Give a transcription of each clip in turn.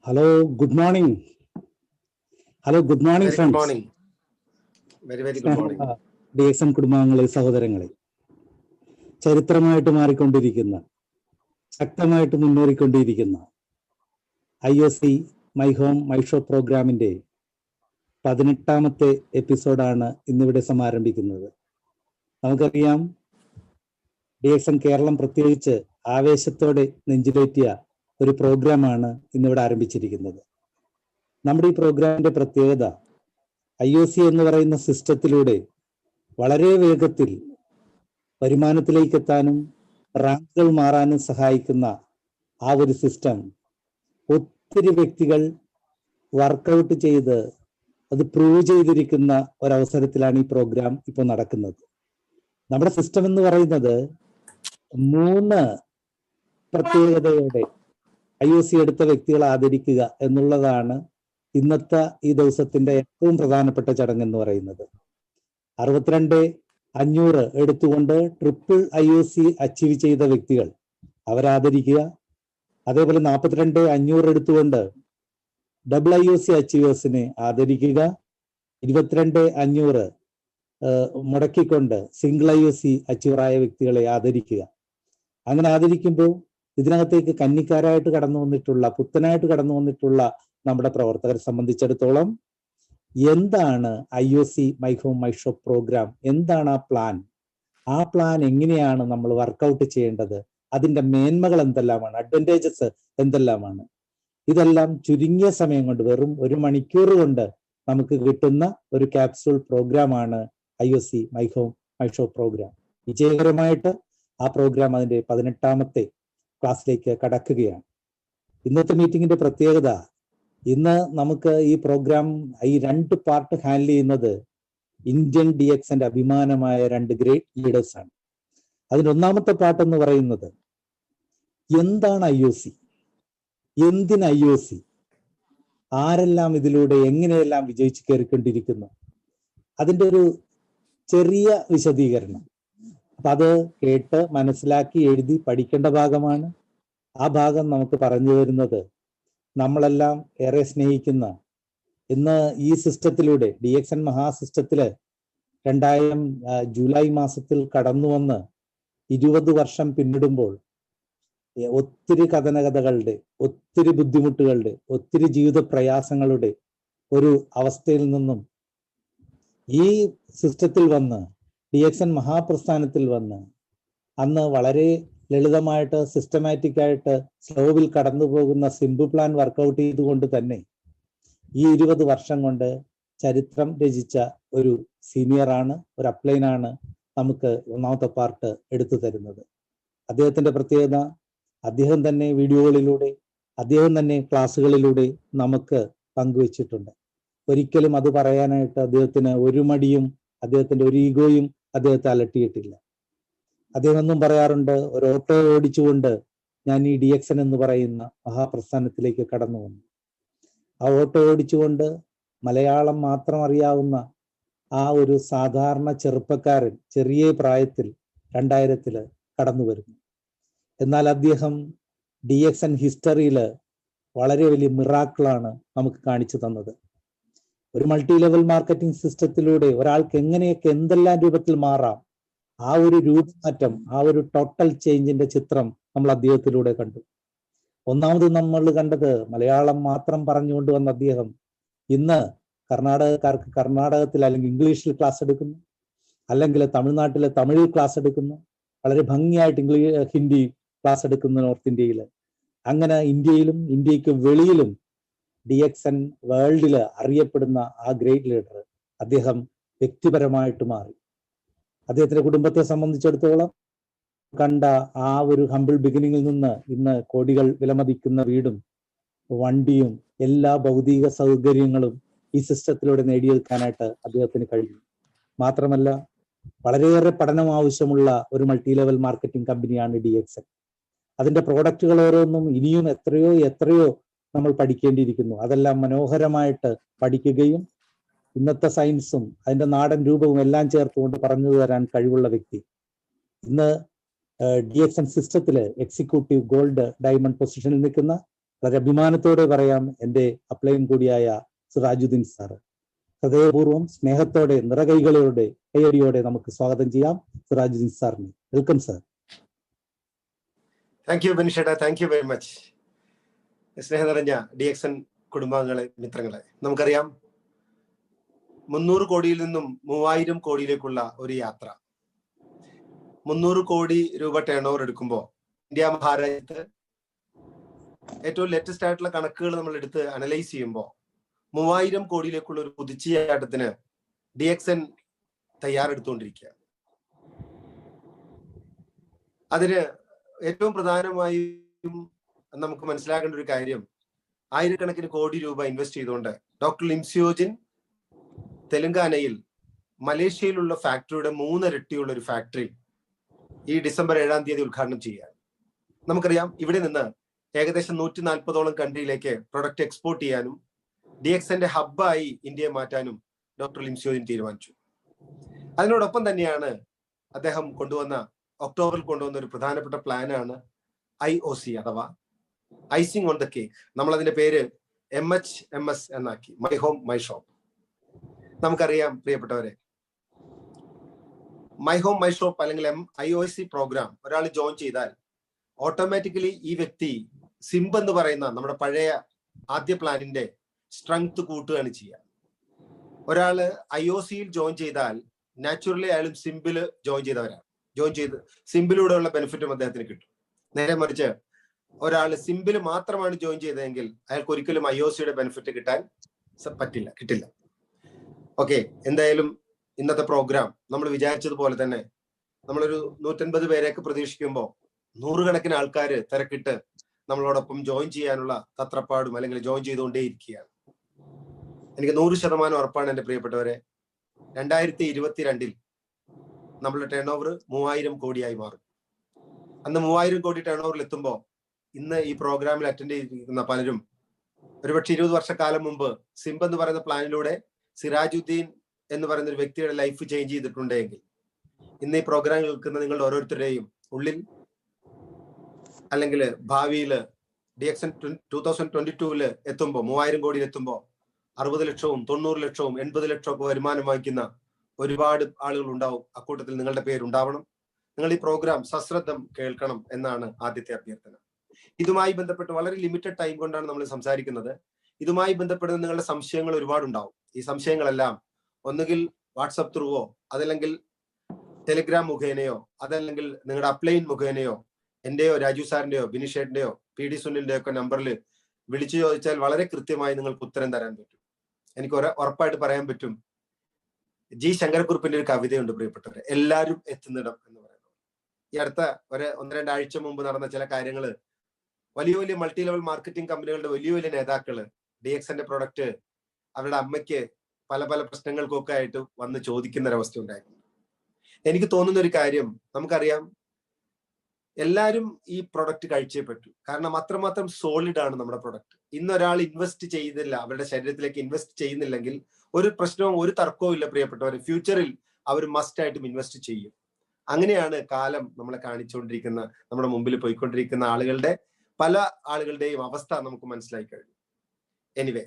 Hello, good morning. Hello, good morning, Very friends. good morning. Very good morning. DXN കുടുംബാംഗങ്ങളെ, സഹോദരങ്ങളെ, ചരിത്രമായിട്ട് മാറിക്കൊണ്ടിരിക്കുന്ന, ശക്തമായിട്ട് മുന്നേറിക്കൊണ്ടിരിക്കുന്ന IOC my home my show പ്രോഗ്രാമിന്റെ 18ാമത്തെ എപ്പിസോഡാണ് ഇന്നിവിടെ സമാരംഭിക്കുന്നത്. നമുക്കറിയാം, DXN കേരളം പ്രത്യേകിച്ച് ആവേശത്തോടെ നെഞ്ചിലേറ്റിയ ഒരു പ്രോഗ്രാമാണ് ഇന്നിവിടെ ആരംഭിച്ചിരിക്കുന്നത്. നമ്മുടെ ഈ പ്രോഗ്രാമിന്റെ പ്രത്യേകത IOC എന്ന് പറയുന്ന സിസ്റ്റത്തിലൂടെ വളരെ വേഗത്തിൽ വരുമാനത്തിലേക്ക് എത്താനും റാങ്കുകൾ മാറാനും സഹായിക്കുന്ന ആ ഒരു സിസ്റ്റം ഒത്തിരി വ്യക്തികൾ വർക്കൗട്ട് ചെയ്ത് അത് പ്രൂവ് ചെയ്തിരിക്കുന്ന ഒരവസരത്തിലാണ് ഈ പ്രോഗ്രാം ഇപ്പോൾ നടക്കുന്നത്. നമ്മുടെ സിസ്റ്റം എന്ന് പറയുന്നത് 3 പ്രത്യേകതയോടെ IOC എടുത്ത വ്യക്തികളെ ആദരിക്കുക എന്നുള്ളതാണ് ഇന്നത്തെ ഈ ദിവസത്തിന്റെ ഏറ്റവും പ്രധാനപ്പെട്ട ചടങ്ങ് എന്ന് പറയുന്നത്. 62,500 എടുത്തുകൊണ്ട് ട്രിപ്പിൾ IOC അച്ചീവ് ചെയ്ത വ്യക്തികൾ അവരെ ആദരിക്കുക. അതേപോലെ 42,500 എടുത്തുകൊണ്ട് ഡബിൾ IOC അച്ചീവേഴ്സിനെ ആദരിക്കുക. 22,500 മുടക്കിക്കൊണ്ട് സിംഗിൾ IOC അച്ചീവറായ വ്യക്തികളെ ആദരിക്കുക. അങ്ങനെ ആദരിക്കുമ്പോൾ ഇതിനകത്തേക്ക് കന്നിക്കാരായിട്ട് കടന്നു വന്നിട്ടുള്ള, പുത്തനായിട്ട് കടന്നു വന്നിട്ടുള്ള നമ്മുടെ പ്രവർത്തകരെ സംബന്ധിച്ചിടത്തോളം എന്താണ് IOC my home my show programme, എന്താണ് ആ പ്ലാൻ എങ്ങനെയാണ് നമ്മൾ വർക്കൗട്ട് ചെയ്യേണ്ടത്, അതിന്റെ മേന്മകൾ എന്തെല്ലാമാണ്, അഡ്വാൻറ്റേജസ് എന്തെല്ലാമാണ്, ഇതെല്ലാം ചുരുങ്ങിയ സമയം കൊണ്ട്, വെറും 1 മണിക്കൂർ കൊണ്ട് നമുക്ക് കിട്ടുന്ന ഒരു ക്യാപ്സൂൾ പ്രോഗ്രാമാണ് IOC my home my show program. വിജയകരമായിട്ട് ആ പ്രോഗ്രാം അതിന്റെ 18ാമത്തെ ക്ലാസ്സിലേക്ക് കടക്കുകയാണ്. ഇന്നത്തെ മീറ്റിംഗിന്റെ പ്രത്യേകത, ഇന്ന് നമുക്ക് ഈ പ്രോഗ്രാം ഈ 2 പാർട്ട് ഹാൻഡിൽ ചെയ്യുന്നത് ഇന്ത്യൻ DXന്റെ അഭിമാനമായ 2 ഗ്രേറ്റ് ലീഡേഴ്സ് ആണ്. അതിന്റെ 1ാമത്തെ പാർട്ട് എന്ന് പറയുന്നത് എന്താണ് IOC, എന്തിന് IOC, ആരെല്ലാം ഇതിലൂടെ എങ്ങനെയെല്ലാം വിജയിച്ചു കയറിക്കൊണ്ടിരിക്കുന്നു, അതിൻ്റെ ഒരു ചെറിയ വിശദീകരണം. അപ്പൊ അത് കേട്ട് മനസ്സിലാക്കി എഴുതി പഠിക്കേണ്ട ഭാഗമാണ്. ആ ഭാഗം നമുക്ക് പറഞ്ഞു തരുന്നത് നമ്മളെല്ലാം ഏറെ സ്നേഹിക്കുന്ന, ഇന്ന് ഈ സിസ്റ്റത്തിലൂടെ DXN മഹാസിസ്റ്റത്തില് 2000 ജൂലൈ മാസത്തിൽ കടന്നു വന്ന് 20 വർഷം പിന്നിടുമ്പോൾ ഒത്തിരി കഥനകഥകളുടെ, ഒത്തിരി ബുദ്ധിമുട്ടുകളുടെ, ഒത്തിരി ജീവിത പ്രയാസങ്ങളുടെ ഒരു അവസ്ഥയിൽ നിന്നും ഈ സിസ്റ്റത്തിൽ വന്ന്, DXN മഹാപ്രസ്ഥാനത്തിൽ വന്ന്, അന്ന് വളരെ ലളിതമായിട്ട് സിസ്റ്റമാറ്റിക് ആയിട്ട് സ്ലോവിൽ കടന്നു പോകുന്ന സിമ്പിൾ പ്ലാൻ വർക്കൗട്ട് ചെയ്തുകൊണ്ട് തന്നെ ഈ 20 വർഷം കൊണ്ട് ചരിത്രം രചിച്ച ഒരു സീനിയറാണ്, ഒരു അപ്ലൈനാണ് നമുക്ക് 1ാമത്തെ പാർട്ട് എടുത്തു തരുന്നത്. അദ്ദേഹത്തിന്റെ പ്രത്യേകത, അദ്ദേഹം തന്നെ വീഡിയോകളിലൂടെ, അദ്ദേഹം തന്നെ ക്ലാസ്സുകളിലൂടെ നമുക്ക് പങ്കുവച്ചിട്ടുണ്ട്. ഒരിക്കലും അത് പറയാനായിട്ട് അദ്ദേഹത്തിന് ഒരു മടിയും, അദ്ദേഹത്തിന്റെ ഒരു ഈഗോയും അദ്ദേഹത്തെ അലട്ടിയിട്ടില്ല. അദ്ദേഹം ഒന്നും പറയാറുണ്ട്, ഒരു ഓട്ടോ ഓടിച്ചുകൊണ്ട് ഞാൻ ഈ DXN എന്ന് പറയുന്ന മഹാപ്രസ്ഥാനത്തിലേക്ക് കടന്നു വന്നു. ആ ഓട്ടോ ഓടിച്ചുകൊണ്ട് മലയാളം മാത്രം അറിയാവുന്ന ആ ഒരു സാധാരണ ചെറുപ്പക്കാരൻ ചെറിയ പ്രായത്തിൽ 2000 കടന്നു വരുന്നു. എന്നാൽ അദ്ദേഹം DXN ഹിസ്റ്ററിയിൽ വളരെ വലിയ മിറാക്കിളാണ് നമുക്ക് കാണിച്ചു തന്നത്. ഒരു മൾട്ടി ലെവൽ മാർക്കറ്റിംഗ് സിസ്റ്റത്തിലൂടെ ഒരാൾക്ക് എങ്ങനെയൊക്കെ എന്തെല്ലാം രൂപത്തിൽ മാറാം, ആ ഒരു രൂപമാറ്റം, ആ ഒരു ടോട്ടൽ ചേഞ്ചിന്റെ ചിത്രം നമ്മൾ അദ്ദേഹത്തിലൂടെ കണ്ടു. ഒന്നാമത് നമ്മൾ കണ്ടത് മലയാളം മാത്രം പറഞ്ഞുകൊണ്ട് വന്ന അദ്ദേഹം ഇന്ന് കർണാടകക്കാർക്ക് കർണാടകത്തിൽ അല്ലെങ്കിൽ ഇംഗ്ലീഷിൽ ക്ലാസ് എടുക്കുന്നു, അല്ലെങ്കിൽ തമിഴ്നാട്ടിലെ തമിഴിൽ ക്ലാസ് എടുക്കുന്നു, വളരെ ഭംഗിയായിട്ട് ഹിന്ദി ക്ലാസ് എടുക്കുന്നു നോർത്ത് ഇന്ത്യയിൽ. അങ്ങനെ ഇന്ത്യയിലും ഇന്ത്യക്ക് വെളിയിലും DXN വേൾഡിൽ അറിയപ്പെടുന്ന ആ ഗ്രേറ്റ് ലീഡർ അദ്ദേഹം വ്യക്തിപരമായിട്ട് മാറി. അദ്ദേഹത്തിന്റെ കുടുംബത്തെ സംബന്ധിച്ചിടത്തോളം കണ്ട ആ ഒരു ഹംബിൾ ബിഗിനിങ്ങിൽ നിന്ന് ഇന്ന് കോടികൾ വിലമതിക്കുന്ന വീടും വണ്ടിയും എല്ലാ ഭൗതിക സൗകര്യങ്ങളും ഈ സിസ്റ്റത്തിലൂടെ നേടിയെടുക്കാനായിട്ട് അദ്ദേഹത്തിന് കഴിഞ്ഞു. മാത്രമല്ല, വളരെയേറെ പഠനം ആവശ്യമുള്ള ഒരു മൾട്ടി ലെവൽ മാർക്കറ്റിംഗ് കമ്പനിയാണ് DXN. അതിന്റെ പ്രോഡക്റ്റുകൾ ഓരോന്നും ഇനിയും എത്രയോ നമ്മൾ പഠിക്കേണ്ടിയിരിക്കുന്നു. അതെല്ലാം മനോഹരമായിട്ട് പഠിക്കുകയും ഇന്നത്തെ സയൻസും അതിന്റെ നാടൻ രൂപവും എല്ലാം ചേർത്തുകൊണ്ട് പറഞ്ഞു തരാൻ കഴിവുള്ള വ്യക്തി. ഇന്ന് DXN സിസ്റ്റത്തില് എക്സിക്യൂട്ടീവ് ഗോൾഡ് ഡയമണ്ട് പൊസിഷനിൽ നിൽക്കുന്ന വളരെ അഭിമാനത്തോടെ പറയാം, എൻ്റെ അപ്ലൈൻ കൂടിയായ സിറാജുദ്ദീൻ സാറ്. ഹൃദയപൂർവ്വം സ്നേഹത്തോടെ നിറകൈകളോടെ കൈയടിയോടെ നമുക്ക് സ്വാഗതം ചെയ്യാം സിറാജുദ്ദീൻ സാറിന്. Welcome sir. താങ്ക് യു ബെനിഷേട്ടാ, താങ്ക് യു വെരി മച്ച്. സ്നേഹം നിറഞ്ഞ DXN കുടുംബാംഗങ്ങളെ, മിത്രങ്ങളെ, നമുക്കറിയാം 300 കോടിയിൽ നിന്നും 3000 കോടിയിലേക്കുള്ള ഒരു യാത്ര. 300 കോടി രൂപ ടേൺ ഓവർ എടുക്കുമ്പോൾ ഇന്ത്യ മഹാരാജ്യത്ത് ഏറ്റവും ലേറ്റസ്റ്റ് ആയിട്ടുള്ള കണക്കുകൾ നമ്മൾ എടുത്ത് അനലൈസ് ചെയ്യുമ്പോൾ 3000 കോടിയിലേക്കുള്ള ഒരു കുതിച്ചുചാട്ടത്തിന് DXN തയ്യാറെടുത്തുകൊണ്ടിരിക്കുക. അതിന് ഏറ്റവും പ്രധാനമായും നമുക്ക് മനസ്സിലാക്കേണ്ട ഒരു കാര്യം, ആയിരക്കണക്കിന് കോടി രൂപ ഇൻവെസ്റ്റ് ചെയ്തുകൊണ്ട് ഡോക്ടർ ലിംസിയോജിൻ തെലങ്കാനയിൽ മലേഷ്യയിലുള്ള ഫാക്ടറിയുടെ 3 ഇരട്ടിയുള്ള ഒരു ഫാക്ടറി ഈ ഡിസംബർ 7-ാം തീയതി ഉദ്ഘാടനം ചെയ്യുക. നമുക്കറിയാം, ഇവിടെ നിന്ന് ഏകദേശം 140ഓളം കൺട്രിയിലേക്ക് പ്രൊഡക്റ്റ് എക്സ്പോർട്ട് ചെയ്യാനും DXNന്റെ ഹബ്ബായി ഇന്ത്യയെ മാറ്റാനും ഡോക്ടർ ലിംസിയോജിൻ തീരുമാനിച്ചു. അതിനോടൊപ്പം തന്നെയാണ് അദ്ദേഹം ഒക്ടോബറിൽ കൊണ്ടുവന്ന ഒരു പ്രധാനപ്പെട്ട പ്ലാനാണ് IOC അഥവാ ഐസിംഗ് ഓൺ ദ കേക്ക്. നമ്മൾ അതിന്റെ പേര് MHMS എന്നാക്കി, മൈ ഹോം മൈ ഷോപ്പ്. നമുക്കറിയാം പ്രിയപ്പെട്ടവരെ, മൈ ഹോം മൈ ഷോപ്പ് അല്ലെങ്കിൽ IOC പ്രോഗ്രാം ഒരാൾ ജോയിൻ ചെയ്താൽ ഓട്ടോമാറ്റിക്കലി ഈ വ്യക്തി സിംബ് എന്ന് പറയുന്ന നമ്മുടെ പഴയ ആദ്യ പ്ലാനിന്റെ സ്ട്രെങ്ത് കൂട്ടുകയാണ് ചെയ്യുക. ഒരാള് IOCയിൽ ജോയിൻ ചെയ്താൽ നാച്ചുറലി അയാളും സിംബില് ജോയിൻ ചെയ്ത് സിംബിലൂടെയുള്ള ബെനിഫിറ്റും അദ്ദേഹത്തിന് കിട്ടും. നേരെ മറിച്ച് ഒരാള് സിംബില് മാത്രമാണ് ജോയിൻ ചെയ്തതെങ്കിൽ അയാൾക്ക് ഒരിക്കലും IOCയുടെ ബെനിഫിറ്റ് കിട്ടില്ല. ഓക്കെ, എന്തായാലും ഇന്നത്തെ പ്രോഗ്രാം നമ്മൾ വിചാരിച്ചതുപോലെ തന്നെ നമ്മളൊരു 150 പേരെയൊക്കെ പ്രതീക്ഷിക്കുമ്പോൾ 100 കണക്കിന് ആൾക്കാർ തിരക്കിട്ട് നമ്മളോടൊപ്പം ജോയിൻ ചെയ്യാനുള്ള തത്രപ്പാടും അല്ലെങ്കിൽ ജോയിൻ ചെയ്തുകൊണ്ടേയിരിക്കുകയാണ്. എനിക്ക് 100% ഉറപ്പാണ് എൻ്റെ പ്രിയപ്പെട്ടവരെ, 2022 നമ്മളുടെ ടേൺ ഓവർ 3000 കോടിയായി മാറും. അന്ന് 3000 കോടി ടേൺ ഓവറിൽ എത്തുമ്പോൾ ഇന്ന് ഈ പ്രോഗ്രാമിൽ അറ്റൻഡ് ചെയ്തിരിക്കുന്ന പലരും ഒരുപക്ഷെ 20 വർഷക്കാലം മുമ്പ് സിംബ് എന്ന് പറയുന്ന പ്ലാനിലൂടെ സിറാജുദ്ദീൻ എന്ന് പറയുന്ന ഒരു വ്യക്തിയുടെ ലൈഫ് ചേഞ്ച് ചെയ്തിട്ടുണ്ടെങ്കിൽ ഇന്ന് ഈ പ്രോഗ്രാം കേൾക്കുന്ന നിങ്ങളുടെ ഓരോരുത്തരുടെയും ഉള്ളിൽ അല്ലെങ്കിൽ ഭാവിയിൽ DXN 2022 എത്തുമ്പോൾ 3000 കോടിയിൽ എത്തുമ്പോൾ 60 ലക്ഷവും 90 ലക്ഷവും 80 ലക്ഷവും ഒക്കെ വരുമാനം വാങ്ങിക്കുന്ന ഒരുപാട് ആളുകൾ ഉണ്ടാവും. അക്കൂട്ടത്തിൽ നിങ്ങളുടെ പേരുണ്ടാവണം. നിങ്ങൾ ഈ പ്രോഗ്രാം സശ്രദ്ധം കേൾക്കണം എന്നാണ് ആദ്യത്തെ അഭ്യർത്ഥന. ഇതുമായി ബന്ധപ്പെട്ട് വളരെ ലിമിറ്റഡ് ടൈം കൊണ്ടാണ് നമ്മൾ സംസാരിക്കുന്നത്. ഇതുമായി ബന്ധപ്പെടുന്ന നിങ്ങളുടെ സംശയങ്ങൾ ഒരുപാടുണ്ടാവും. ഈ സംശയങ്ങളെല്ലാം ഒന്നുകിൽ വാട്സപ്പ് ത്രൂവോ അതല്ലെങ്കിൽ ടെലിഗ്രാം മുഖേനയോ അതല്ലെങ്കിൽ നിങ്ങളുടെ അപ്ലൈൻ മുഖേനയോ എന്റെയോ രാജു സാറിന്റെയോ ബിനിഷേട്ടിന്റെയോ PD സുനിലിന്റെയോ ഒക്കെ നമ്പറിൽ വിളിച്ചു ചോദിച്ചാൽ വളരെ കൃത്യമായി നിങ്ങൾക്ക് ഉത്തരം തരാൻ പറ്റും. എനിക്ക് ഉറപ്പായിട്ട് പറയാൻ പറ്റും. G ശങ്കരക്കുറുപ്പിന്റെ ഒരു കവിതയുണ്ട് പ്രിയപ്പെട്ടവരെ, എല്ലാവരും എത്തുന്നിടം എന്ന് പറയുന്നത്. ഈ അടുത്ത 1-2 ആഴ്ച മുമ്പ് നടന്ന ചില കാര്യങ്ങള്, വലിയ വലിയ മൾട്ടി ലെവൽ മാർക്കറ്റിംഗ് കമ്പനികളുടെ വലിയ വലിയ നേതാക്കള് DXNന്റെ പ്രൊഡക്റ്റ് അവരുടെ അമ്മയ്ക്ക് പല പല പ്രശ്നങ്ങൾക്കൊക്കെ ആയിട്ട് വന്ന് ചോദിക്കുന്ന ഒരവസ്ഥ ഉണ്ടായിരുന്നു. എനിക്ക് തോന്നുന്ന ഒരു കാര്യം, നമുക്കറിയാം എല്ലാവരും ഈ പ്രൊഡക്റ്റ് കഴിച്ചേ പറ്റൂ. കാരണം അത്രമാത്രം സോളിഡ് ആണ് നമ്മുടെ പ്രൊഡക്റ്റ്. ഇന്നൊരാൾ ഇൻവെസ്റ്റ് ചെയ്തില്ല, അവരുടെ ശരീരത്തിലേക്ക് ഇൻവെസ്റ്റ് ചെയ്യുന്നില്ലെങ്കിൽ ഒരു പ്രശ്നവും ഒരു തർക്കവും ഇല്ല പ്രിയപ്പെട്ടവർ, ഫ്യൂച്ചറിൽ അവർ മസ്റ്റ് ആയിട്ടും ഇൻവെസ്റ്റ് ചെയ്യും. അങ്ങനെയാണ് കാലം നമ്മളെ കാണിച്ചുകൊണ്ടിരിക്കുന്ന, നമ്മുടെ മുമ്പിൽ പോയിക്കൊണ്ടിരിക്കുന്ന പല ആളുകളുടെയും അവസ്ഥ നമുക്ക് മനസ്സിലായി കഴിഞ്ഞു. എനിവേ,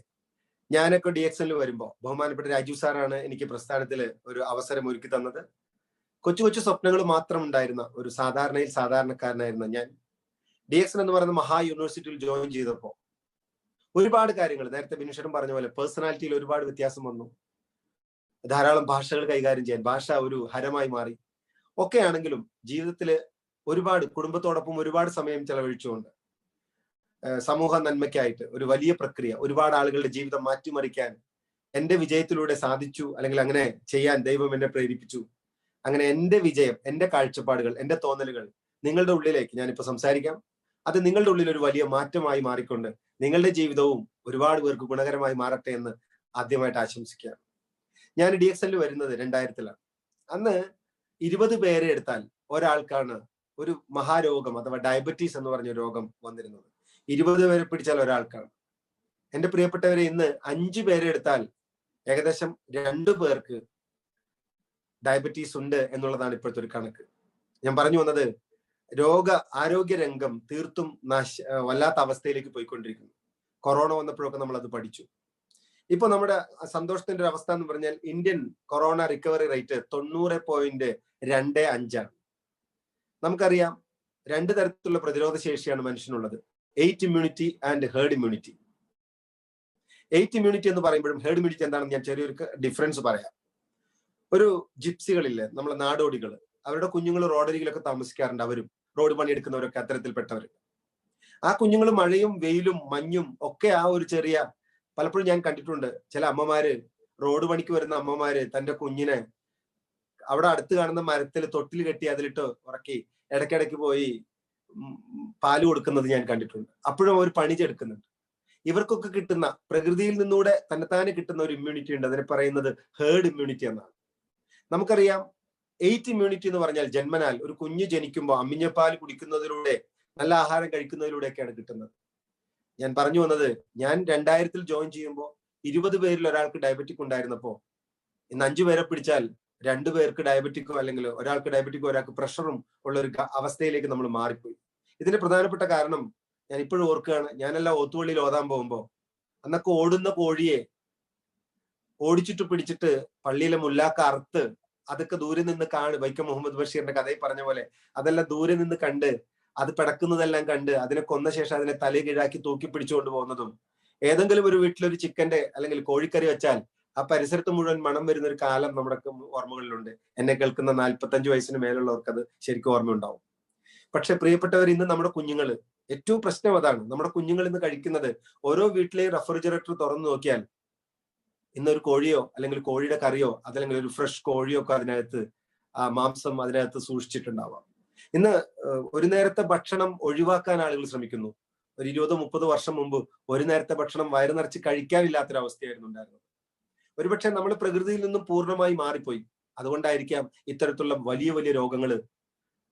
ഞാനൊക്കെ DXNൽ വരുമ്പോൾ ബഹുമാനപ്പെട്ട രാജു സാറാണ് എനിക്ക് പ്രസ്ഥാനത്തിൽ ഒരു അവസരം ഒരുക്കി തന്നത്. കൊച്ചു കൊച്ചു സ്വപ്നങ്ങൾ മാത്രം ഉണ്ടായിരുന്ന ഒരു സാധാരണക്കാരനായിരുന്ന ഞാൻ DXN എന്ന് പറയുന്ന മഹാ യൂണിവേഴ്സിറ്റിയിൽ ജോയിൻ ചെയ്തപ്പോൾ ഒരുപാട് കാര്യങ്ങൾ, നേരത്തെ ബിനുഷേട്ടൻ പറഞ്ഞ പോലെ പേഴ്സണാലിറ്റിയിൽ ഒരുപാട് വ്യത്യാസം വന്നു. ധാരാളം ഭാഷകൾ കൈകാര്യം ചെയ്യാൻ ഭാഷ ഒരു ഹരമായി മാറി. ഒക്കെ ആണെങ്കിലും ജീവിതത്തിൽ ഒരുപാട് കുടുംബത്തോടൊപ്പം ഒരുപാട് സമയം ചെലവഴിച്ചുകൊണ്ട് സമൂഹ നന്മയ്ക്കായിട്ട് ഒരു വലിയ പ്രക്രിയ, ഒരുപാട് ആളുകളുടെ ജീവിതം മാറ്റിമറിക്കാൻ എന്റെ വിജയത്തിലൂടെ സാധിച്ചു, അല്ലെങ്കിൽ അങ്ങനെ ചെയ്യാൻ ദൈവം എന്നെ പ്രേരിപ്പിച്ചു. അങ്ങനെ എന്റെ വിജയം, എന്റെ കാഴ്ചപ്പാടുകൾ, എന്റെ തോന്നലുകൾ നിങ്ങളുടെ ഉള്ളിലേക്ക് ഞാനിപ്പോ സംസാരിക്കാം. അത് നിങ്ങളുടെ ഉള്ളിൽ ഒരു വലിയ മാറ്റമായി മാറിക്കൊണ്ട് നിങ്ങളുടെ ജീവിതവും ഒരുപാട് പേർക്ക് ഗുണകരമായി മാറട്ടെ എന്ന് ആദ്യമായിട്ട് ആശംസിക്കുകയാണ്. ഞാൻ DXNൽ വരുന്നത് 2000-ലാണ്. അന്ന് 20 പേരെ എടുത്താൽ ഒരാൾക്കാണ് ഒരു മഹാരോഗം അഥവാ ഡയബറ്റീസ് എന്ന് പറഞ്ഞ രോഗം വന്നിരുന്നത്. 20 പേരെ പിടിച്ചാൽ ഒരാൾക്കാണ്. എന്റെ പ്രിയപ്പെട്ടവരെ, ഇന്ന് 5 പേരെ എടുത്താൽ ഏകദേശം 2 പേർക്ക് ഡയബറ്റീസ് ഉണ്ട് എന്നുള്ളതാണ് ഇപ്പോഴത്തെ ഒരു കണക്ക്. ഞാൻ പറഞ്ഞു വന്നത്, ആരോഗ്യ രംഗം തീർത്തും വല്ലാത്ത അവസ്ഥയിലേക്ക് പോയിക്കൊണ്ടിരിക്കുന്നു. കൊറോണ വന്നപ്പോഴൊക്കെ നമ്മൾ അത് പഠിച്ചു. ഇപ്പൊ നമ്മുടെ സന്തോഷത്തിന്റെ ഒരു അവസ്ഥ എന്ന് പറഞ്ഞാൽ ഇന്ത്യൻ കൊറോണ റിക്കവറി റേറ്റ് 90.25 നമുക്കറിയാം 2 തരത്തിലുള്ള പ്രതിരോധ ശേഷിയാണ് മനുഷ്യനുള്ളത്, 8 immunity and heard immunity. 8 immunity എന്ന് പറയുമ്പോഴും ഹേർഡ് ഇമ്മ്യൂണിറ്റി എന്താണെന്ന് ഞാൻ ചെറിയൊരു ഡിഫറൻസ് പറയാം. ഒരു ജിപ്സികളില്ലേ, നമ്മളെ നാടോടികൾ, അവരുടെ കുഞ്ഞുങ്ങൾ റോഡരികിലൊക്കെ താമസിക്കാറുണ്ട്. അവരും റോഡ് പണിയെടുക്കുന്നവരൊക്കെ അത്തരത്തിൽപ്പെട്ടവർ. ആ കുഞ്ഞുങ്ങൾ മഴയും വെയിലും മഞ്ഞും ഒക്കെ ആ ഒരു ചെറിയ, പലപ്പോഴും ഞാൻ കണ്ടിട്ടുണ്ട് ചില അമ്മമാര്, റോഡ് പണിക്ക് വരുന്ന അമ്മമാര് തന്റെ കുഞ്ഞിനെ അവിടെ അടുത്ത് കാണുന്ന മരത്തിൽ തൊട്ടിൽ കെട്ടി അതിലിട്ട് ഉറക്കി ഇടയ്ക്കിടയ്ക്ക് പോയി പാല് കൊടുക്കുന്നത് ഞാൻ കണ്ടിട്ടുണ്ട്. അപ്പോഴും അവർ പണിചെടുക്കുന്നുണ്ട്. ഇവർക്കൊക്കെ കിട്ടുന്ന പ്രകൃതിയിൽ നിന്നൂടെ തന്നെത്താനെ കിട്ടുന്ന ഒരു ഇമ്മ്യൂണിറ്റി ഉണ്ട്. അതിനെ പറയുന്നത് ഹേർഡ് ഇമ്മ്യൂണിറ്റി എന്നാണ്. നമുക്കറിയാം 8 ഇമ്മ്യൂണിറ്റി എന്ന് പറഞ്ഞാൽ ജന്മനാൽ ഒരു കുഞ്ഞ് ജനിക്കുമ്പോൾ അമ്മിഞ്ഞപ്പാൽ കുടിക്കുന്നതിലൂടെ, നല്ല ആഹാരം കഴിക്കുന്നതിലൂടെയൊക്കെയാണ് കിട്ടുന്നത്. ഞാൻ പറഞ്ഞു വന്നത്, ഞാൻ 2000 ജോയിൻ ചെയ്യുമ്പോൾ 20 പേരിൽ ഒരാൾക്ക് ഡയബറ്റിക് ഉണ്ടായിരുന്നപ്പോ ഇന്ന് 5 പേരെ പിടിച്ചാൽ 2 പേർക്ക് ഡയബറ്റിക്കോ അല്ലെങ്കിൽ ഒരാൾക്ക് ഡയബറ്റിക്കോ ഒരാൾക്ക് പ്രഷറും ഉള്ള ഒരു അവസ്ഥയിലേക്ക് നമ്മൾ മാറിപ്പോയി. ഇതിന്റെ പ്രധാനപ്പെട്ട കാരണം ഞാൻ ഇപ്പോഴും ഓർക്കുകയാണ്. ഞാനെല്ലാം ഓത്തുപള്ളിയിൽ ഓതാൻ പോകുമ്പോ അന്നൊക്കെ ഓടുന്ന കോഴിയെ ഓടിച്ചിട്ട് പിടിച്ചിട്ട് പള്ളിയിലെ മുല്ലാക്ക അറുത്ത് അതൊക്കെ ദൂരെ നിന്ന് വൈക്കം മുഹമ്മദ് ബഷീറിന്റെ കഥയിൽ പറഞ്ഞ പോലെ അതെല്ലാം ദൂരെ നിന്ന് കണ്ട്, അത് പിടക്കുന്നതെല്ലാം കണ്ട് അതിനെ കൊന്ന ശേഷം അതിനെ തല കീഴാക്കി തൂക്കി പിടിച്ചുകൊണ്ട് പോകുന്നതും, ഏതെങ്കിലും ഒരു വീട്ടിലൊരു ചിക്കന്റെ അല്ലെങ്കിൽ കോഴിക്കറി വെച്ചാൽ ആ പരിസരത്ത് മുഴുവൻ മണം വരുന്ന ഒരു കാലം നമ്മുടെ ഓർമ്മകളിലുണ്ട്. എന്നെ കേൾക്കുന്ന 45 വയസ്സിന് മേലുള്ളവർക്ക് അത് ശരിക്കും ഓർമ്മയുണ്ടാവും. പക്ഷെ പ്രിയപ്പെട്ടവർ, ഇന്ന് നമ്മുടെ കുഞ്ഞുങ്ങൾ, ഏറ്റവും പ്രശ്നം അതാണ്. നമ്മുടെ കുഞ്ഞുങ്ങൾ ഇന്ന് കഴിക്കുന്നത്, ഓരോ വീട്ടിലെയും റെഫ്രിജറേറ്റർ തുറന്നു നോക്കിയാൽ ഇന്നൊരു കോഴിയോ അല്ലെങ്കിൽ കോഴിയുടെ കറിയോ അതല്ലെങ്കിൽ ഒരു ഫ്രഷ് കോഴിയോ ഒക്കെ അതിനകത്ത് മാംസം അതിനകത്ത് സൂക്ഷിച്ചിട്ടുണ്ടാവാം. ഇന്ന് ഒരു നേരത്തെ ഭക്ഷണം ഒഴിവാക്കാൻ ആളുകൾ ശ്രമിക്കുന്നു. ഒരു 20-30 വർഷം മുമ്പ് ഒരു നേരത്തെ ഭക്ഷണം വയറ് നിറച്ച് കഴിക്കാനില്ലാത്തൊരവസ്ഥയായിരുന്നു ഉണ്ടായിരുന്നത്. ഒരുപക്ഷെ നമ്മൾ പ്രകൃതിയിൽ നിന്നും പൂർണ്ണമായി മാറിപ്പോയി. അതുകൊണ്ടായിരിക്കാം ഇത്തരത്തിലുള്ള വലിയ വലിയ രോഗങ്ങൾ.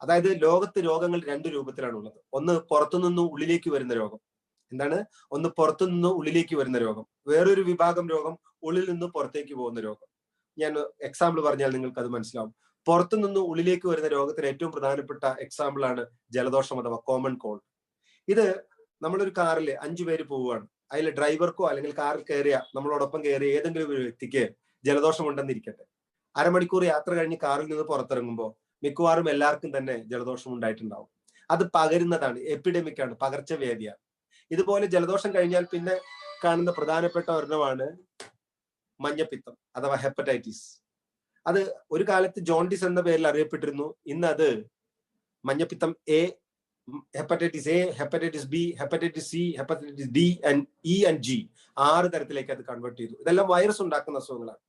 അതായത് ലോകത്ത് രോഗങ്ങൾ 2 രൂപത്തിലാണുള്ളത്. ഒന്ന് പുറത്തുനിന്ന് ഉള്ളിലേക്ക് വരുന്ന രോഗം. എന്താണ്? ഒന്ന് പുറത്തുനിന്ന് ഉള്ളിലേക്ക് വരുന്ന രോഗം. വേറൊരു വിഭാഗം രോഗം ഉള്ളിൽ നിന്ന് പുറത്തേക്ക് പോകുന്ന രോഗം. ഞാൻ എക്സാമ്പിൾ പറഞ്ഞാൽ നിങ്ങൾക്ക് അത് മനസ്സിലാവും. പുറത്തുനിന്ന് ഉള്ളിലേക്ക് വരുന്ന രോഗത്തിന് ഏറ്റവും പ്രധാനപ്പെട്ട എക്സാമ്പിൾ ആണ് ജലദോഷം അഥവാ കോമൺ കോൾഡ്. ഇത് നമ്മളൊരു കാറിൽ 5 പേര് പോവുകയാണ്. അതിൽ ഡ്രൈവർക്കോ അല്ലെങ്കിൽ കാറിൽ കയറിയ നമ്മളോടൊപ്പം കയറിയ ഏതെങ്കിലും ഒരു വ്യക്തിക്ക് ജലദോഷം ഉണ്ടെന്നിരിക്കട്ടെ. അരമണിക്കൂർ യാത്ര കഴിഞ്ഞ് കാറിൽ നിന്ന് പുറത്തിറങ്ങുമ്പോൾ മിക്കവാറും എല്ലാവർക്കും തന്നെ ജലദോഷം ഉണ്ടായിട്ടുണ്ടാവും. അത് പകരുന്നതാണ്, എപ്പിഡമിക് ആണ്, പകർച്ചവ്യാധിയാണ്. ഇതുപോലെ ജലദോഷം കഴിഞ്ഞാൽ പിന്നെ കാണുന്ന പ്രധാനപ്പെട്ട ഒരെണ്ണമാണ് മഞ്ഞപ്പിത്തം അഥവാ ഹെപ്പറ്റൈറ്റിസ്. അത് ഒരു കാലത്ത് ജോണ്ടിസ് എന്ന പേരിൽ അറിയപ്പെട്ടിരുന്നു. ഇന്ന് അത് മഞ്ഞപ്പിത്തം A, hepatitis A, hepatitis B, hepatitis C, hepatitis D and E and G, 6 തരത്തിലേക്ക് അത് കൺവേർട്ട് ചെയ്തു. ഇതെല്ലാം വൈറസ് ഉണ്ടാക്കുന്ന അസുഖങ്ങളാണ്.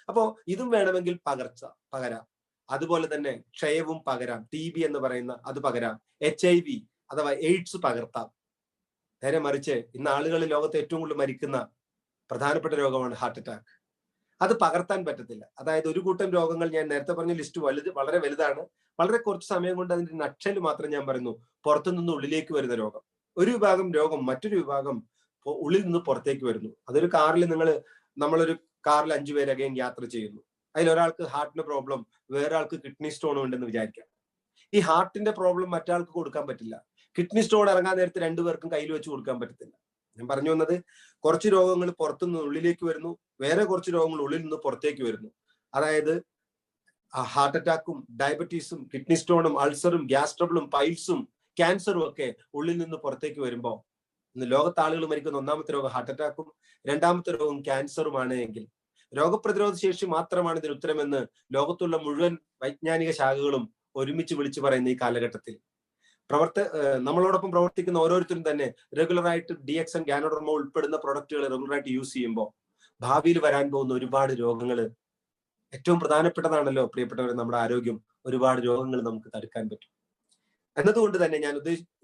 അപ്പോ ഇതും വേണമെങ്കിൽ പകരാം. അതുപോലെ തന്നെ ക്ഷയവും പകരാം, TB എന്ന് പറയുന്ന അത് പകരാം, HIV അഥവാ എയ്ഡ്സ് പകർത്താം. നേരെ മറിച്ച് ഇന്ന് ആളുകൾ ലോകത്ത് ഏറ്റവും കൂടുതൽ മരിക്കുന്ന പ്രധാനപ്പെട്ട രോഗമാണ് ഹാർട്ട് അറ്റാക്ക്. അത് പകർത്താൻ പറ്റത്തില്ല. അതായത് ഒരു കൂട്ടം രോഗങ്ങൾ, ഞാൻ നേരത്തെ പറഞ്ഞ ലിസ്റ്റ് വളരെ വലുതാണ്. വളരെ കുറച്ച് സമയം കൊണ്ട് അതിന്റെ നക്ഷല് മാത്രം ഞാൻ പറയുന്നു. പുറത്തുനിന്ന് ഉള്ളിലേക്ക് വരുന്ന രോഗം, ഒരു വിഭാഗം രോഗം മറ്റൊരു വിഭാഗം ഉള്ളിൽ നിന്ന് പുറത്തേക്ക് വരുന്നു. അതൊരു കാറിൽ നമ്മളൊരു കാറിൽ 5 പേര് അകയും യാത്ര ചെയ്യുന്നു. അതിലൊരാൾക്ക് ഹാർട്ടിന്റെ പ്രോബ്ലം, വേറെ ആൾക്ക് കിഡ്നി സ്റ്റോൺ ഉണ്ടെന്ന് വിചാരിക്കാം. ഈ ഹാർട്ടിന്റെ പ്രോബ്ലം മറ്റാൾക്ക് കൊടുക്കാൻ പറ്റില്ല. കിഡ്നി സ്റ്റോൺ ഇറങ്ങാൻ നേരത്ത് 2 പേർക്കും കയ്യിൽ വെച്ച് കൊടുക്കാൻ പറ്റത്തില്ല. ഞാൻ പറഞ്ഞു വന്നത്, കുറച്ച് രോഗങ്ങൾ പുറത്തുനിന്ന് ഉള്ളിലേക്ക് വരുന്നു, വേറെ കുറച്ച് രോഗങ്ങൾ ഉള്ളിൽ നിന്ന് പുറത്തേക്ക് വരുന്നു. അതായത് ഹാർട്ട് അറ്റാക്കും ഡയബറ്റീസും കിഡ്നി സ്റ്റോണും അൾസറും ഗ്യാസ് ട്രബിളും പൈൽസും ക്യാൻസറും ഒക്കെ ഉള്ളിൽ നിന്ന് പുറത്തേക്ക് വരുമ്പോൾ ഇന്ന് ലോകത്ത് ആളുകൾ മരിക്കുന്ന 1ാമത്തെ രോഗം ഹാർട്ട് അറ്റാക്കും 2ാമത്തെ രോഗം ക്യാൻസറുമാണ് എങ്കിൽ രോഗപ്രതിരോധ ശേഷി മാത്രമാണ് ഇതിന് ഉത്തരമെന്ന് ലോകത്തുള്ള മുഴുവൻ വൈജ്ഞാനിക ശാഖകളും ഒരുമിച്ച് വിളിച്ചു പറയുന്ന ഈ കാലഘട്ടത്തിൽ നമ്മളോടൊപ്പം പ്രവർത്തിക്കുന്ന ഓരോരുത്തരും തന്നെ റെഗുലറായിട്ട് DXN ഗാനോഡർമ ഉൾപ്പെടുന്ന പ്രൊഡക്റ്റുകൾ റെഗുലറായിട്ട് യൂസ് ചെയ്യുമ്പോൾ ഭാവിയിൽ വരാൻ പോകുന്ന ഒരുപാട് രോഗങ്ങൾ, ഏറ്റവും പ്രധാനപ്പെട്ടതാണല്ലോ പ്രിയപ്പെട്ടവർ നമ്മുടെ ആരോഗ്യം, ഒരുപാട് രോഗങ്ങൾ നമുക്ക് തടുക്കാൻ പറ്റും. എന്നതുകൊണ്ട് തന്നെ ഞാൻ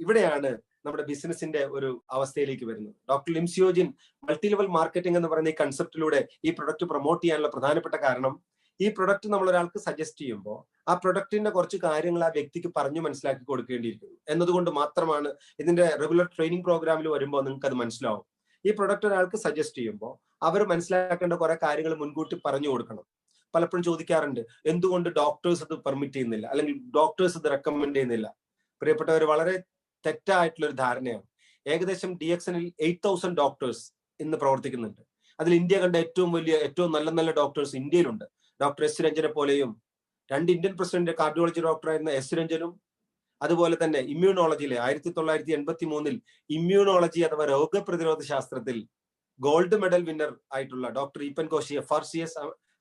ഇവിടെയാണ് നമ്മുടെ ബിസിനസിന്റെ ഒരു അവസ്ഥയിലേക്ക് വരുന്നത്. ഡോക്ടർ ലിം സിയോജിൻ മൾട്ടി ലെവൽ മാർക്കറ്റിംഗ് എന്ന് പറയുന്ന ഈ കൺസെപ്റ്റിലൂടെ ഈ പ്രൊഡക്റ്റ് പ്രൊമോട്ട് ചെയ്യാനുള്ള പ്രധാനപ്പെട്ട കാരണം, ഈ പ്രൊഡക്റ്റ് നമ്മൾ ഒരാൾക്ക് സജസ്റ്റ് ചെയ്യുമ്പോൾ ആ പ്രൊഡക്റ്റിന്റെ കുറച്ച് കാര്യങ്ങൾ ആ വ്യക്തിക്ക് പറഞ്ഞു മനസ്സിലാക്കി കൊടുക്കേണ്ടിയിരിക്കുന്നു എന്നതുകൊണ്ട് മാത്രമാണ്. ഇതിന്റെ റെഗുലർ ട്രെയിനിങ് പ്രോഗ്രാമിൽ വരുമ്പോൾ നിങ്ങൾക്ക് അത് മനസ്സിലാവും. ഈ പ്രൊഡക്റ്റ് ഒരാൾക്ക് സജസ്റ്റ് ചെയ്യുമ്പോൾ അവർ മനസ്സിലാക്കേണ്ട കുറെ കാര്യങ്ങൾ മുൻകൂട്ടി പറഞ്ഞു കൊടുക്കണം. പലപ്പോഴും ചോദിക്കാറുണ്ട്, എന്തുകൊണ്ട് ഡോക്ടേഴ്സ് അത് പെർമിറ്റ് ചെയ്യുന്നില്ല അല്ലെങ്കിൽ ഡോക്ടേഴ്സ് ഇത് റെക്കമെൻഡ് ചെയ്യുന്നില്ല. പ്രിയപ്പെട്ടവർ, വളരെ തെറ്റായിട്ടുള്ള ഒരു ധാരണയാണ്. ഏകദേശം DXNൽ 8000 ഡോക്ടേഴ്സ് ഇന്ന് പ്രവർത്തിക്കുന്നുണ്ട്. അതിൽ ഇന്ത്യ കണ്ട ഏറ്റവും നല്ല നല്ല ഡോക്ടേഴ്സ് ഇന്ത്യയിലുണ്ട്. ഡോക്ടർ S രഞ്ജനെ പോലെയും 2 ഇന്ത്യൻ പ്രസിഡന്റ് കാർഡിയോളജി ഡോക്ടറായിരുന്ന S രഞ്ജനും, അതുപോലെ തന്നെ ഇമ്മ്യൂണോളജിയിലെ 1983 ഇമ്മ്യൂണോളജി അഥവാ രോഗപ്രതിരോധ ശാസ്ത്രത്തിൽ ഗോൾഡ് മെഡൽ വിന്നർ ആയിട്ടുള്ള ഡോക്ടർ ഈപ്പൻ കോശി, FRCS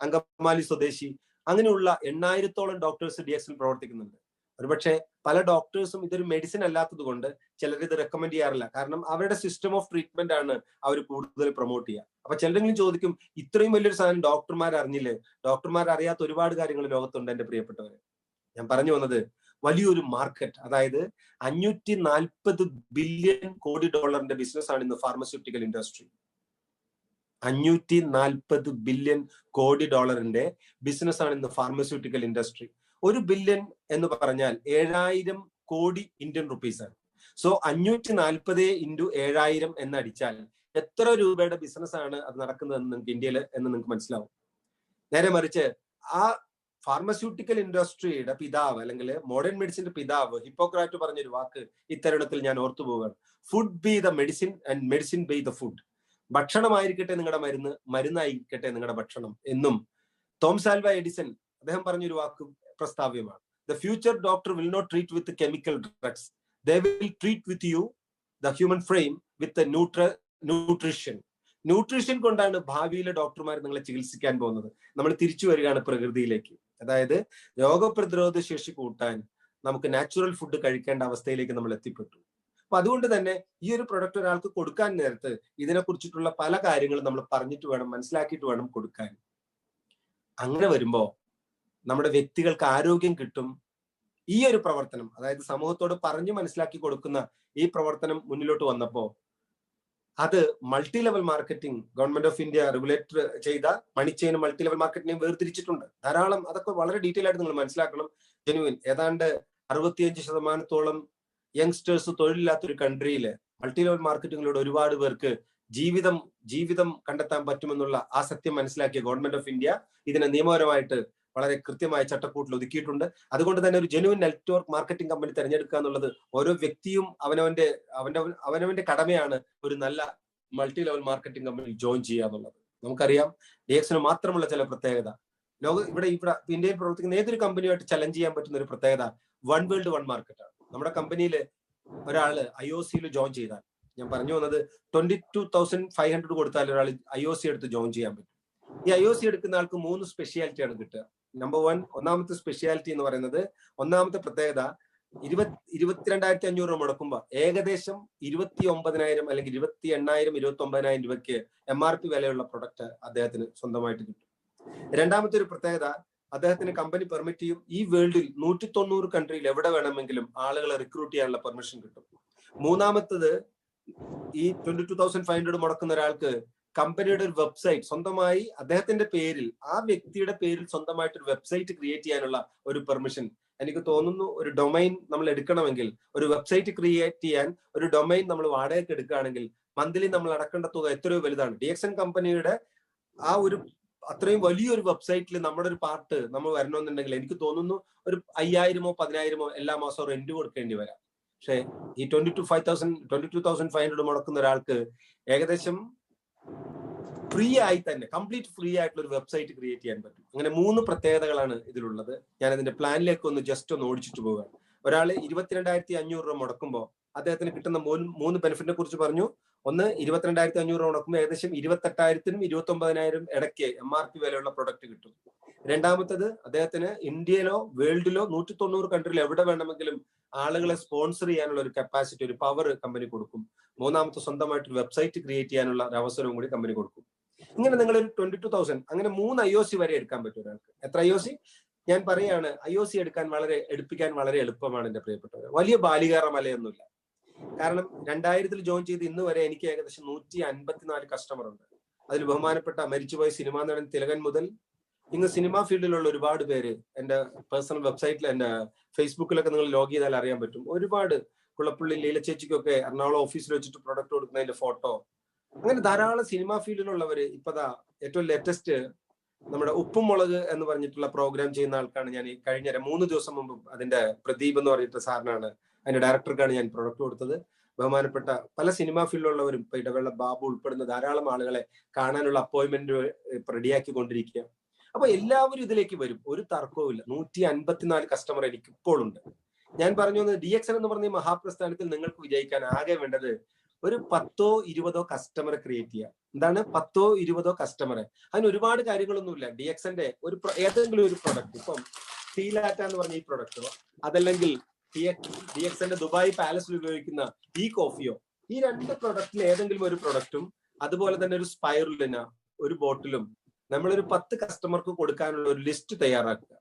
അങ്കമാലി സ്വദേശി, അങ്ങനെയുള്ള 8000ഓളം ഡോക്ടേഴ്സ് DXNൽ പ്രവർത്തിക്കുന്നുണ്ട്. ഒരുപക്ഷെ പല ഡോക്ടേഴ്സും ഇതൊരു മെഡിസിൻ അല്ലാത്തത് കൊണ്ട് ചിലർ ഇത് റെക്കമെൻഡ് ചെയ്യാറില്ല. കാരണം അവരുടെ സിസ്റ്റം ഓഫ് ട്രീറ്റ്മെന്റ് ആണ് അവർ കൂടുതൽ പ്രൊമോട്ട് ചെയ്യുക. അപ്പൊ ചിലരെങ്കിലും ചോദിക്കും, ഇത്രയും വലിയൊരു സാധനം ഡോക്ടർമാർ അറിഞ്ഞില്ലേ? ഡോക്ടർമാർ അറിയാത്ത ഒരുപാട് കാര്യങ്ങൾ ലോകത്തുണ്ട് എന്റെ പ്രിയപ്പെട്ടവരെ. ഞാൻ പറഞ്ഞു വന്നത്, വലിയൊരു മാർക്കറ്റ്, അതായത് 540 ബില്യൺ കോടി ഡോളറിന്റെ ബിസിനസ് ആണ് ഇന്ന് ഫാർമസ്യൂട്ടിക്കൽ ഇൻഡസ്ട്രി. 540 ബില്യൺ കോടി ഡോളറിന്റെ ബിസിനസ് ആണ് ഇന്ന് ഫാർമസ്യൂട്ടിക്കൽ ഇൻഡസ്ട്രി. 1 ബില്യൺ എന്ന് പറഞ്ഞാൽ 7000 കോടി ഇന്ത്യൻ റുപ്പീസ് ആണ്. സോ 540 ഇൻറ്റു 7000 എന്നടിച്ചാൽ എത്ര രൂപയുടെ ബിസിനസ് ആണ് അത് നടക്കുന്നതെന്ന് നിങ്ങൾക്ക് ഇന്ത്യയിൽ എന്ന് നിങ്ങൾക്ക് മനസ്സിലാവും. നേരെ മറിച്ച് ആ ഫാർമസ്യൂട്ടിക്കൽ ഇൻഡസ്ട്രിയുടെ പിതാവ്, അല്ലെങ്കിൽ മോഡേൺ മെഡിസിന്റെ പിതാവ് ഹിപ്പോക്രാറ്റ് പറഞ്ഞൊരു വാക്ക് ഇത്തരുണത്തിൽ ഞാൻ ഓർത്തു പോവുകയാണ്. Food be the medicine and medicine be the food. ഭക്ഷണമായിരിക്കട്ടെ നിങ്ങളുടെ മരുന്ന്, മരുന്നായിരിക്കട്ടെ നിങ്ങളുടെ ഭക്ഷണം എന്നും തോമസ് ആൽവ എഡിസൺ അദ്ദേഹം പറഞ്ഞൊരു വാക്ക് പ്രസ്താവ്യമാണ്. The future doctor will not treat with chemical drugs, they will treat with you the human frame with nutrition. Nutrition കൊണ്ടാണ് ഭാവിയിലെ ഡോക്ടർമാർ നിങ്ങളെ ചികിത്സിക്കാൻ പോകുന്നത്. നമ്മൾ തിരിച്ചു വരികയാണ് പ്രകൃതിയിലേക്ക്. അതായത് രോഗപ്രതിരോധ ശേഷി കൂട്ടാൻ നമുക്ക് നാച്ചുറൽ ഫുഡ് കഴിക്കേണ്ട അവസ്ഥയിലേക്ക് നമ്മൾ എത്തിപ്പെട്ടു. അപ്പൊ അതുകൊണ്ട് തന്നെ ഈ ഒരു പ്രൊഡക്റ്റ് ഒരാൾക്ക് കൊടുക്കാൻ നേരത്ത് ഇതിനെ കുറിച്ചിട്ടുള്ള പല കാര്യങ്ങളും നമ്മൾ പറഞ്ഞിട്ട് വേണം, മനസ്സിലാക്കിയിട്ട് വേണം കൊടുക്കാൻ. അങ്ങനെ വരുമ്പോ നമ്മുടെ വ്യക്തികൾക്ക് ആരോഗ്യം കിട്ടും. ഈ ഒരു പ്രവർത്തനം, അതായത് സമൂഹത്തോട് പറഞ്ഞു മനസ്സിലാക്കി കൊടുക്കുന്ന ഈ പ്രവർത്തനം മുന്നിലോട്ട് വന്നപ്പോ അത് multi level marketing, government of India regulate ചെയ്ത മണി ചെയിനും മൾട്ടി ലെവൽ മാർക്കറ്റിനെയും വേർതിരിച്ചിട്ടുണ്ട് ധാരാളം. അതൊക്കെ വളരെ ഡീറ്റെയിൽ ആയിട്ട് നിങ്ങൾ മനസ്സിലാക്കണം. ജെനുവിൻ ഏതാണ്ട് 65% യങ്സ്റ്റേഴ്സ് തൊഴിലില്ലാത്തൊരു കൺട്രിയില് മൾട്ടി ലെവൽ മാർക്കറ്റിംഗിലൂടെ ഒരുപാട് പേർക്ക് ജീവിതം കണ്ടെത്താൻ പറ്റുമെന്നുള്ള ആ സത്യം മനസ്സിലാക്കിയ ഗവൺമെന്റ് ഓഫ് ഇന്ത്യ ഇതിനെ നിയമപരമായിട്ട് വളരെ കൃത്യമായ ചട്ടക്കൂട്ടിൽ ഒതുക്കിയിട്ടുണ്ട്. അതുകൊണ്ട് തന്നെ ഒരു ജെനുവിൻ നെറ്റ്വർക്ക് മാർക്കറ്റിംഗ് കമ്പനി തിരഞ്ഞെടുക്കുക എന്നുള്ളത് ഓരോ വ്യക്തിയും അവനവന്റെ കടമയാണ്. ഒരു നല്ല മൾട്ടി ലെവൽ മാർക്കറ്റിംഗ് കമ്പനിയിൽ ജോയിൻ ചെയ്യുക എന്നുള്ളത്. നമുക്കറിയാം DXന് മാത്രമുള്ള ചില പ്രത്യേകത. ഇവിടെ ഇന്ത്യയിൽ പ്രവർത്തിക്കുന്ന ഏതൊരു കമ്പനിയുമായിട്ട് ചലഞ്ച് ചെയ്യാൻ പറ്റുന്ന ഒരു പ്രത്യേകത വൺ വേൾഡ് വൺ മാർക്കറ്റ് ആണ്. നമ്മുടെ കമ്പനിയിൽ ഒരാള് IOCയിൽ ജോയിൻ ചെയ്താൽ, ഞാൻ പറഞ്ഞു വന്നത് 22,500 കൊടുത്താൽ ഒരാൾ IOC എടുത്ത് ജോയിൻ ചെയ്യാൻ പറ്റും. ഈ IOC എടുക്കുന്ന ആൾക്ക് 3 സ്പെഷ്യാലിറ്റിയാണ് കിട്ടുക. നമ്പർ 1, ഒന്നാമത്തെ സ്പെഷ്യാലിറ്റി എന്ന് പറയുന്നത്, ഒന്നാമത്തെ പ്രത്യേകത 22,500 രൂപ മുടക്കുമ്പോൾ ഏകദേശം 29,000 അല്ലെങ്കിൽ 28,000 29,000 രൂപയ്ക്ക് MRP വിലയുള്ള പ്രൊഡക്റ്റ് അദ്ദേഹത്തിന് സ്വന്തമായിട്ട് കിട്ടും. രണ്ടാമത്തെ ഒരു പ്രത്യേകത, അദ്ദേഹത്തിന് കമ്പനി പെർമിറ്റ് ചെയ്യും. ഈ വേൾഡിൽ 190 കൺട്രിയിൽ എവിടെ വേണമെങ്കിലും ആളുകളെ റിക്രൂട്ട് ചെയ്യാനുള്ള പെർമിഷൻ കിട്ടും. മൂന്നാമത്തത്, ഈ 22,500 മുടക്കുന്ന ഒരാൾക്ക് കമ്പനിയുടെ ഒരു വെബ്സൈറ്റ് സ്വന്തമായി അദ്ദേഹത്തിന്റെ പേരിൽ, ആ വ്യക്തിയുടെ പേരിൽ സ്വന്തമായിട്ട് ഒരു വെബ്സൈറ്റ് ക്രിയേറ്റ് ചെയ്യാനുള്ള ഒരു പെർമിഷൻ. എനിക്ക് തോന്നുന്നു ഒരു ഡൊമൈൻ നമ്മൾ എടുക്കണമെങ്കിൽ, ഒരു വെബ്സൈറ്റ് ക്രിയേറ്റ് ചെയ്യാൻ ഒരു ഡൊമൈൻ നമ്മൾ വാടകയ്ക്ക് എടുക്കുകയാണെങ്കിൽ മന്ത്ലി നമ്മൾ അടക്കേണ്ട തുക എത്രയോ വലുതാണ്. DXN കമ്പനിയുടെ ആ ഒരു അത്രയും വലിയൊരു വെബ്സൈറ്റിൽ നമ്മുടെ ഒരു പാർട്ട് നമ്മൾ വരണമെന്നുണ്ടെങ്കിൽ എനിക്ക് തോന്നുന്നു ഒരു 5,000 10,000 എല്ലാ മാസവും റെന്റ് കൊടുക്കേണ്ടി വരാം. പക്ഷെ ഈ 22,500 മുടക്കുന്ന ഒരാൾക്ക് ഏകദേശം ഫ്രീ ആയി തന്നെ, കംപ്ലീറ്റ് ഫ്രീ ആയിട്ടുള്ള ഒരു വെബ്സൈറ്റ് ക്രിയേറ്റ് ചെയ്യാൻ പറ്റും. അങ്ങനെ 3 പ്രത്യേകതകളാണ് ഇതിലുള്ളത്. ഞാൻ അതിന്റെ പ്ലാനിലേക്ക് ഒന്ന് ജസ്റ്റ് ഒന്ന് ഓടിച്ചിട്ട് പോവുകയാണ്. ഒരാൾ 22,500 രൂപ മുടക്കുമ്പോൾ അദ്ദേഹത്തിന് കിട്ടുന്ന 3 ബെനിഫിറ്റിനെ കുറിച്ച് പറഞ്ഞു. ഒന്ന്, 22,500 രൂപ മുടക്കുമ്പോൾ ഏകദേശം 28,000-നും 29,000 ഇടയ്ക്ക് MRP വിലയുള്ള പ്രൊഡക്റ്റ് കിട്ടും. രണ്ടാമത്തത്, അദ്ദേഹത്തിന് ഇന്ത്യയിലോ വേൾഡിലോ 190 കൺട്രിയിൽ എവിടെ വേണമെങ്കിലും ആളുകളെ സ്പോൺസർ ചെയ്യാനുള്ള ഒരു കപ്പാസിറ്റി, ഒരു പവർ കമ്പനി കൊടുക്കും. മൂന്നാമത്തെ, സ്വന്തമായിട്ട് ഒരു വെബ്സൈറ്റ് ക്രിയേറ്റ് ചെയ്യാനുള്ള ഒരു അവസരവും കൂടി കമ്പനി കൊടുക്കും. ഇങ്ങനെ നിങ്ങൾ ഒരു 22,000 അങ്ങനെ 3 IOC വരെ എടുക്കാൻ പറ്റും ഒരാൾക്ക്. എത്ര IOC? ഞാൻ പറയാണ്, IOC എടുപ്പിക്കാൻ വളരെ എളുപ്പമാണ് എന്റെ പ്രിയപ്പെട്ടവർ. വലിയ ബാലികാറ മലയൊന്നുമില്ല. കാരണം 2000 ജോയിൻ ചെയ്ത് ഇന്ന് വരെ എനിക്ക് ഏകദേശം 154 കസ്റ്റമർ ഉണ്ട്. അതിൽ ബഹുമാനപ്പെട്ട മരിച്ചുപോയ സിനിമാ നടൻ തിലകൻ മുതൽ ഇന്ന് സിനിമാ ഫീൽഡിലുള്ള ഒരുപാട് പേര് എന്റെ പേഴ്സണൽ വെബ്സൈറ്റിൽ, എന്റെ ഫേസ്ബുക്കിലൊക്കെ നിങ്ങൾ ലോഗ് ചെയ്താൽ അറിയാൻ പറ്റും. ഒരുപാട് കുളപ്പള്ളി ലീല ചേച്ചിക്കൊക്കെ എറണാകുളം ഓഫീസിൽ വെച്ചിട്ട് പ്രൊഡക്റ്റ് കൊടുക്കുന്നതിന്റെ ഫോട്ടോ, അങ്ങനെ ധാരാളം സിനിമാ ഫീൽഡിലുള്ളവര്. ഇപ്പതാ ഏറ്റവും ലേറ്റസ്റ്റ് നമ്മുടെ ഉപ്പും മുളക് എന്ന് പറഞ്ഞിട്ടുള്ള പ്രോഗ്രാം ചെയ്യുന്ന ആൾക്കാണ് ഞാൻ ഈ കഴിഞ്ഞ 3 ദിവസം മുമ്പ് അതിന്റെ പ്രദീപ് എന്ന് പറഞ്ഞിട്ട് സാറിനാണ് അതിന്റെ ഡയറക്ടർക്കാണ് ഞാൻ പ്രൊഡക്റ്റ് കൊടുത്തത്. ബഹുമാനപ്പെട്ട പല സിനിമാ ഫീൽഡിലുള്ളവരും ഇപ്പൊ ഇടവേള ബാബു ഉൾപ്പെടുന്ന ധാരാളം ആളുകളെ കാണാനുള്ള അപ്പോയിന്റ്മെന്റ് റെഡിയാക്കി കൊണ്ടിരിക്കുക. അപ്പൊ എല്ലാവരും ഇതിലേക്ക് വരും, ഒരു തർക്കവും ഇല്ല. 154 കസ്റ്റമർ എനിക്ക് ഇപ്പോഴുണ്ട്. ഞാൻ പറഞ്ഞു വന്നത് DXN എന്ന് പറഞ്ഞ മഹാപ്രസ്ഥാനത്തിൽ നിങ്ങൾക്ക് വിജയിക്കാൻ ആകെ വേണ്ടത് ഒരു 10-20 കസ്റ്റമറെ ക്രിയേറ്റ് ചെയ്യുക. എന്താണ് 10-20 കസ്റ്റമറെ? അതിന് ഒരുപാട് കാര്യങ്ങളൊന്നുമില്ല. DXNന്റെ ഏതെങ്കിലും ഒരു പ്രൊഡക്റ്റ്, ഇപ്പം ടീലാറ്റ എന്ന് പറഞ്ഞ ഈ പ്രൊഡക്റ്റോ അതല്ലെങ്കിൽ DXNന്റെ ദുബായ് പാലസിൽ ഉപയോഗിക്കുന്ന ഈ കോഫിയോ, ഈ 2 പ്രൊഡക്റ്റിൽ ഏതെങ്കിലും ഒരു പ്രൊഡക്റ്റും അതുപോലെ തന്നെ ഒരു സ്പൈറുലിന ഒരു ബോട്ടിലും നമ്മളൊരു 10 കസ്റ്റമർക്ക് കൊടുക്കാനുള്ള ഒരു ലിസ്റ്റ് തയ്യാറാക്കുക.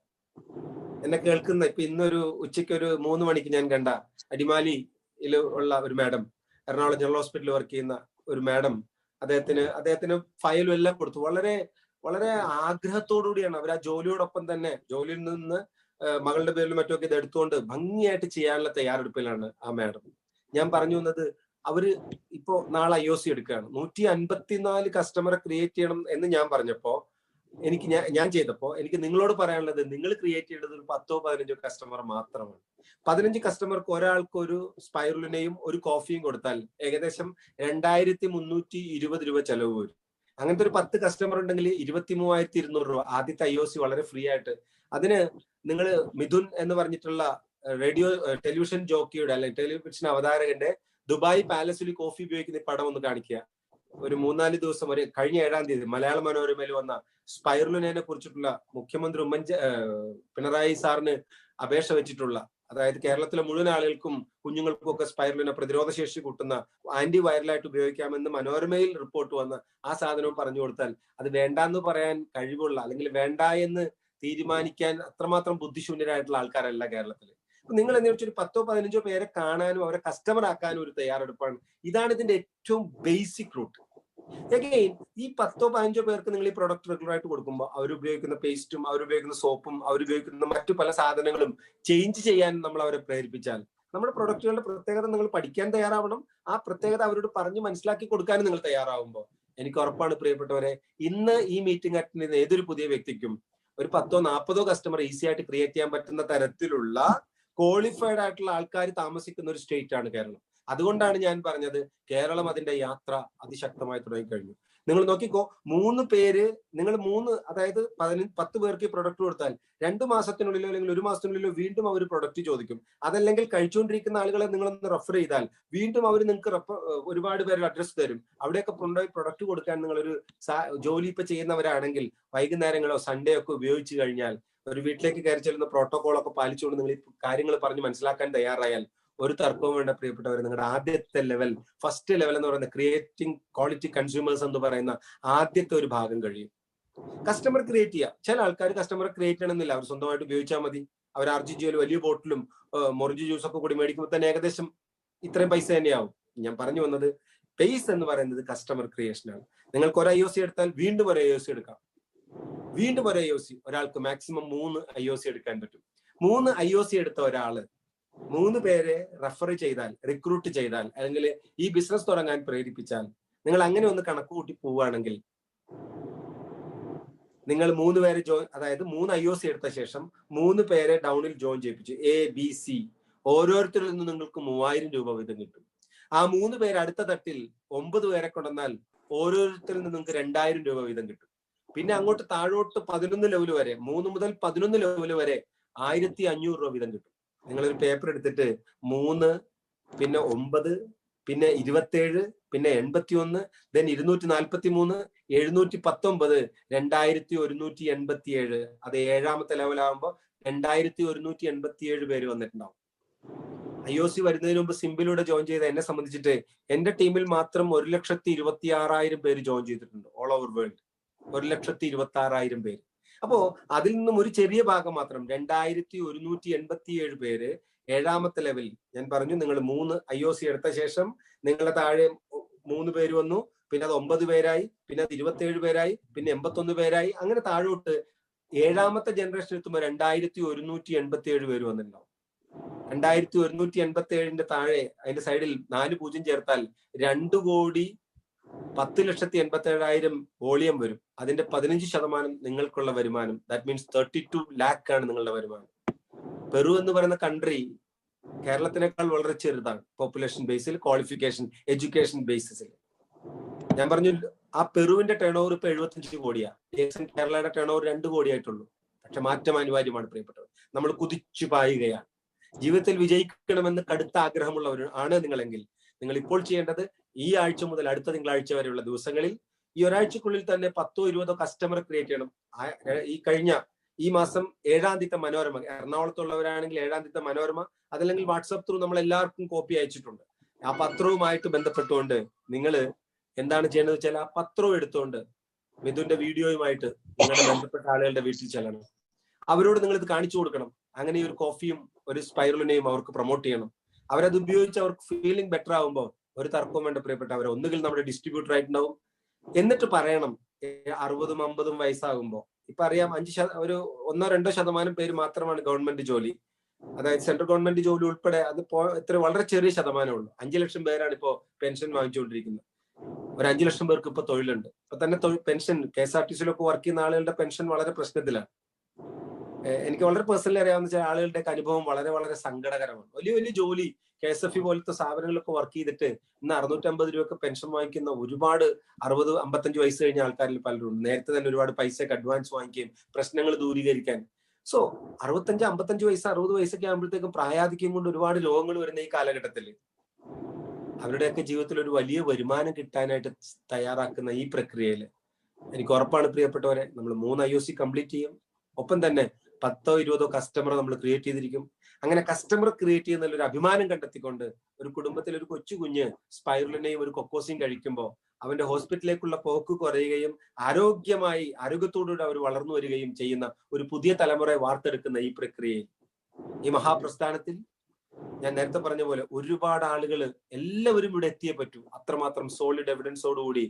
എന്നെ കേൾക്കുന്ന ഇപ്പൊ ഇന്നൊരു ഉച്ചയ്ക്ക് ഒരു 3 മണിക്ക് ഞാൻ കണ്ട അടിമാലിയിൽ ഉള്ള ഒരു മാഡം, എറണാകുളം ജനറൽ ഹോസ്പിറ്റലിൽ വർക്ക് ചെയ്യുന്ന ഒരു മാഡം, അദ്ദേഹത്തിന് ഫയലും എല്ലാം കൊടുത്തു. വളരെ വളരെ ആഗ്രഹത്തോടുകൂടിയാണ് അവർ ആ ജോലിയോടൊപ്പം തന്നെ ജോലിയിൽ നിന്ന് മകളുടെ പേരിലും മറ്റൊക്കെ ഇത് എടുത്തുകൊണ്ട് ഭംഗിയായിട്ട് ചെയ്യാനുള്ള തയ്യാറെടുപ്പിലാണ് ആ മാഡം. ഞാൻ പറഞ്ഞു വന്നത്, അവര് ഇപ്പോ നാളെ IOC എടുക്കുകയാണ്. 154 കസ്റ്റമറെ ക്രിയേറ്റ് ചെയ്യണം എന്ന് ഞാൻ പറഞ്ഞപ്പോ ഞാൻ ചെയ്തപ്പോ എനിക്ക് നിങ്ങളോട് പറയാനുള്ളത്, നിങ്ങൾ ക്രിയേറ്റ് ചെയ്യേണ്ടത് ഒരു 10-15 കസ്റ്റമർ മാത്രമാണ്. 15 കസ്റ്റമർക്ക് ഒരാൾക്ക് ഒരു സ്പൈറുലിനെയും ഒരു കോഫിയും കൊടുത്താൽ ഏകദേശം 2320 രൂപ ചെലവ് വരും. അങ്ങനത്തെ ഒരു 10 കസ്റ്റമർ ഉണ്ടെങ്കിൽ 23,200 രൂപ. ആദ്യത്തെ IOC വളരെ ഫ്രീ ആയിട്ട്. അതിന് നിങ്ങൾ മിഥുൻ എന്ന് പറഞ്ഞിട്ടുള്ള ടെലിവിഷൻ ജോക്കിയുടെ അല്ലെങ്കിൽ ടെലിവിഷൻ അവതാരകന്റെ ദുബായ് പാലസിൽ കോഫി ഉപയോഗിക്കുന്ന പടം ഒന്ന് കാണിക്കുക. ഒരു 3-4 ദിവസം വരെ കഴിഞ്ഞ 7-ാം തീയതി മലയാള മനോരമയിൽ വന്ന സ്പൈറുലിനെ കുറിച്ചിട്ടുള്ള മുഖ്യമന്ത്രി പിണറായി സാറിന് അപേക്ഷ വെച്ചിട്ടുള്ള, അതായത് കേരളത്തിലെ മുഴുവൻ ആളുകൾക്കും കുഞ്ഞുങ്ങൾക്കും ഒക്കെ സ്പൈറുലിനെ പ്രതിരോധ ശേഷി കൂട്ടുന്ന ആന്റി വൈറലായിട്ട് ഉപയോഗിക്കാമെന്ന് മനോരമയിൽ റിപ്പോർട്ട് വന്ന് ആ സാധനവും പറഞ്ഞു കൊടുത്താൽ അത് വേണ്ടാന്ന് പറയാൻ കഴിവുള്ള അല്ലെങ്കിൽ വേണ്ട എന്ന് തീരുമാനിക്കാൻ അത്രമാത്രം ബുദ്ധിശൂന്യരായിട്ടുള്ള ആൾക്കാരല്ല കേരളത്തിൽ. നിങ്ങൾ എന്ന് വെച്ചൊരു 10-15 പേരെ കാണാനും അവരെ കസ്റ്റമർ ആക്കാനും ഒരു തയ്യാറെടുപ്പാണ്. ഇതാണ് ഇതിന്റെ ഏറ്റവും ബേസിക് റൂട്ട്. അഗെയിൻ ഈ 10-15 പേർക്ക് നിങ്ങൾ ഈ പ്രൊഡക്റ്റ് റെഗുലർ ആയിട്ട് കൊടുക്കുമ്പോൾ അവരുപയോഗിക്കുന്ന പേസ്റ്റും അവരുപയോഗിക്കുന്ന സോപ്പും അവരുപയോഗിക്കുന്ന മറ്റു പല സാധനങ്ങളും ചേഞ്ച് ചെയ്യാൻ നമ്മൾ അവരെ പ്രേരിപ്പിച്ചാൽ, നമ്മുടെ പ്രൊഡക്റ്റുകളുടെ പ്രത്യേകത നിങ്ങൾ പഠിക്കാൻ തയ്യാറാവണം. ആ പ്രത്യേകത അവരോട് പറഞ്ഞ് മനസ്സിലാക്കി കൊടുക്കാനും നിങ്ങൾ തയ്യാറാവുമ്പോൾ എനിക്ക് ഉറപ്പാണ് പ്രിയപ്പെട്ടവരെ, ഇന്ന് ഈ മീറ്റിംഗ് അറ്റൻഡ് ചെയ്യുന്ന ഏതൊരു പുതിയ വ്യക്തിക്കും ഒരു 10-40 കസ്റ്റമർ ഈസി ആയിട്ട് ക്രിയേറ്റ് ചെയ്യാൻ പറ്റുന്ന തരത്തിലുള്ള ക്വാളിഫൈഡ് ആയിട്ടുള്ള ആൾക്കാർ താമസിക്കുന്ന ഒരു സ്റ്റേറ്റ് ആണ് കേരളം. അതുകൊണ്ടാണ് ഞാൻ പറഞ്ഞത് കേരളം അതിന്റെ യാത്ര അതിശക്തമായി തുടങ്ങിക്കഴിഞ്ഞു. നിങ്ങൾ നോക്കിക്കോ, 3 പേര്, നിങ്ങൾ 3, അതായത് 10 പേർക്ക് ഈ പ്രൊഡക്റ്റ് കൊടുത്താൽ 2 മാസത്തിനുള്ളിലോ അല്ലെങ്കിൽ 1 മാസത്തിനുള്ളിലോ വീണ്ടും അവർ പ്രൊഡക്റ്റ് ചോദിക്കും. അതല്ലെങ്കിൽ കഴിച്ചുകൊണ്ടിരിക്കുന്ന ആളുകളെ നിങ്ങളൊന്ന് റെഫർ ചെയ്താൽ വീണ്ടും അവർ നിങ്ങൾക്ക് ഒരുപാട് പേരുടെ അഡ്രസ് തരും. അവിടെയൊക്കെ കൊണ്ടുപോയി പ്രൊഡക്റ്റ് കൊടുക്കാൻ നിങ്ങളൊരു ജോലി ഇപ്പൊ ചെയ്യുന്നവരാണെങ്കിൽ വൈകുന്നേരങ്ങളോ സൺഡേ ഒക്കെ ഉപയോഗിച്ച് കഴിഞ്ഞാൽ ഒരു വീട്ടിലേക്ക് കയറി ചെല്ലുന്ന പ്രോട്ടോകോൾ ഒക്കെ പാലിച്ചുകൊണ്ട് നിങ്ങൾ ഈ കാര്യങ്ങൾ പറഞ്ഞ് മനസ്സിലാക്കാൻ തയ്യാറായാൽ ഒരു തർക്കവും വേണ്ട പ്രിയപ്പെട്ടവർ. നിങ്ങളുടെ ആദ്യത്തെ ലെവൽ, ഫസ്റ്റ് ലെവൽ എന്ന് പറയുന്ന ക്രിയേറ്റിംഗ് ക്വാളിറ്റി കൺസ്യൂമേഴ്സ് എന്ന് പറയുന്ന ആദ്യത്തെ ഒരു ഭാഗം കഴിയും. കസ്റ്റമർ ക്രിയേറ്റ് ചെയ്യുക. ചില ആൾക്കാർ കസ്റ്റമർ ക്രിയേറ്റ് ചെയ്യണമെന്നില്ല, അവർ സ്വന്തമായിട്ട് ഉപയോഗിച്ചാൽ മതി. അവർ RGGL വലിയ ബോട്ടിലും മൊറിഞ്ചി ജ്യൂസ് ഒക്കെ കൂടി മേടിക്കുമ്പോൾ തന്നെ ഏകദേശം ഇത്രയും പൈസ തന്നെയാവും. ഞാൻ പറഞ്ഞു വന്നത്, പേസ് എന്ന് പറയുന്നത് കസ്റ്റമർ ക്രിയേഷൻ ആണ്. നിങ്ങൾക്ക് ഒരു IOC എടുത്താൽ വീണ്ടും ഒരു IOC എടുക്കാം, വീണ്ടും ഒരു IOC. ഒരാൾക്ക് മാക്സിമം 3 IOC എടുക്കാൻ പറ്റും. 3 IOC എടുത്ത ഒരാള് 3 പേരെ റെഫർ ചെയ്താൽ, റിക്രൂട്ട് ചെയ്താൽ, അല്ലെങ്കിൽ ഈ ബിസിനസ് തുടങ്ങാൻ പ്രേരിപ്പിച്ചാൽ, നിങ്ങൾ അങ്ങനെ ഒന്ന് കണക്ക് കൂട്ടി പോവുകയാണെങ്കിൽ നിങ്ങൾ 3 പേരെ അതായത് 3 IOC എടുത്ത ശേഷം 3 പേരെ ഡൗണിൽ ജോയിൻ ചെയ്യിപ്പിച്ചു, ABC, ഓരോരുത്തരിൽ നിന്ന് നിങ്ങൾക്ക് 3000 രൂപ വീതം കിട്ടും. ആ 3 പേര് അടുത്ത തട്ടിൽ 9 പേരെ കൊണ്ടുവന്നാൽ ഓരോരുത്തരിൽ നിന്ന് നിങ്ങൾക്ക് 2000 രൂപ വീതം കിട്ടും. പിന്നെ അങ്ങോട്ട് താഴോട്ട് 11 ലെവൽ വരെ, 3 മുതൽ 11 ലെവൽ വരെ 1500 രൂപ വീതം കിട്ടും. നിങ്ങളൊരു പേപ്പർ എടുത്തിട്ട് 3, പിന്നെ 9, പിന്നെ 27, പിന്നെ 81, then 243, 719, 2187. അത് 7ാമത്തെ ലെവലാകുമ്പോൾ 2187 പേര് വന്നിട്ടുണ്ടാവും. IOC വരുന്നതിന് മുമ്പ് സിമ്പിലൂടെ ജോയിൻ ചെയ്ത എന്നെ സംബന്ധിച്ചിട്ട് എന്റെ ടീമിൽ മാത്രം 1,26,000 പേര് ജോയിൻ ചെയ്തിട്ടുണ്ട്. ഓൾ ഓവർ വേൾഡ് 1,26,000 പേര്. അപ്പോ അതിൽ നിന്നും ഒരു ചെറിയ ഭാഗം മാത്രം 2187 പേര് 7ാമത്തെ ലെവലിൽ, ഞാൻ പറഞ്ഞു നിങ്ങൾ 3 IOC എടുത്ത ശേഷം നിങ്ങളുടെ താഴെ 3 പേര് വന്നു, പിന്നെ അത് 9 പേരായി, പിന്നെ അത് 27 പേരായി, പിന്നെ 81 പേരായി, അങ്ങനെ താഴോട്ട് 7ാമത്തെ ജനറേഷൻ എത്തുമ്പോൾ 2187 പേര് വന്നിട്ടുണ്ടാവും. 2187ന്റെ താഴെ അതിന്റെ സൈഡിൽ 4 0 ചേർത്താൽ 2,10,87,000 വോളിയം വരും. അതിന്റെ 15% നിങ്ങൾക്കുള്ള വരുമാനം. ദാറ്റ് മീൻസ് 32 lakh ആണ് നിങ്ങളുടെ വരുമാനം. പെറു എന്ന് പറയുന്ന കൺട്രി കേരളത്തിനേക്കാൾ വളരെ ചെറുതാണ് പോപ്പുലേഷൻ ബേസിൽ, ക്വാളിഫിക്കേഷൻ, എഡ്യൂക്കേഷൻ ബേസിസിൽ. ഞാൻ പറഞ്ഞു ആ പെറുവിന്റെ ടേൺ ഓവർ ഇപ്പൊ 75 കോടിയാ. കേരളയുടെ ടേൺ ഓവർ 2 കോടിയായിട്ടുള്ളൂ. പക്ഷെ മാറ്റം അനിവാര്യമാണ് പ്രിയപ്പെട്ടവർ. നമ്മൾ കുതിച്ചു പായുകയാണ്. ജീവിതത്തിൽ വിജയിക്കണമെന്ന് കടുത്ത ആഗ്രഹമുള്ളവർ ആണ് നിങ്ങളെങ്കിൽ നിങ്ങൾ ഇപ്പോൾ ചെയ്യേണ്ടത് ഈ ആഴ്ച മുതൽ അടുത്ത തിങ്കളാഴ്ച വരെയുള്ള ദിവസങ്ങളിൽ ഈ ഒരാഴ്ചക്കുള്ളിൽ തന്നെ 10-20 കസ്റ്റമർ ക്രിയേറ്റ് ചെയ്യണം. ഈ മാസം 7-ാം തീയതി മനോരമ, എറണാകുളത്തുള്ളവരാണെങ്കിൽ 7-ാം തീയതി മനോരമ, അതല്ലെങ്കിൽ വാട്സാപ്പ് ത്രൂ നമ്മൾ എല്ലാവർക്കും കോപ്പി അയച്ചിട്ടുണ്ട്. ആ പത്രവുമായിട്ട് ബന്ധപ്പെട്ടുകൊണ്ട് നിങ്ങൾ എന്താണ് ചെയ്യേണ്ടത് വെച്ചാൽ ആ പത്രവും എടുത്തുകൊണ്ട് മിഥുന്റെ വീഡിയോയുമായിട്ട് നിങ്ങളുടെ ബന്ധപ്പെട്ട ആളുകളുടെ വീട്ടിൽ ചെല്ലണം. അവരോട് നിങ്ങൾ ഇത് കാണിച്ചു കൊടുക്കണം. അങ്ങനെ ഒരു കോഫിയും ഒരു സ്പൈറലിനെയും അവർക്ക് പ്രൊമോട്ട് ചെയ്യണം. അവരത് ഉപയോഗിച്ച് അവർക്ക് ഫീലിംഗ് ബെറ്റർ ആകുമ്പോൾ ഒരു തർക്കവും വേണ്ട പ്രിയപ്പെട്ടവരെ, ഒന്നുകിൽ നമ്മുടെ ഡിസ്ട്രിബ്യൂട്ടർ ആയിട്ടുണ്ടാവും. എന്നിട്ട് പറയണം 60-50 വയസ്സാകുമ്പോൾ, ഇപ്പൊ അറിയാം 1-2% പേര് മാത്രമാണ് ഗവൺമെന്റ് ജോലി, അതായത് സെൻട്രൽ ഗവൺമെന്റ് ജോലി ഉൾപ്പെടെ അത് വളരെ ചെറിയ ശതമാനമേ ഉള്ളൂ. 5 ലക്ഷം പേരാണ് ഇപ്പോ പെൻഷൻ വാങ്ങിച്ചുകൊണ്ടിരിക്കുന്നത്. ഒരു 5 ലക്ഷം പേർക്ക് ഇപ്പൊ തൊഴിലുണ്ട്. ഇപ്പൊ തന്നെ പെൻഷൻ KSRTCയിലൊക്കെ വർക്ക് ചെയ്യുന്ന ആളുകളുടെ പെൻഷൻ വളരെ പ്രശ്നത്തിലാണ്. എനിക്ക് വളരെ പേഴ്സണലി അറിയാവുന്ന ചില ആളുകളുടെ അനുഭവം വളരെ വളരെ സങ്കടകരമാണ്. വലിയ വലിയ ജോലി KSFE പോലത്തെ സ്ഥാപനങ്ങളിലൊക്കെ വർക്ക് ചെയ്തിട്ട് ഇന്ന് 650 രൂപയൊക്കെ പെൻഷൻ വാങ്ങിക്കുന്ന ഒരുപാട് 60-55 വയസ്സ് കഴിഞ്ഞ ആൾക്കാരിൽ പലരും നേരത്തെ തന്നെ ഒരുപാട് പൈസയൊക്കെ അഡ്വാൻസ് വാങ്ങിക്കുകയും പ്രശ്നങ്ങൾ ദൂരീകരിക്കാൻ. സോ 65-55 വയസ്സ് 60 വയസ്സൊക്കെ ആകുമ്പോഴത്തേക്കും പ്രായാധിക്യം കൊണ്ട് ഒരുപാട് രോഗങ്ങൾ വരുന്ന ഈ കാലഘട്ടത്തിൽ അവരുടെയൊക്കെ ജീവിതത്തിൽ ഒരു വലിയ വരുമാനം കിട്ടാനായിട്ട് തയ്യാറാക്കുന്ന ഈ പ്രക്രിയയിൽ എനിക്ക് ഉറപ്പാണ് പ്രിയപ്പെട്ടവരെ, നമ്മൾ 3 IOC കംപ്ലീറ്റ് ചെയ്യും. ഒപ്പം തന്നെ 10-20 കസ്റ്റമർ നമ്മൾ ക്രിയേറ്റ് ചെയ്തിരിക്കും. അങ്ങനെ കസ്റ്റമർ ക്രിയേറ്റ് ചെയ്യുന്ന ഒരു അഭിമാനം കണ്ടെത്തിക്കൊണ്ട് ഒരു കുടുംബത്തിൽ ഒരു കൊച്ചു കുഞ്ഞ് സ്പൈറലിനെയും ഒരു കൊക്കോസിയും കഴിക്കുമ്പോൾ അവന്റെ ഹോസ്പിറ്റലിലേക്കുള്ള പോക്ക് കുറയുകയും ആരോഗ്യത്തോടുകൂടി അവർ വളർന്നു വരികയും ചെയ്യുന്ന ഒരു പുതിയ തലമുറയെ വാർത്തെടുക്കുന്ന ഈ പ്രക്രിയയിൽ, ഈ മഹാപ്രസ്ഥാനത്തിൽ ഞാൻ നേരത്തെ പറഞ്ഞ പോലെ ഒരുപാട് ആളുകൾ എല്ലാവരും ഇവിടെ എത്തിയേ പറ്റൂ. അത്രമാത്രം സോളിഡ് എവിഡൻസോടുകൂടി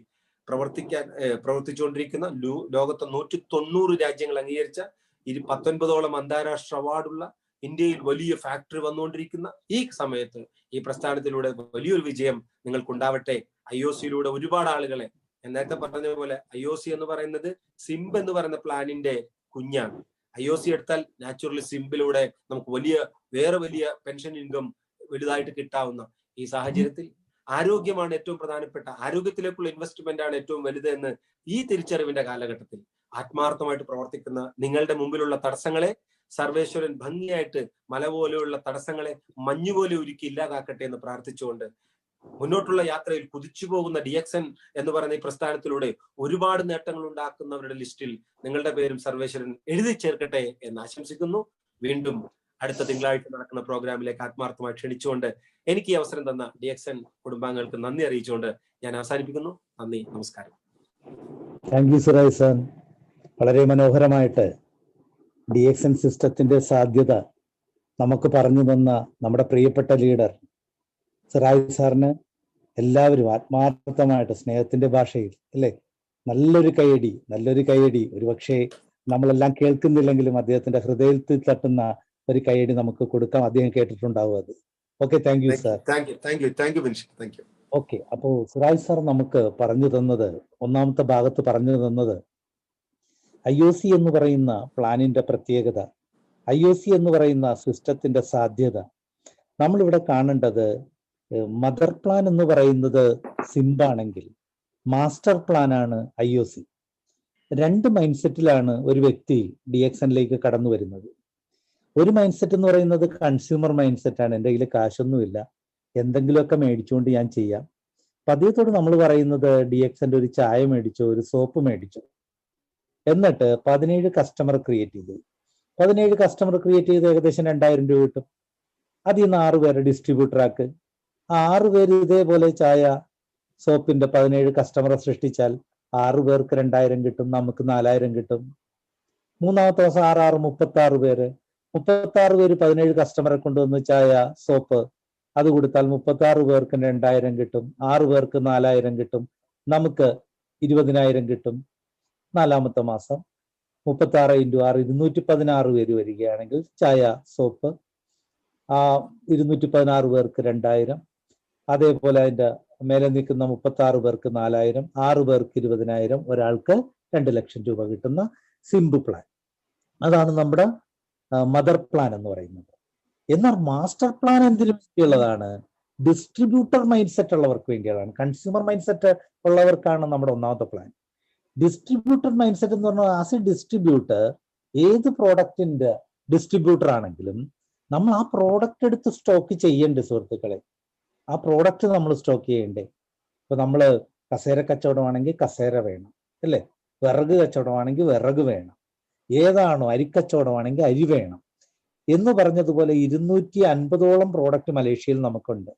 പ്രവർത്തിച്ചുകൊണ്ടിരിക്കുന്ന ലോകത്തെ 190 രാജ്യങ്ങൾ അംഗീകരിച്ച 19ഓളം അന്താരാഷ്ട്ര അവാർഡുള്ള ഇന്ത്യയിൽ വലിയ ഫാക്ടറി വന്നുകൊണ്ടിരിക്കുന്ന ഈ സമയത്ത് ഈ പ്രസ്ഥാനത്തിലൂടെ വലിയൊരു വിജയം നിങ്ങൾക്കുണ്ടാവട്ടെ. IOCയിലൂടെ ഒരുപാട് ആളുകളെ, ഞാൻ നേരത്തെ പറഞ്ഞ പോലെ IOC എന്ന് പറയുന്നത് സിംബ് എന്ന് പറയുന്ന പ്ലാനിന്റെ കുഞ്ഞാണ്. IOC എടുത്താൽ നാച്ചുറലി സിംബിലൂടെ നമുക്ക് വേറെ വലിയ പെൻഷൻ ഇൻകം വലുതായിട്ട് കിട്ടാവുന്ന ഈ സാഹചര്യത്തിൽ ആരോഗ്യമാണ് ഏറ്റവും പ്രധാനപ്പെട്ട, ആരോഗ്യത്തിലേക്കുള്ള ഇൻവെസ്റ്റ്മെന്റ് ആണ് ഏറ്റവും വലുത് എന്ന് ഈ തിരിച്ചറിവിന്റെ കാലഘട്ടത്തിൽ ആത്മാർത്ഥമായിട്ട് പ്രവർത്തിക്കുന്ന നിങ്ങളുടെ മുമ്പിലുള്ള തടസ്സങ്ങളെ സർവേശ്വരൻ ഭംഗിയായിട്ട് മല പോലെയുള്ള തടസ്സങ്ങളെ മഞ്ഞുപോലെ ഉരുക്കി ഇല്ലാതാക്കട്ടെ എന്ന് പ്രാർത്ഥിച്ചുകൊണ്ട് മുന്നോട്ടുള്ള യാത്രയിൽ കുതിച്ചു പോകുന്ന DXN എന്ന് പറയുന്ന ഈ പ്രസ്ഥാനത്തിലൂടെ ഒരുപാട് നേട്ടങ്ങൾ ഉണ്ടാക്കുന്നവരുടെ ലിസ്റ്റിൽ നിങ്ങളുടെ പേരും സർവേശ്വരൻ എഴുതി ചേർക്കട്ടെ എന്ന് ആശംസിക്കുന്നു. വീണ്ടും അടുത്ത തിങ്കളാഴ്ച നടക്കുന്ന പ്രോഗ്രാമിലേക്ക് ആത്മാർത്ഥമായി ക്ഷണിച്ചുകൊണ്ട് എനിക്ക് ഈ അവസരം തന്ന DXN കുടുംബാംഗങ്ങൾക്ക് നന്ദി അറിയിച്ചുകൊണ്ട് ഞാൻ അവസാനിപ്പിക്കുന്നു. നന്ദി, നമസ്കാരം. Thank you Suraj sir. വളരെ മനോഹരമായിട്ട് DXN സിസ്റ്റത്തിന്റെ സാധ്യത നമുക്ക് പറഞ്ഞു തന്ന നമ്മുടെ പ്രിയപ്പെട്ട ലീഡർ സുരാജ് സാറിന് എല്ലാവരും ആത്മാർത്ഥമായിട്ട് സ്നേഹത്തിന്റെ ഭാഷയിൽ അല്ലേ നല്ലൊരു കൈയടി ഒരുപക്ഷെ നമ്മളെല്ലാം കേൾക്കുന്നില്ലെങ്കിലും അദ്ദേഹത്തിന്റെ ഹൃദയത്തിൽ തട്ടുന്ന ഒരു കൈയടി നമുക്ക് കൊടുക്കാം. അദ്ദേഹം കേട്ടിട്ടുണ്ടാവും അത്. Okay, thank you sir. Okay, അപ്പോ സുരാജ് സാർ നമുക്ക് പറഞ്ഞു തന്നത്, ഒന്നാമത്തെ ഭാഗത്ത് പറഞ്ഞു തന്നത് IOC എന്ന് പറയുന്ന പ്ലാനിന്റെ പ്രത്യേകത, IOC എന്ന് പറയുന്ന സിസ്റ്റത്തിന്റെ സാധ്യത. നമ്മളിവിടെ കാണേണ്ടത് മദർ പ്ലാൻ എന്ന് പറയുന്നത് സിംബാണെങ്കിൽ മാസ്റ്റർ പ്ലാൻ ആണ് IOC. 2 മൈൻഡ് സെറ്റിലാണ് ഒരു വ്യക്തി DXNലേക്ക് കടന്നു വരുന്നത്. ഒരു മൈൻഡ് സെറ്റ് എന്ന് പറയുന്നത് കൺസ്യൂമർ മൈൻഡ് സെറ്റ് ആണ്. എൻ്റെ കയ്യിൽ കാശൊന്നുമില്ല, എന്തെങ്കിലുമൊക്കെ മേടിച്ചുകൊണ്ട് ഞാൻ ചെയ്യാം. അപ്പൊ അദ്ദേഹത്തോട് നമ്മൾ പറയുന്നത് DXNന്റെ ഒരു ചായ മേടിച്ചോ, ഒരു സോപ്പ് മേടിച്ചോ. എന്നിട്ട് 17 കസ്റ്റമർ ക്രിയേറ്റ് ചെയ്തു. 17 കസ്റ്റമർ ക്രിയേറ്റ് ചെയ്ത് ഏകദേശം 2000 രൂപ കിട്ടും. അതിൽ നിന്ന് 6 പേരെ ഡിസ്ട്രിബ്യൂട്ടർ ആക്ക്. 6 പേര് ഇതേപോലെ ചായ സോപ്പിന്റെ 17 കസ്റ്റമറെ സൃഷ്ടിച്ചാൽ 6 പേർക്ക് 2000 കിട്ടും, നമുക്ക് 4000 കിട്ടും. മൂന്നാമത്തെ ദിവസം 6 36 പേര് 17 കസ്റ്റമറെ കൊണ്ടുവന്ന് ചായ സോപ്പ് അത് കൊടുത്താൽ 36 പേർക്ക് 2000 കിട്ടും, 6 പേർക്ക് 4000 കിട്ടും, നമുക്ക് 20000 കിട്ടും. 4ാമത്തെ മാസം 36 × 6 216 പേര് വരികയാണെങ്കിൽ ചായ സോപ്പ് 216 പേർക്ക് 2000, അതേപോലെ അതിന്റെ മേലെ നിൽക്കുന്ന 36 പേർക്ക് 4000, 6 പേർക്ക് 20000, ഒരാൾക്ക് 2 ലക്ഷം രൂപ കിട്ടുന്ന സിംബ് പ്ലാൻ. അതാണ് നമ്മുടെ മദർ പ്ലാൻ എന്ന് പറയുന്നത്. എന്നാൽ മാസ്റ്റർ പ്ലാൻ എന്തിനു വേണ്ടിയുള്ളതാണ്? ഡിസ്ട്രിബ്യൂട്ടർ മൈൻഡ് സെറ്റ് ഉള്ളവർക്ക് വേണ്ടിയുള്ളതാണ്. കൺസ്യൂമർ മൈൻഡ് സെറ്റ് ഉള്ളവർക്കാണ് നമ്മുടെ ഒന്നാമത്തെ പ്ലാൻ. ഡിസ്ട്രിബ്യൂട്ടർ മൈൻഡ് സെറ്റ് എന്ന് പറഞ്ഞാൽ ആസ് എ ഡിസ്ട്രിബ്യൂട്ടർ, ഏത് പ്രോഡക്റ്റിന്റെ ഡിസ്ട്രിബ്യൂട്ടർ ആണെങ്കിലും നമ്മൾ ആ പ്രോഡക്റ്റ് എടുത്ത് സ്റ്റോക്ക് ചെയ്യണ്ടേ സുഹൃത്തുക്കളെ? ആ പ്രോഡക്റ്റ് നമ്മൾ സ്റ്റോക്ക് ചെയ്യണ്ടേ? ഇപ്പൊ നമ്മള് കസേര കച്ചവടമാണെങ്കിൽ കസേര വേണം അല്ലേ? വിറക് കച്ചവടമാണെങ്കിൽ വിറക് വേണം. ഏതാണോ അരിക്കച്ചവടമാണെങ്കിൽ അരി വേണം എന്ന് പറഞ്ഞതുപോലെ 250ഓളം പ്രോഡക്റ്റ് മലേഷ്യയിൽ നമുക്കുണ്ട്.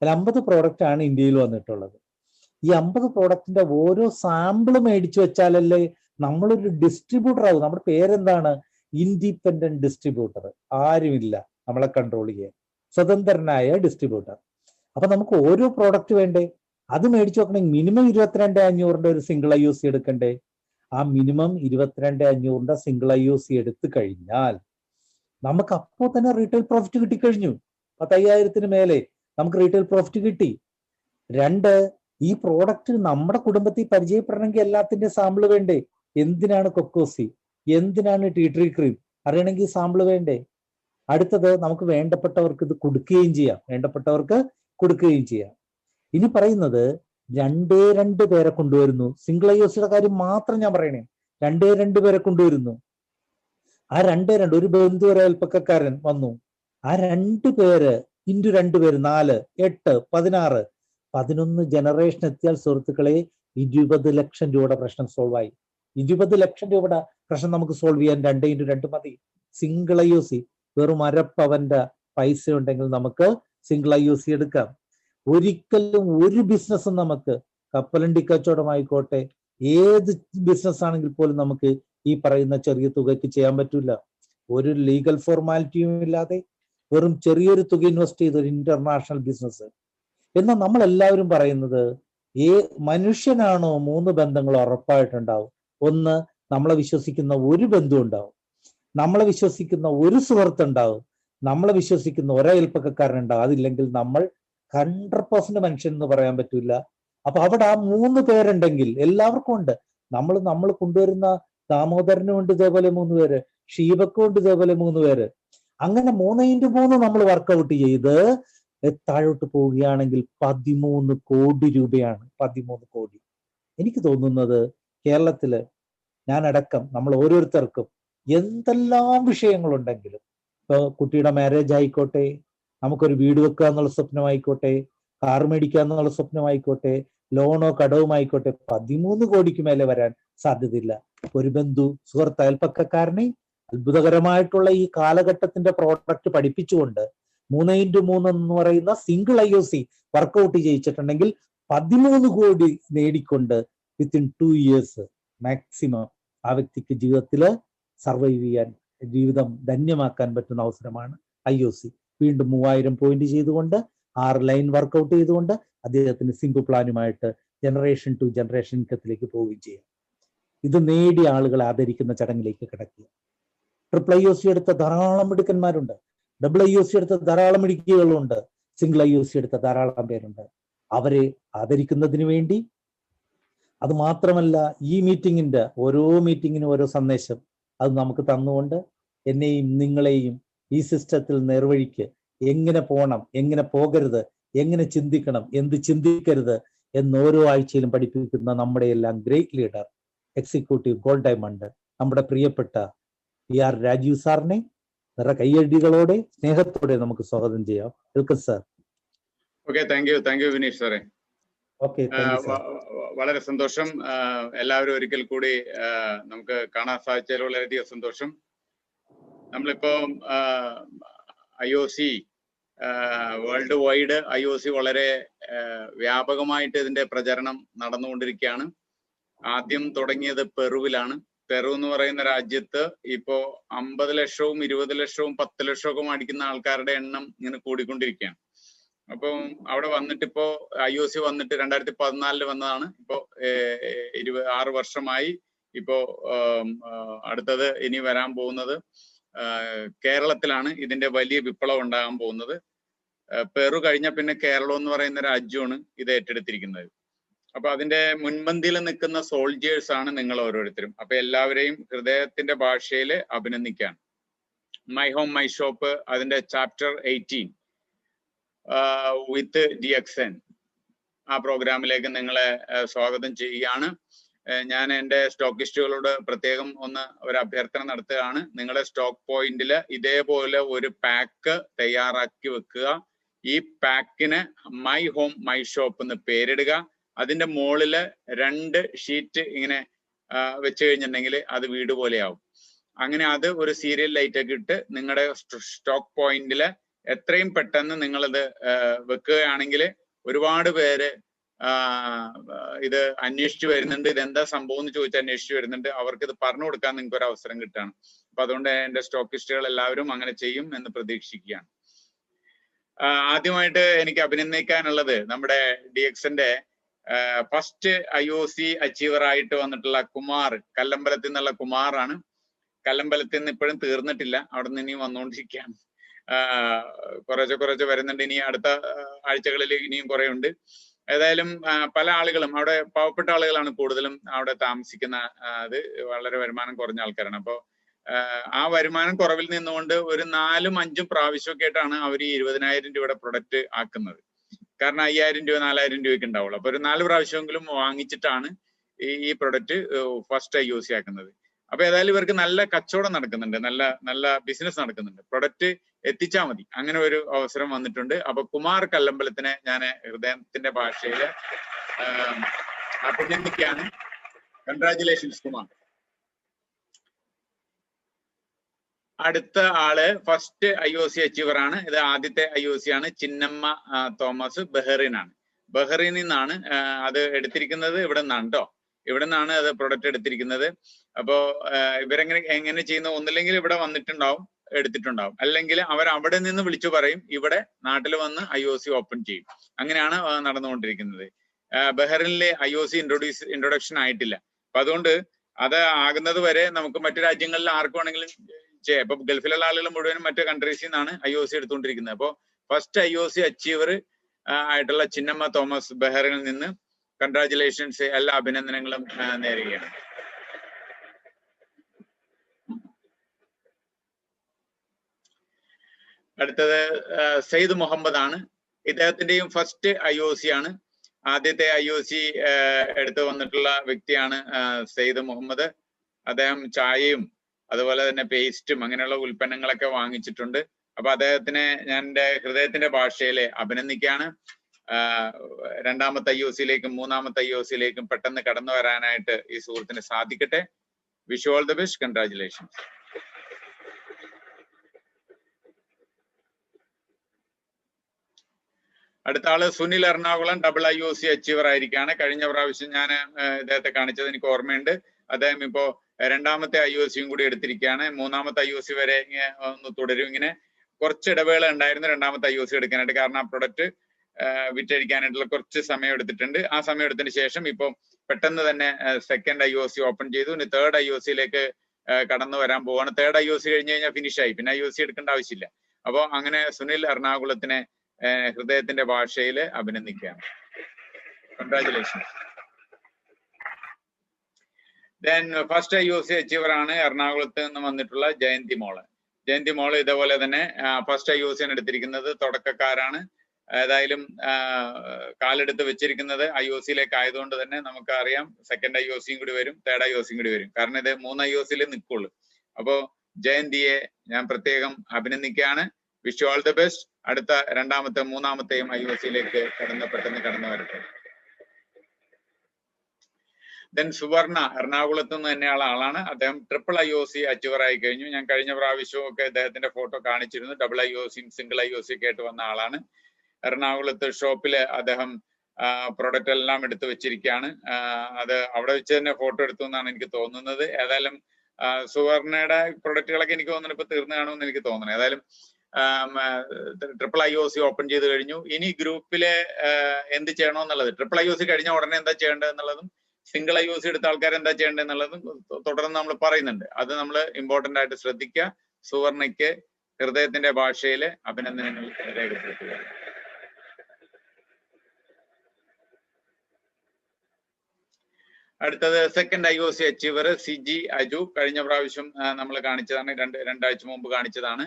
അതിൽ 50 പ്രോഡക്റ്റ് ആണ് ഇന്ത്യയിൽ വന്നിട്ടുള്ളത്. ഈ 50 പ്രോഡക്റ്റിന്റെ ഓരോ സാമ്പിൾ മേടിച്ചു വെച്ചാലല്ലേ നമ്മളൊരു ഡിസ്ട്രിബ്യൂട്ടർ ആകും. നമ്മുടെ പേരെന്താണ്? Independent distributor. ആരുമില്ല നമ്മളെ കൺട്രോൾ ചെയ്യാൻ, സ്വതന്ത്രനായ ഡിസ്ട്രിബ്യൂട്ടർ. അപ്പൊ നമുക്ക് ഓരോ പ്രോഡക്റ്റ് വേണ്ടേ? അത് മേടിച്ചു വെക്കണമെങ്കിൽ മിനിമം 22,500 ഒരു സിംഗിൾ IOC എടുക്കണ്ടേ? ആ മിനിമം 22,500 സിംഗിൾ IOC എടുത്തു കഴിഞ്ഞാൽ നമുക്ക് അപ്പോൾ തന്നെ റീറ്റെയിൽ പ്രോഫിറ്റ് കിട്ടിക്കഴിഞ്ഞു. 10,000-ന് മേലെ നമുക്ക് റീറ്റെയിൽ പ്രോഫിറ്റ് കിട്ടി. 2, ഈ പ്രോഡക്റ്റ് നമ്മുടെ കുടുംബത്തിൽ പരിചയപ്പെടണമെങ്കിൽ എല്ലാത്തിന്റെ സാമ്പിൾ വേണ്ടേ? എന്തിനാണ് കൊക്കോസി, എന്തിനാണ് ടീ ട്രീ ക്രീം അറിയണമെങ്കിൽ സാമ്പിൾ വേണ്ടേ? അടുത്തത്, നമുക്ക് വേണ്ടപ്പെട്ടവർക്ക് ഇത് കൊടുക്കുകയും ചെയ്യാം. ഇനി പറയുന്നത് 2 പേരെ കൊണ്ടുവരുന്നു. സിംഗിൾ IOCയുടെ കാര്യം മാത്രം ഞാൻ പറയണേ. 2 പേരെ കൊണ്ടുവരുന്നു. ആ 2 ഒരു ബന്ധു, ഒരു അയൽപ്പക്കക്കാരൻ വന്നു. ആ 2 പേര് ഇൻറ്റു 2 പേര് 4, 8, 16, 11 ജനറേഷൻ എത്തിയാൽ സുഹൃത്തുക്കളെ 20 ലക്ഷം രൂപയുടെ പ്രശ്നം സോൾവ് ആയി. 20 ലക്ഷം രൂപയുടെ പ്രശ്നം നമുക്ക് സോൾവ് ചെയ്യാൻ 2x2 മതി. സിംഗിൾ IOC വെറും അരപ്പവന്റെ പൈസ ഉണ്ടെങ്കിൽ നമുക്ക് സിംഗിൾ IOC എടുക്കാം. ഒരിക്കലും ഒരു ബിസിനസ്സും നമുക്ക്, കപ്പലണ്ടി കച്ചവടമായിക്കോട്ടെ, ഏത് ബിസിനസ് ആണെങ്കിൽ പോലും നമുക്ക് ഈ പറയുന്ന ചെറിയ തുകയ്ക്ക് ചെയ്യാൻ പറ്റില്ല. ഒരു ലീഗൽ ഫോർമാലിറ്റിയും ഇല്ലാതെ വെറും ചെറിയൊരു തുക ഇൻവെസ്റ്റ് ചെയ്ത് ഒരു ഇന്റർനാഷണൽ ബിസിനസ്. എന്നാൽ നമ്മൾ എല്ലാവരും പറയുന്നത്, മനുഷ്യനാണോ 3 ബന്ധങ്ങൾ ഉറപ്പായിട്ടുണ്ടാവും. ഒന്ന്, നമ്മളെ വിശ്വസിക്കുന്ന ഒരു ബന്ധു ഉണ്ടാവും, നമ്മളെ വിശ്വസിക്കുന്ന ഒരു സുഹൃത്തുണ്ടാവും, നമ്മളെ വിശ്വസിക്കുന്ന ഒരയൽപ്പക്കക്കാരനുണ്ടാവും. അതില്ലെങ്കിൽ നമ്മൾ 100% മനുഷ്യൻ എന്ന് പറയാൻ പറ്റില്ല. അപ്പൊ അവിടെ ആ 3 പേരുണ്ടെങ്കിൽ എല്ലാവർക്കും ഉണ്ട്. നമ്മൾ കൊണ്ടുവരുന്ന ദാമോദരനും ഉണ്ട് ഇതേപോലെ 3 പേര്, ഷീബക്കും ഉണ്ട് ഇതേപോലെ 3 പേര്. അങ്ങനെ 3x3 നമ്മൾ വർക്കൗട്ട് ചെയ്ത് താഴോട്ട് പോവുകയാണെങ്കിൽ 13 കോടി രൂപയാണ്. 13 കോടി. എനിക്ക് തോന്നുന്നത് കേരളത്തില് ഞാനടക്കം നമ്മൾ ഓരോരുത്തർക്കും എന്തെല്ലാം വിഷയങ്ങളുണ്ടെങ്കിലും, ഇപ്പൊ കുട്ടിയുടെ മാരേജ് ആയിക്കോട്ടെ, നമുക്കൊരു വീട് വെക്കുക എന്നുള്ള സ്വപ്നമായിക്കോട്ടെ, കാർ മേടിക്കുക എന്നുള്ള സ്വപ്നമായിക്കോട്ടെ, ലോണോ കടവുമായിക്കോട്ടെ, 13 കോടിക്ക് മേലെ വരാൻ സാധ്യതയില്ല. ഒരു ബന്ധു, സുഹൃത്ത്, അയൽപ്പക്കക്കാരനെ അത്ഭുതകരമായിട്ടുള്ള ഈ കാലഘട്ടത്തിന്റെ പ്രോഡക്റ്റ് പഠിപ്പിച്ചുകൊണ്ട് 3x3 എന്ന് പറയുന്ന സിംഗിൾ IOC വർക്കൗട്ട് ചെയ്യിച്ചിട്ടുണ്ടെങ്കിൽ 13 കോടി നേടിക്കൊണ്ട് വിത്തിൻ 2 years മാക്സിമം ആ വ്യക്തിക്ക് ജീവിതത്തിൽ സർവൈവ് ചെയ്യാൻ, ജീവിതം ധന്യമാക്കാൻ പറ്റുന്ന അവസരമാണ് IOC. വീണ്ടും 3000 പോയിന്റ് ചെയ്തുകൊണ്ട് 6 ലൈൻ വർക്കൗട്ട് ചെയ്തുകൊണ്ട് അദ്ദേഹത്തിന് സിംഗിൾ പ്ലാനുമായിട്ട് ജനറേഷൻ ടു ജനറേഷൻ ഇൻകത്തിലേക്ക് പോവുകയും ചെയ്യാം. ഇത് നേടിയ ആളുകളെ ആദരിക്കുന്ന ചടങ്ങിലേക്ക് കിടക്കുക. ട്രിപ്പിൾ IOC എടുത്ത ധാരാളം മിടുക്കന്മാരുണ്ട്, ഡബിൾ IOC എടുത്ത ധാരാളം മിടുക്കികളുണ്ട്, സിംഗിൾ IOC എടുത്ത ധാരാളം പേരുണ്ട്. അവരെ ആദരിക്കുന്നതിന് വേണ്ടി, അത് മാത്രമല്ല ഈ മീറ്റിങ്ങിന്റെ ഓരോ മീറ്റിങ്ങിനും ഓരോ സന്ദേശം അത് നമുക്ക് തന്നുകൊണ്ട് എന്നെയും നിങ്ങളെയും ഈ സിസ്റ്റത്തിൽ നേർവഴിക്ക് എങ്ങനെ പോകണം, എങ്ങനെ പോകരുത്, എങ്ങനെ ചിന്തിക്കണം, എന്ത് ചിന്തിക്കരുത് എന്ന് ഓരോ ആഴ്ചയിലും പഠിപ്പിക്കുന്ന നമ്മുടെ എല്ലാം great leader, executive gold diamond, നമ്മുടെ പ്രിയപ്പെട്ട PR രാജീവ് സാറിനെ നിറ കയ്യടികളോടെ സ്നേഹത്തോടെ നമുക്ക് സ്വാഗതം ചെയ്യാം. Welcome sir. Okay, thank you Vineesh സാറേ. ഓക്കെ, വളരെ സന്തോഷം. എല്ലാവരും ഒരിക്കൽ കൂടി നമുക്ക് കാണാൻ സാധിച്ചതിൽ വളരെയധികം സന്തോഷം. നമ്മളിപ്പോ IOC വേൾഡ് വൈഡ് IOC വളരെ വ്യാപകമായിട്ട് ഇതിന്റെ പ്രചരണം നടന്നുകൊണ്ടിരിക്കുകയാണ്. ആദ്യം തുടങ്ങിയത് പെറുവിലാണ്. പെറു എന്ന് പറയുന്ന രാജ്യത്ത് ഇപ്പോ 50 ലക്ഷവും 20 ലക്ഷവും 10 ലക്ഷവും ഒക്കെ അടിക്കുന്ന ആൾക്കാരുടെ എണ്ണം ഇങ്ങനെ കൂടിക്കൊണ്ടിരിക്കുകയാണ്. അപ്പം അവിടെ വന്നിട്ട് ഇപ്പോ IOC വന്നിട്ട് 2014 വന്നതാണ്. ഇപ്പോ 26 വർഷമായി. ഇപ്പോ അടുത്തത് ഇനി വരാൻ പോകുന്നത് കേരളത്തിലാണ് ഇതിന്റെ വലിയ വിപ്ലവം ഉണ്ടാകാൻ പോകുന്നത്. പെറു കഴിഞ്ഞ പിന്നെ കേരളം എന്ന് പറയുന്ന രാജ്യമാണ് ഇത് ഏറ്റെടുത്തിരിക്കുന്നത്. അപ്പൊ അതിന്റെ മുൻപന്തിയിൽ നിൽക്കുന്ന സോൾജിയേഴ്സ് ആണ് നിങ്ങൾ ഓരോരുത്തരും. അപ്പൊ എല്ലാവരെയും ഹൃദയത്തിന്റെ ഭാഷയിൽ അഭിനന്ദിക്കുകയാണ്. മൈ ഹോം മൈ ഷോപ്പ് അതിന്റെ ചാപ്റ്റർ 18 വിത്ത് DXN ആ പ്രോഗ്രാമിലേക്ക് നിങ്ങളെ സ്വാഗതം ചെയ്യുകയാണ്. ഞാൻ എൻ്റെ സ്റ്റോക്കിസ്റ്റുകളോട് പ്രത്യേകം ഒരു അഭ്യർത്ഥന നടത്തുകയാണ്. നിങ്ങളുടെ സ്റ്റോക്ക് പോയിന്റിൽ ഇതേപോലെ ഒരു പാക്ക് തയ്യാറാക്കി വെക്കുക. ഈ പാക്കിന് മൈ ഹോം മൈ ഷോപ്പ് എന്ന് പേരിടുക. അതിന്റെ മുകളില് 2 ഷീറ്റ് ഇങ്ങനെ വെച്ച് കഴിഞ്ഞിട്ടുണ്ടെങ്കിൽ അത് വീട് പോലെയാവും. അങ്ങനെ അത് ഒരു സീരിയൽ ലൈറ്റ് ഒക്കെ ഇട്ട് നിങ്ങളുടെ സ്റ്റോക്ക് പോയിന്റിൽ എത്രയും പെട്ടെന്ന് നിങ്ങളത് വെക്കുകയാണെങ്കിൽ ഒരുപാട് പേര് ഇത് അന്വേഷിച്ചു വരുന്നുണ്ട്. ഇതെന്താ സംഭവം എന്ന് ചോദിച്ച് അന്വേഷിച്ചു വരുന്നുണ്ട്. അവർക്ക് ഇത് പറഞ്ഞു കൊടുക്കാൻ നിങ്ങൾക്ക് ഒരു അവസരം കിട്ടുകയാണ്. അപ്പൊ അതുകൊണ്ട് എൻ്റെ സ്റ്റോക്കിസ്റ്റുകൾ എല്ലാവരും അങ്ങനെ ചെയ്യും എന്ന് പ്രതീക്ഷിക്കുകയാണ്. ആദ്യമായിട്ട് എനിക്ക് അഭിനന്ദിക്കാനുള്ളത് നമ്മുടെ DXന്റെ ഫസ്റ്റ് IOC അച്ചീവർ ആയിട്ട് വന്നിട്ടുള്ള കുമാർ, കല്ലമ്പലത്തിൽ നിന്നുള്ള കുമാറാണ്. കല്ലമ്പലത്തിൽ നിന്ന് ഇപ്പോഴും തീർന്നിട്ടില്ല, അവിടെ നിന്ന് ഇനിയും വന്നുകൊണ്ടിരിക്കുകയാണ്. കുറച്ച് വരുന്നുണ്ട്. ഇനി അടുത്ത ആഴ്ചകളിൽ ഇനിയും കുറെ ഉണ്ട്. ഏതായാലും പല ആളുകളും അവിടെ പാവപ്പെട്ട ആളുകളാണ് കൂടുതലും അവിടെ താമസിക്കുന്ന. അത് വളരെ വരുമാനം കുറഞ്ഞ ആൾക്കാരാണ്. അപ്പോൾ ആ വരുമാനം കുറവിൽ നിന്നുകൊണ്ട് ഒരു 4-5 പ്രാവശ്യമൊക്കെ ആയിട്ടാണ് അവർ 20,000 രൂപയുടെ പ്രൊഡക്റ്റ് ആക്കുന്നത്. കാരണം 5,000 രൂപ 4,000 രൂപയ്ക്ക് ഉണ്ടാവുള്ളൂ. അപ്പൊ ഒരു 4 പ്രാവശ്യമെങ്കിലും വാങ്ങിച്ചിട്ടാണ് ഈ പ്രൊഡക്റ്റ് ഫസ്റ്റ് IOC ആക്കുന്നത്. അപ്പൊ ഏതായാലും ഇവർക്ക് നല്ല കച്ചവടം നടക്കുന്നുണ്ട്, നല്ല ബിസിനസ് നടക്കുന്നുണ്ട്. പ്രൊഡക്റ്റ് എത്തിച്ചാൽ മതി, അങ്ങനെ ഒരു അവസരം വന്നിട്ടുണ്ട്. അപ്പൊ കുമാർ കല്ലമ്പലത്തിനെ ഞാൻ ഹൃദയത്തിന്റെ ഭാഷയിൽ അഭിനന്ദിക്കാണ്. കൺഗ്രാറ്റുലേഷൻസ് കുമാർ. അടുത്ത ആള് ഫസ്റ്റ് IOC അച്ചീവർ ആണ്. ഇത് ആദ്യത്തെ IOC ആണ്. ചിന്നമ്മ തോമസ്, ബഹ്റിനാണ്. ബഹ്റിനിൽ നിന്നാണ് അത് എടുത്തിരിക്കുന്നത്. ഇവിടെ നിന്നാണ് കേട്ടോ, ഇവിടെ നിന്നാണ് അത് പ്രൊഡക്റ്റ് എടുത്തിരിക്കുന്നത്. അപ്പോ എങ്ങനെ ചെയ്യുന്ന, ഒന്നില്ലെങ്കിൽ ഇവിടെ വന്നിട്ടുണ്ടാവും, എടുത്തിട്ടുണ്ടാവും, അല്ലെങ്കിൽ അവർ അവിടെ നിന്ന് വിളിച്ചു പറയും, ഇവിടെ നാട്ടിൽ വന്ന് IOC ഓപ്പൺ ചെയ്യും. അങ്ങനെയാണ് നടന്നുകൊണ്ടിരിക്കുന്നത്. ബഹ്റിനിലെ IOC ഇൻട്രൊഡക്ഷൻ ആയിട്ടില്ല. അപ്പൊ അതുകൊണ്ട് അത് ആകുന്നത് വരെ നമുക്ക് മറ്റു രാജ്യങ്ങളിൽ ആർക്ക് വേണമെങ്കിലും ചെയ്യാം. ഇപ്പൊ ഗൾഫിലുള്ള ആളുകൾ മുഴുവനും മറ്റു കൺട്രീസിൽ നിന്നാണ് IOC എടുത്തുകൊണ്ടിരിക്കുന്നത്. അപ്പോൾ ഫസ്റ്റ് IOC അച്ചീവർ ആയിട്ടുള്ള ചിന്നമ്മ തോമസ് ബഹ്റിനിൽ നിന്ന് കൺഗ്രാറ്റുലേഷൻസ്, എല്ലാ അഭിനന്ദനങ്ങളും നേരുകയാണ്. അടുത്തത് സയ്യിദ് മുഹമ്മദ് ആണ്. ഇദ്ദേഹത്തിന്റെയും ഫസ്റ്റ് IOC ആണ്. ആദ്യത്തെ IOC എടുത്തു വന്നിട്ടുള്ള വ്യക്തിയാണ് സയ്യിദ് മുഹമ്മദ്. അദ്ദേഹം ചായയും അതുപോലെ തന്നെ പേസ്റ്റും അങ്ങനെയുള്ള ഉൽപ്പന്നങ്ങളൊക്കെ വാങ്ങിച്ചിട്ടുണ്ട്. അപ്പൊ അദ്ദേഹത്തിനെ ഞാൻ എൻ്റെ ഹൃദയത്തിന്റെ ഭാഷയിൽ അഭിനന്ദിക്കുകയാണ്. രണ്ടാമത്തെ IOC-യിലേക്കും മൂന്നാമത്തെ IOC-യിലേക്കും പെട്ടെന്ന് കടന്നു വരാനായിട്ട് ഈ സുഹൃത്തിന് സാധിക്കട്ടെ. Wish you all the best. Congratulations. അടുത്ത ആള് Sunil Ernakulam, double IOC achiever ആയിരിക്കാണ്. കഴിഞ്ഞ പ്രാവശ്യം ഞാൻ ഇദ്ദേഹത്തെ കാണിച്ചത് എനിക്ക് ഓർമ്മയുണ്ട്. അദ്ദേഹം ഇപ്പോ രണ്ടാമത്തെ IOC-യും കൂടി എടുത്തിരിക്കുകയാണ്. മൂന്നാമത്തെ IOC വരെ ഒന്ന് തുടരും. ഇങ്ങനെ കുറച്ച് ഇടവേള ഉണ്ടായിരുന്നു രണ്ടാമത്തെ IOC എടുക്കാനായിട്ട്. കാരണം ആ പ്രൊഡക്റ്റ് വിറ്റഴിക്കാനായിട്ടുള്ള കുറച്ച് സമയം എടുത്തിട്ടുണ്ട്. ആ സമയം എടുത്തതിന് ശേഷം ഇപ്പൊ പെട്ടെന്ന് തന്നെ സെക്കൻഡ് IOC ഓപ്പൺ ചെയ്തു. ഇനി തേർഡ് IOC-യിലേക്ക് കടന്നു വരാൻ പോവാണ്. തേർഡ് IOC കഴിഞ്ഞ് കഴിഞ്ഞാൽ ഫിനിഷ് ആയി, പിന്നെ IOC എടുക്കേണ്ട ആവശ്യമില്ല. അപ്പോൾ അങ്ങനെ സുനിൽ എറണാകുളത്തിനെ ഹൃദയത്തിന്റെ ഭാഷയിൽ അഭിനന്ദിക്കുകയാണ്. Congratulations. Then first IOC achiever ആണ് എറണാകുളത്ത് നിന്ന് വന്നിട്ടുള്ള ജയന്തി മോള്. ജയന്തി മോള് ഇതേപോലെ തന്നെ ഫസ്റ്റ് IOC-യാണ് എടുത്തിരിക്കുന്നത്. തുടക്കക്കാരാണ്. ഏതായാലും കാലെടുത്ത് വെച്ചിരിക്കുന്നത് IOC-യിലേക്ക് ആയതുകൊണ്ട് തന്നെ നമുക്ക് അറിയാം സെക്കൻഡ് IOC-യും കൂടി വരും, തേർഡ് IOC-യും കൂടി വരും. കാരണം ഇത് 3 IOC-യിൽ നിൽക്കുള്ളൂ. അപ്പോ ജയന്തിയെ ഞാൻ പ്രത്യേകം അഭിനന്ദിക്കുകയാണ്. Wish you all the best. അടുത്ത രണ്ടാമത്തെ മൂന്നാമത്തെയും IOC-യിലേക്ക് പെട്ടെന്ന് കടന്നു വരട്ടെ. ദെൻ സുവർണ എറണാകുളത്ത് നിന്ന് തന്നെയുള്ള ആളാണ്. അദ്ദേഹം ട്രിപ്പിൾ IOC അച്ചീവർ ആയി കഴിഞ്ഞു. ഞാൻ കഴിഞ്ഞ പ്രാവശ്യവും ഒക്കെ അദ്ദേഹത്തിന്റെ ഫോട്ടോ കാണിച്ചിരുന്നു. ഡബിൾ IOC-യും സിംഗിൾ IOC-ഒക്കെ ആയിട്ട് വന്ന ആളാണ്. എറണാകുളത്ത് ഷോപ്പില് അദ്ദേഹം പ്രൊഡക്റ്റ് എല്ലാം എടുത്തു വെച്ചിരിക്കുകയാണ്. അത് അവിടെ വെച്ച് തന്നെ ഫോട്ടോ എടുത്തു എന്നാണ് എനിക്ക് തോന്നുന്നത്. ഏതായാലും സുവർണയുടെ പ്രൊഡക്റ്റുകളൊക്കെ എനിക്ക് തോന്നുന്നു ഇപ്പൊ തീർന്നു കാണുമെന്ന് എനിക്ക് തോന്നുന്നു. ഏതായാലും ട്രിപ്പിൾ IOC ഓപ്പൺ ചെയ്ത് കഴിഞ്ഞു. ഇനി ഗ്രൂപ്പില് എന്ത് ചെയ്യണമെന്നുള്ളത്, ട്രിപ്പിൾ IOC കഴിഞ്ഞ ഉടനെ എന്താ ചെയ്യേണ്ടത് എന്നുള്ളതും സിംഗിൾ IOC എടുത്ത ആൾക്കാർ എന്താ ചെയ്യേണ്ടത് എന്നുള്ളതും തുടർന്ന് നമ്മൾ പറയുന്നുണ്ട്. അത് നമ്മൾ ഇമ്പോർട്ടന്റ് ആയിട്ട് ശ്രദ്ധിക്കുക. സുവർണയ്ക്ക് ഹൃദയത്തിന്റെ ഭാഷയിൽ അഭിനന്ദനങ്ങൾ രേഖപ്പെടുത്തുക. അടുത്തത് second IOC achiever CG Aju. കഴിഞ്ഞ പ്രാവശ്യം നമ്മൾ കാണിച്ചതാണ്, രണ്ടാഴ്ച മുമ്പ് കാണിച്ചതാണ്.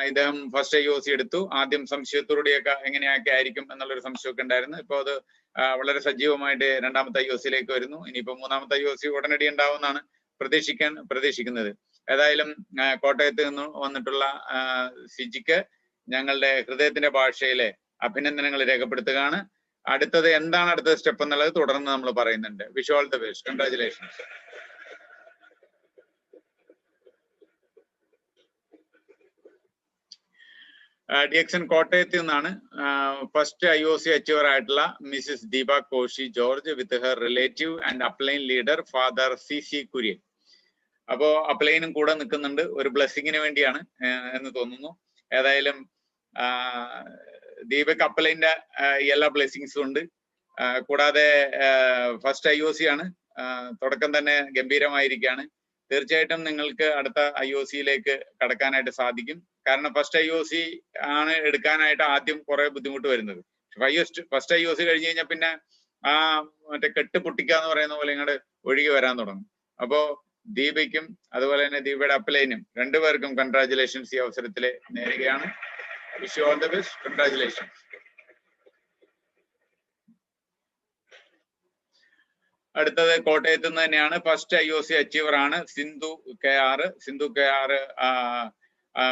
ഇദ്ദേഹം ഫസ്റ്റ് IOC എടുത്തു. ആദ്യം സംശയത്തോടെയൊക്കെ എങ്ങനെയൊക്കെ ആയിരിക്കും എന്നുള്ളൊരു സംശയമൊക്കെ ഉണ്ടായിരുന്നു. ഇപ്പോൾ അത് വളരെ സജീവമായിട്ട് രണ്ടാമത്തെ IOC വരുന്നു. ഇനിയിപ്പോൾ മൂന്നാമത്തെ IOC ഉടനടി ഉണ്ടാവുമെന്നാണ് പ്രതീക്ഷിക്കുന്നത്. ഏതായാലും കോട്ടയത്ത് നിന്ന് വന്നിട്ടുള്ള സിജിക്ക് ഞങ്ങളുടെ ഹൃദയത്തിന്റെ ഭാഷയിലെ അഭിനന്ദനങ്ങൾ രേഖപ്പെടുത്തുകയാണ്. അടുത്തത് എന്താണ് അടുത്ത സ്റ്റെപ്പ് എന്നുള്ളത് തുടർന്ന് നമ്മൾ പറയുന്നുണ്ട്. Wish all the best. Congratulations. DXN കോട്ടയത്ത് നിന്നാണ് ഫസ്റ്റ് IOC അച്ചീവർ ആയിട്ടുള്ള Mrs Deepa Koshy George with her relative and upline leader father CC Kurian. അപ്പോ അപ്ലൈനും കൂടെ നിൽക്കുന്നുണ്ട്, ഒരു ബ്ലെസ്സിങ്ങിന് വേണ്ടിയാണ് എന്ന് തോന്നുന്നു. ഏതായാലും ദീപക് അപ്ലൈന്റെ എല്ലാ ബ്ലെസ്സിങ്സും ഉണ്ട്. കൂടാതെ ഫസ്റ്റ് IOC ആണ്, തുടക്കം തന്നെ ഗംഭീരമായിരിക്കുകയാണ്. തീർച്ചയായിട്ടും നിങ്ങൾക്ക് അടുത്ത IOC കടക്കാനായിട്ട് സാധിക്കും. കാരണം ഫസ്റ്റ് IOC ആണ് എടുക്കാനായിട്ട് ആദ്യം കുറെ ബുദ്ധിമുട്ട് വരുന്നത്. ഫസ്റ്റ് IOC കഴിഞ്ഞ് കഴിഞ്ഞാൽ പിന്നെ മറ്റേ കെട്ട് പൊട്ടിക്കുക എന്ന് പറയുന്ന പോലെ ഇങ്ങോട്ട് ഒഴുകി വരാൻ തുടങ്ങും. അപ്പോ ദീപയ്ക്കും അതുപോലെ തന്നെ ദീപയുടെ അപ്ലൈനും രണ്ടുപേർക്കും കൺഗ്രാറ്റുലേഷൻസ് ഈ അവസരത്തിൽ നേരുകയാണ്. Wish you all the best. Congratulations. അടുത്തത് കോട്ടയത്ത് നിന്ന് തന്നെയാണ്. ഫസ്റ്റ് IOC അച്ചീവർ ആണ് Sindhu KR. Sindhu KR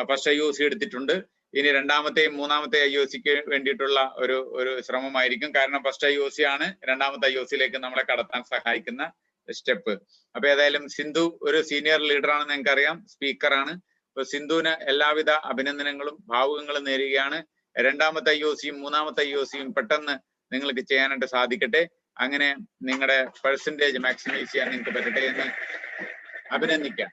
first IOC എടുത്തിട്ടുണ്ട്. ഇനി രണ്ടാമത്തെയും മൂന്നാമത്തെ IOCക്ക് വേണ്ടിയിട്ടുള്ള ഒരു ശ്രമമായിരിക്കും. കാരണം ഫസ്റ്റ് IOC ആണ് രണ്ടാമത്തെ IOC നമ്മളെ കടത്താൻ സഹായിക്കുന്ന സ്റ്റെപ്പ്. അപ്പൊ ഏതായാലും സിന്ധു ഒരു സീനിയർ ലീഡറാണെന്ന് ഞങ്ങൾക്കറിയാം, സ്പീക്കറാണ്. അപ്പൊ സിന്ധുവിന് എല്ലാവിധ അഭിനന്ദനങ്ങളും ഭാവുകങ്ങളും നേരുകയാണ്. രണ്ടാമത്തെ IOCയും മൂന്നാമത്തെ IOCയും പെട്ടെന്ന് നിങ്ങൾക്ക് ചെയ്യാനായിട്ട് സാധിക്കട്ടെ. അങ്ങനെ നിങ്ങളുടെ പെർസെൻറ്റേജ് മാക്സിമൈസ് ചെയ്യാൻ നിങ്ങൾക്ക് പറ്റട്ടെ എന്ന് അഭിനന്ദിക്കാം.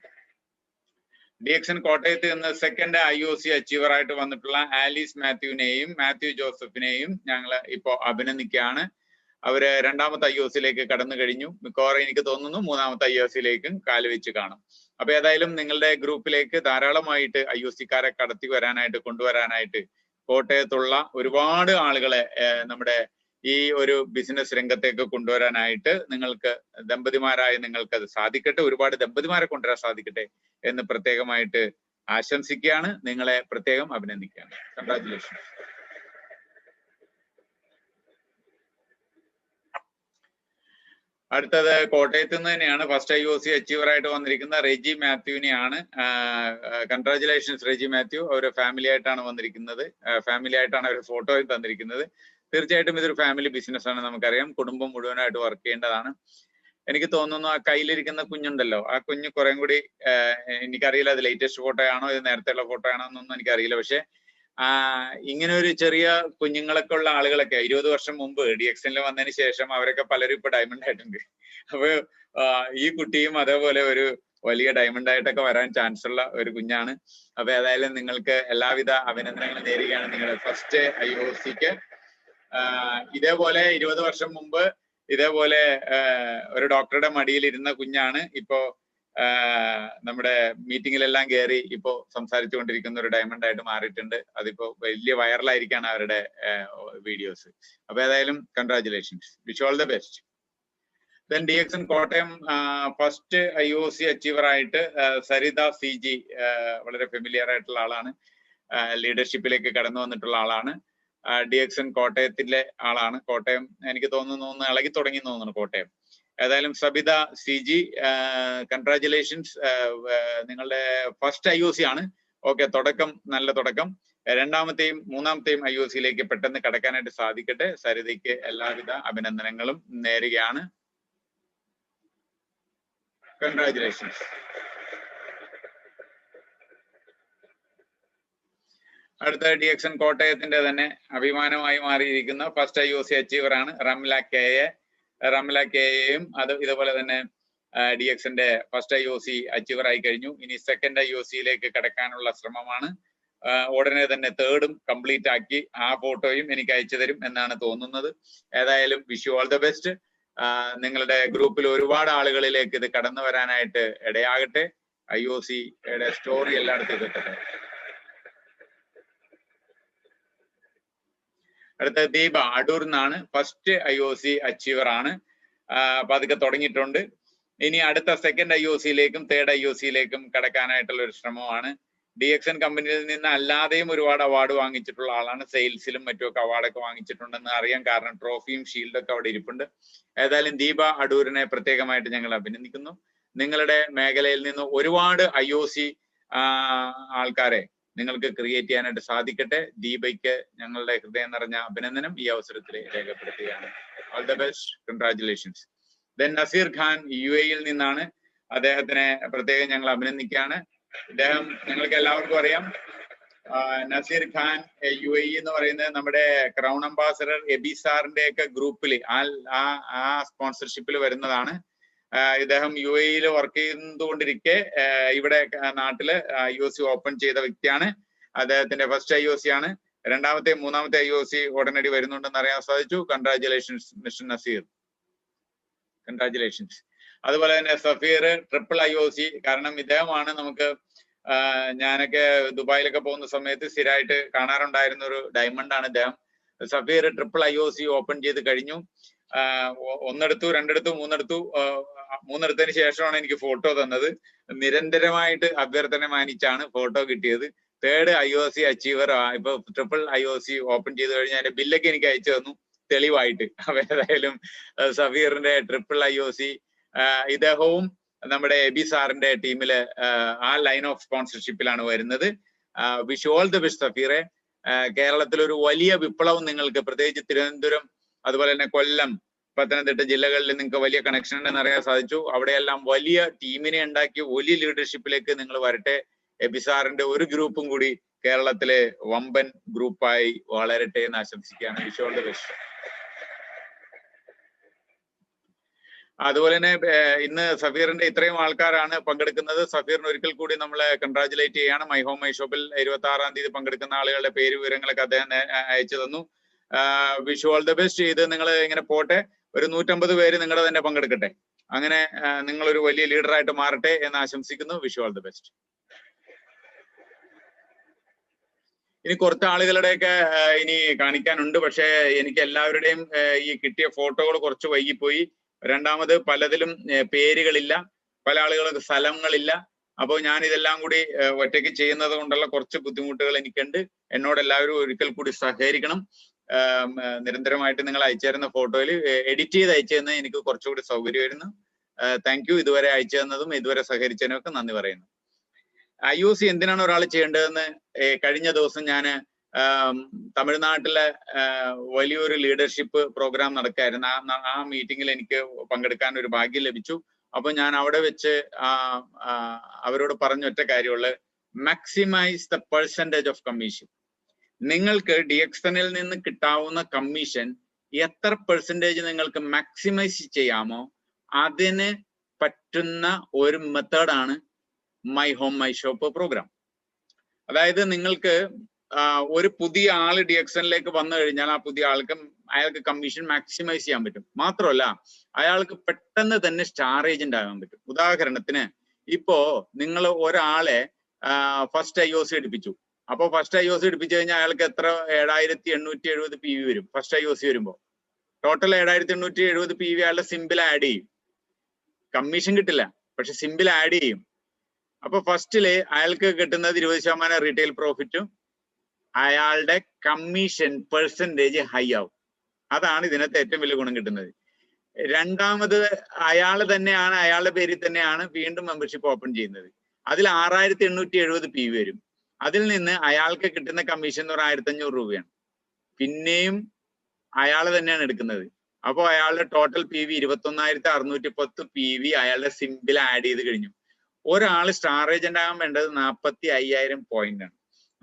DXN കോട്ടയത്ത് നിന്ന് സെക്കൻഡ് IOC അച്ചീവർ ആയിട്ട് വന്നിട്ടുള്ള ആലീസ് മാത്യുവിനെയും മാത്യു ജോസഫിനെയും ഞങ്ങൾ ഇപ്പോൾ അഭിനന്ദിക്കുകയാണ്. അവര് രണ്ടാമത്തെ IOC കടന്നു കഴിഞ്ഞു. മിക്കവാറും എനിക്ക് തോന്നുന്നു മൂന്നാമത്തെ IOC കാലുവെച്ച് കാണും. അപ്പൊ ഏതായാലും നിങ്ങളുടെ ഗ്രൂപ്പിലേക്ക് ധാരാളമായിട്ട് IOC-കാരെ കടത്തി വരാനായിട്ട് കൊണ്ടുവരാനായിട്ട് കോട്ടയത്തുള്ള ഒരുപാട് ആളുകളെ നമ്മുടെ ഈ ഒരു ബിസിനസ് രംഗത്തേക്ക് കൊണ്ടുവരാനായിട്ട് നിങ്ങൾക്ക് ദമ്പതിമാരായ നിങ്ങൾക്ക് അത് സാധിക്കട്ടെ. ഒരുപാട് ദമ്പതിമാരെ കൊണ്ടുവരാൻ സാധിക്കട്ടെ എന്ന് പ്രത്യേകമായിട്ട് ആശംസിക്കുകയാണ്. നിങ്ങളെ പ്രത്യേകം അഭിനന്ദിക്കുകയാണ്. കൺഗ്രാറ്റുലേഷൻസ്. അടുത്തത് കോട്ടയത്ത് നിന്ന് തന്നെയാണ് ഫസ്റ്റ് IOC അച്ചീവർ ആയിട്ട് വന്നിരിക്കുന്ന റെജി മാത്യുവിനെയാണ്. കൺഗ്രാറ്റുലേഷൻസ് റെജി മാത്യു. അവർ ഫാമിലി ആയിട്ടാണ് വന്നിരിക്കുന്നത്. ഫാമിലി ആയിട്ടാണ് അവർ ഫോട്ടോ തന്നിരിക്കുന്നത്. തീർച്ചയായിട്ടും ഇതൊരു ഫാമിലി ബിസിനസ് ആണ്. നമുക്കറിയാം, കുടുംബം മുഴുവനായിട്ട് വർക്ക് ചെയ്യേണ്ടതാണ്. എനിക്ക് തോന്നുന്നു ആ കയ്യിലിരിക്കുന്ന കുഞ്ഞുണ്ടല്ലോ, ആ കുഞ്ഞ് കുറേം കൂടി എനിക്കറിയില്ല അത് ലേറ്റസ്റ്റ് ഫോട്ടോ ആണോ ഇത് നേരത്തെയുള്ള ഫോട്ടോ ആണോ എന്നൊന്നും എനിക്കറിയില്ല. പക്ഷെ ഇങ്ങനെ ഒരു ചെറിയ കുഞ്ഞുങ്ങളൊക്കെ ഉള്ള ആളുകളൊക്കെ 20 വർഷം മുമ്പ് DXN വന്നതിന് ശേഷം അവരൊക്കെ പലരും ഇപ്പൊ ഡയമണ്ട് ആയിട്ടുണ്ട്. അപ്പൊ ഈ കുട്ടിയും അതേപോലെ ഒരു വലിയ ഡയമണ്ട് ആയിട്ടൊക്കെ വരാൻ ചാൻസ് ഉള്ള ഒരു കുഞ്ഞാണ്. അപ്പൊ ഏതായാലും നിങ്ങൾക്ക് എല്ലാവിധ അഭിനന്ദനങ്ങളും നേരുകയാണ്. നിങ്ങളുടെ ഫസ്റ്റ് IOC-ക്ക് ഇതേപോലെ 20 വർഷം മുമ്പ് ഇതേപോലെ ഒരു ഡോക്ടറുടെ മടിയിൽ ഇരുന്ന കുഞ്ഞാണ് ഇപ്പോ നമ്മുടെ മീറ്റിങ്ങിലെല്ലാം കയറി ഇപ്പോ സംസാരിച്ചു കൊണ്ടിരിക്കുന്ന ഒരു ഡയമണ്ട് ആയിട്ട് മാറിയിട്ടുണ്ട്. അതിപ്പോ വലിയ വൈറലായിരിക്കാണ് അവരുടെ വീഡിയോസ്. അപ്പൊ ഏതായാലും congratulations. Wish all the best. Then DXN Kottayam first IOC achiever ആയിട്ട് സരിത CG വളരെ ഫെമിലിയർ ആയിട്ടുള്ള ആളാണ്. ലീഡർഷിപ്പിലേക്ക് കടന്നു വന്നിട്ടുള്ള ആളാണ്. DXN കോട്ടയത്തിലെ ആളാണ്. കോട്ടയം എനിക്ക് തോന്നുന്നു ഇളകി തുടങ്ങി തോന്നുന്നു കോട്ടയം. ഏതായാലും സബിത CG കൺഗ്രാറ്റുലേഷൻസ്. നിങ്ങളുടെ ഫസ്റ്റ് IOC ആണ്. ഓക്കെ, തുടക്കം നല്ല തുടക്കം. രണ്ടാമത്തെയും മൂന്നാമത്തെയും IOC പെട്ടെന്ന് കടക്കാനായിട്ട് സാധിക്കട്ടെ. സരിതയ്ക്ക് എല്ലാവിധ അഭിനന്ദനങ്ങളും നേരുകയാണ്. കൺഗ്രാറ്റുലേഷൻസ്. അടുത്ത DXN കോട്ടയത്തിന്റെ തന്നെ അഭിമാനമായി മാറിയിരിക്കുന്ന ഫസ്റ്റ് IOC അച്ചീവർ ആണ് റംല KA. റംല KAയും അത് ഇതുപോലെ തന്നെ DXന്റെ ഫസ്റ്റ് IOC അച്ചീവർ ആയി കഴിഞ്ഞു. ഇനി സെക്കൻഡ് IOC കടക്കാനുള്ള ശ്രമമാണ്. ഉടനെ തന്നെ തേർഡും കംപ്ലീറ്റ് ആക്കി ആ ഫോട്ടോയും എനിക്ക് അയച്ചു തരും എന്നാണ് തോന്നുന്നത്. ഏതായാലും wish you all the best. നിങ്ങളുടെ ഗ്രൂപ്പിൽ ഒരുപാട് ആളുകളിലേക്ക് ഇത് കടന്നു വരാനായിട്ട് ഇടയാകട്ടെ. IOC-യുടെ സ്റ്റോറി എല്ലായിടത്തും എത്തട്ടെ. അടുത്ത ദീപ അടൂർ നിന്നാണ്. ഫസ്റ്റ് IOC അച്ചീവർ ആണ്. പതുക്കെ തുടങ്ങിയിട്ടുണ്ട്. ഇനി അടുത്ത സെക്കൻഡ് IOC-യിലേക്കും തേർഡ് IOC-യിലേക്കും കടക്കാനായിട്ടുള്ള ഒരു ശ്രമമാണ്. DXN കമ്പനിയിൽ നിന്ന് അല്ലാതെയും ഒരുപാട് അവാർഡ് വാങ്ങിച്ചിട്ടുള്ള ആളാണ്. സെയിൽസിലും മറ്റുമൊക്കെ അവാർഡൊക്കെ വാങ്ങിച്ചിട്ടുണ്ടെന്ന് അറിയാൻ കാരണം ട്രോഫിയും ഷീൽഡൊക്കെ അവിടെ ഇരിപ്പുണ്ട്. ഏതായാലും ദീപ അടൂരിനെ പ്രത്യേകമായിട്ട് ഞങ്ങൾ അഭിനന്ദിക്കുന്നു. നിങ്ങളുടെ മേഖലയിൽ നിന്ന് ഒരുപാട് IOC ആൾക്കാരെ നിങ്ങൾക്ക് ക്രിയേറ്റ് ചെയ്യാനായിട്ട് സാധിക്കട്ടെ. ദീപയ്ക്ക് ഞങ്ങളുടെ ഹൃദയം നിറഞ്ഞ അഭിനന്ദനം ഈ അവസരത്തിൽ രേഖപ്പെടുത്തുകയാണ്. All the best, congratulations. Then Nazeer Khan UAE-യിൽ നിന്നാണ്. അദ്ദേഹത്തിനെ പ്രത്യേകം ഞങ്ങൾ അഭിനന്ദിക്കുകയാണ്. അദ്ദേഹം നിങ്ങൾക്ക് എല്ലാവർക്കും അറിയാം, നസീർ ഖാൻ UAE എന്ന് പറയുന്നത് നമ്മുടെ ക്രൗൺ അംബാസഡർ എബി സാറിന്റെ ഒക്കെ ഗ്രൂപ്പിൽ ആ സ്പോൺസർഷിപ്പിൽ വരുന്നതാണ്. ഇദ്ദേഹം UAE-യിൽ വർക്ക് ചെയ്തുകൊണ്ടിരിക്കെ ഇവിടെ നാട്ടില് IOC ഓപ്പൺ ചെയ്ത വ്യക്തിയാണ്. അദ്ദേഹത്തിന്റെ ഫസ്റ്റ് IOC ആണ്. രണ്ടാമത്തെ മൂന്നാമത്തെ IOC ഉടനടി വരുന്നുണ്ടെന്ന് അറിയാൻ സാധിച്ചു. Congratulations mister Naseer, congratulations. അതുപോലെ തന്നെ സഫീർ ട്രിപ്പിൾ IOC, കാരണം ഇദ്ദേഹമാണ് നമുക്ക് ഞാനൊക്കെ ദുബായിലൊക്കെ പോകുന്ന സമയത്ത് സ്ഥിരമായിട്ട് കാണാറുണ്ടായിരുന്ന ഒരു ഡയമണ്ട് ആണ് ഇദ്ദേഹം. സഫീർ ട്രിപ്പിൾ IOC ഓപ്പൺ ചെയ്ത് കഴിഞ്ഞു. ഒന്നെടുത്തു, രണ്ടെടുത്തു, മൂന്നെടുത്തതിന് ശേഷമാണ് എനിക്ക് ഫോട്ടോ തന്നത്. നിരന്തരമായിട്ട് അഭ്യർത്ഥന മാനിച്ചാണ് ഫോട്ടോ കിട്ടിയത്. തേർഡ് IOC അച്ചീവർ ഇപ്പൊ ട്രിപ്പിൾ IOC ഓപ്പൺ ചെയ്ത് കഴിഞ്ഞാൽ അതിന്റെ ബില്ലൊക്കെ എനിക്ക് അയച്ചു തന്നു തെളിവായിട്ട്. അപ്പൊ ഏതായാലും സഫീറിന്റെ ട്രിപ്പിൾ IOC ഇദ്ദേഹവും നമ്മുടെ എബി സാറിന്റെ ടീമില് ആ ലൈൻ ഓഫ് സ്പോൺസർഷിപ്പിലാണ് വരുന്നത്. വിഷ് ഓൾ ദ ബെസ്റ്റ് സഫീറെ. കേരളത്തിൽ ഒരു വലിയ വിപ്ലവം നിങ്ങൾക്ക്, പ്രത്യേകിച്ച് തിരുവനന്തപുരം അതുപോലെ തന്നെ കൊല്ലം, പത്തനംതിട്ട ജില്ലകളിൽ നിങ്ങൾക്ക് വലിയ കണക്ഷൻ ഉണ്ടെന്ന് അറിയാൻ സാധിച്ചു. അവിടെയെല്ലാം വലിയ ടീമിനെ ഉണ്ടാക്കി വലിയ ലീഡർഷിപ്പിലേക്ക് നിങ്ങൾ വരട്ടെ. എബി സാറിന്റെ ഒരു ഗ്രൂപ്പും കൂടി കേരളത്തിലെ വമ്പൻ ഗ്രൂപ്പായി വളരട്ടെ എന്ന് ആശംസിക്കുകയാണ്. Wish all the best. അതുപോലെ തന്നെ ഇന്ന് സഫീറിന്റെ ഇത്രയും ആൾക്കാരാണ് പങ്കെടുക്കുന്നത്. സഫീറിന് ഒരിക്കൽ കൂടി നമ്മളെ കൺഗ്രാജുലേറ്റ് ചെയ്യാണ്. മൈ ഹോം മൈ ഷോപ്പിൽ 26-ാം തീയതി പങ്കെടുക്കുന്ന ആളുകളുടെ പേര് വിവരങ്ങളൊക്കെ അദ്ദേഹം അയച്ചു തന്നു. Wish all the best. ഇത് നിങ്ങൾ ഇങ്ങനെ പോട്ടെ, ഒരു 150 പേര് നിങ്ങളുടെ തന്നെ പങ്കെടുക്കട്ടെ. അങ്ങനെ നിങ്ങളൊരു വലിയ ലീഡറായിട്ട് മാറട്ടെ എന്ന് ആശംസിക്കുന്നു. Wish all the best. ഇനി കുറച്ച് ആളുകളുടെയൊക്കെ ഇനി കാണിക്കാനുണ്ട്. പക്ഷെ എനിക്ക് എല്ലാവരുടെയും ഈ കിട്ടിയ ഫോട്ടോകൾ കുറച്ച് വൈകിപ്പോയി. രണ്ടാമത് പലതിലും പേരുകളില്ല, പല ആളുകൾക്ക് സ്ഥലങ്ങളില്ല. അപ്പോൾ ഞാൻ ഇതെല്ലാം കൂടി ഒറ്റയ്ക്ക് ചെയ്യുന്നത് കൊണ്ടുള്ള കുറച്ച് ബുദ്ധിമുട്ടുകൾ എനിക്കുണ്ട്. എന്നോട് എല്ലാവരും ഒരിക്കൽ കൂടി സഹകരിക്കണം. നിരന്തരമായിട്ട് നിങ്ങൾ അയച്ചു തരുന്ന ഫോട്ടോയിൽ എഡിറ്റ് ചെയ്ത് അയച്ചു തന്നത് എനിക്ക് കുറച്ചുകൂടി സൗകര്യമായിരുന്നു. Thank you. ഇതുവരെ അയച്ചു തന്നതും ഇതുവരെ സഹകരിച്ചതിനൊക്കെ നന്ദി പറയുന്നു. IOC എന്തിനാണ് ഒരാൾ ചെയ്യേണ്ടതെന്ന് കഴിഞ്ഞ ദിവസം ഞാൻ തമിഴ്നാട്ടിലെ വലിയൊരു ലീഡർഷിപ്പ് പ്രോഗ്രാം നടക്കായിരുന്നു. ആ മീറ്റിംഗിൽ എനിക്ക് പങ്കെടുക്കാൻ ഒരു ഭാഗ്യം ലഭിച്ചു. അപ്പൊ ഞാൻ അവിടെ വെച്ച് അവരോട് പറഞ്ഞ ഒറ്റ കാര്യമുള്ളത്, maximise the percentage of commission. നിങ്ങൾക്ക് DXN-ൽ നിന്ന് കിട്ടാവുന്ന കമ്മീഷൻ എത്ര പെർസെൻറ്റേജ് നിങ്ങൾക്ക് മാക്സിമൈസ് ചെയ്യാമോ അതിന് പറ്റുന്ന ഒരു മെത്തേഡാണ് my home my shop programme. അതായത് നിങ്ങൾക്ക് ഒരു പുതിയ ആള് DXN-ലേക്ക് വന്നു കഴിഞ്ഞാൽ ആ പുതിയ അയാൾക്ക് കമ്മീഷൻ മാക്സിമൈസ് ചെയ്യാൻ പറ്റും. മാത്രമല്ല അയാൾക്ക് പെട്ടെന്ന് തന്നെ സ്റ്റാർ ഏജന്റ് ആകാൻ പറ്റും. ഉദാഹരണത്തിന് ഇപ്പോ നിങ്ങൾ ഒരാളെ ഫസ്റ്റ് IOC എടുപ്പിച്ചു. അപ്പോൾ ഫസ്റ്റ് IOC എടുപ്പിച്ചു കഴിഞ്ഞാൽ അയാൾക്ക് എത്ര 7870 PV വരും. ഫസ്റ്റ് IOC വരുമ്പോൾ ടോട്ടൽ 7870 PV അയാളുടെ സിമ്പിൾ ആഡ് ചെയ്യും. കമ്മീഷൻ കിട്ടില്ല, പക്ഷെ സിമ്പിൾ ആഡ് ചെയ്യും. അപ്പൊ ഫസ്റ്റില് അയാൾക്ക് കിട്ടുന്നത് 20% റീറ്റെയിൽ പ്രോഫിറ്റും അയാളുടെ കമ്മീഷൻ പെർസെൻറ്റേജ് ഹൈ ആവും. അതാണ് ഇതിനകത്ത് ഏറ്റവും വലിയ ഗുണം കിട്ടുന്നത്. രണ്ടാമത് അയാളുടെ പേരിൽ തന്നെയാണ് വീണ്ടും മെമ്പർഷിപ്പ് ഓപ്പൺ ചെയ്യുന്നത്. അതിൽ 6870 PV വരും. അതിൽ നിന്ന് അയാൾക്ക് കിട്ടുന്ന കമ്മീഷൻ എന്ന് പറഞ്ഞാൽ 1500 രൂപയാണ്. പിന്നെയും അയാൾ തന്നെയാണ് എടുക്കുന്നത്. അപ്പോൾ അയാളുടെ ടോട്ടൽ PV 21610 PV അയാളുടെ സിമ്പിൾ ആഡ് ചെയ്ത് കഴിഞ്ഞു. ഒരാൾ സ്റ്റാർ ഏജന്റ് ആകാൻ വേണ്ടത് 45,000 പോയിന്റ് ആണ്.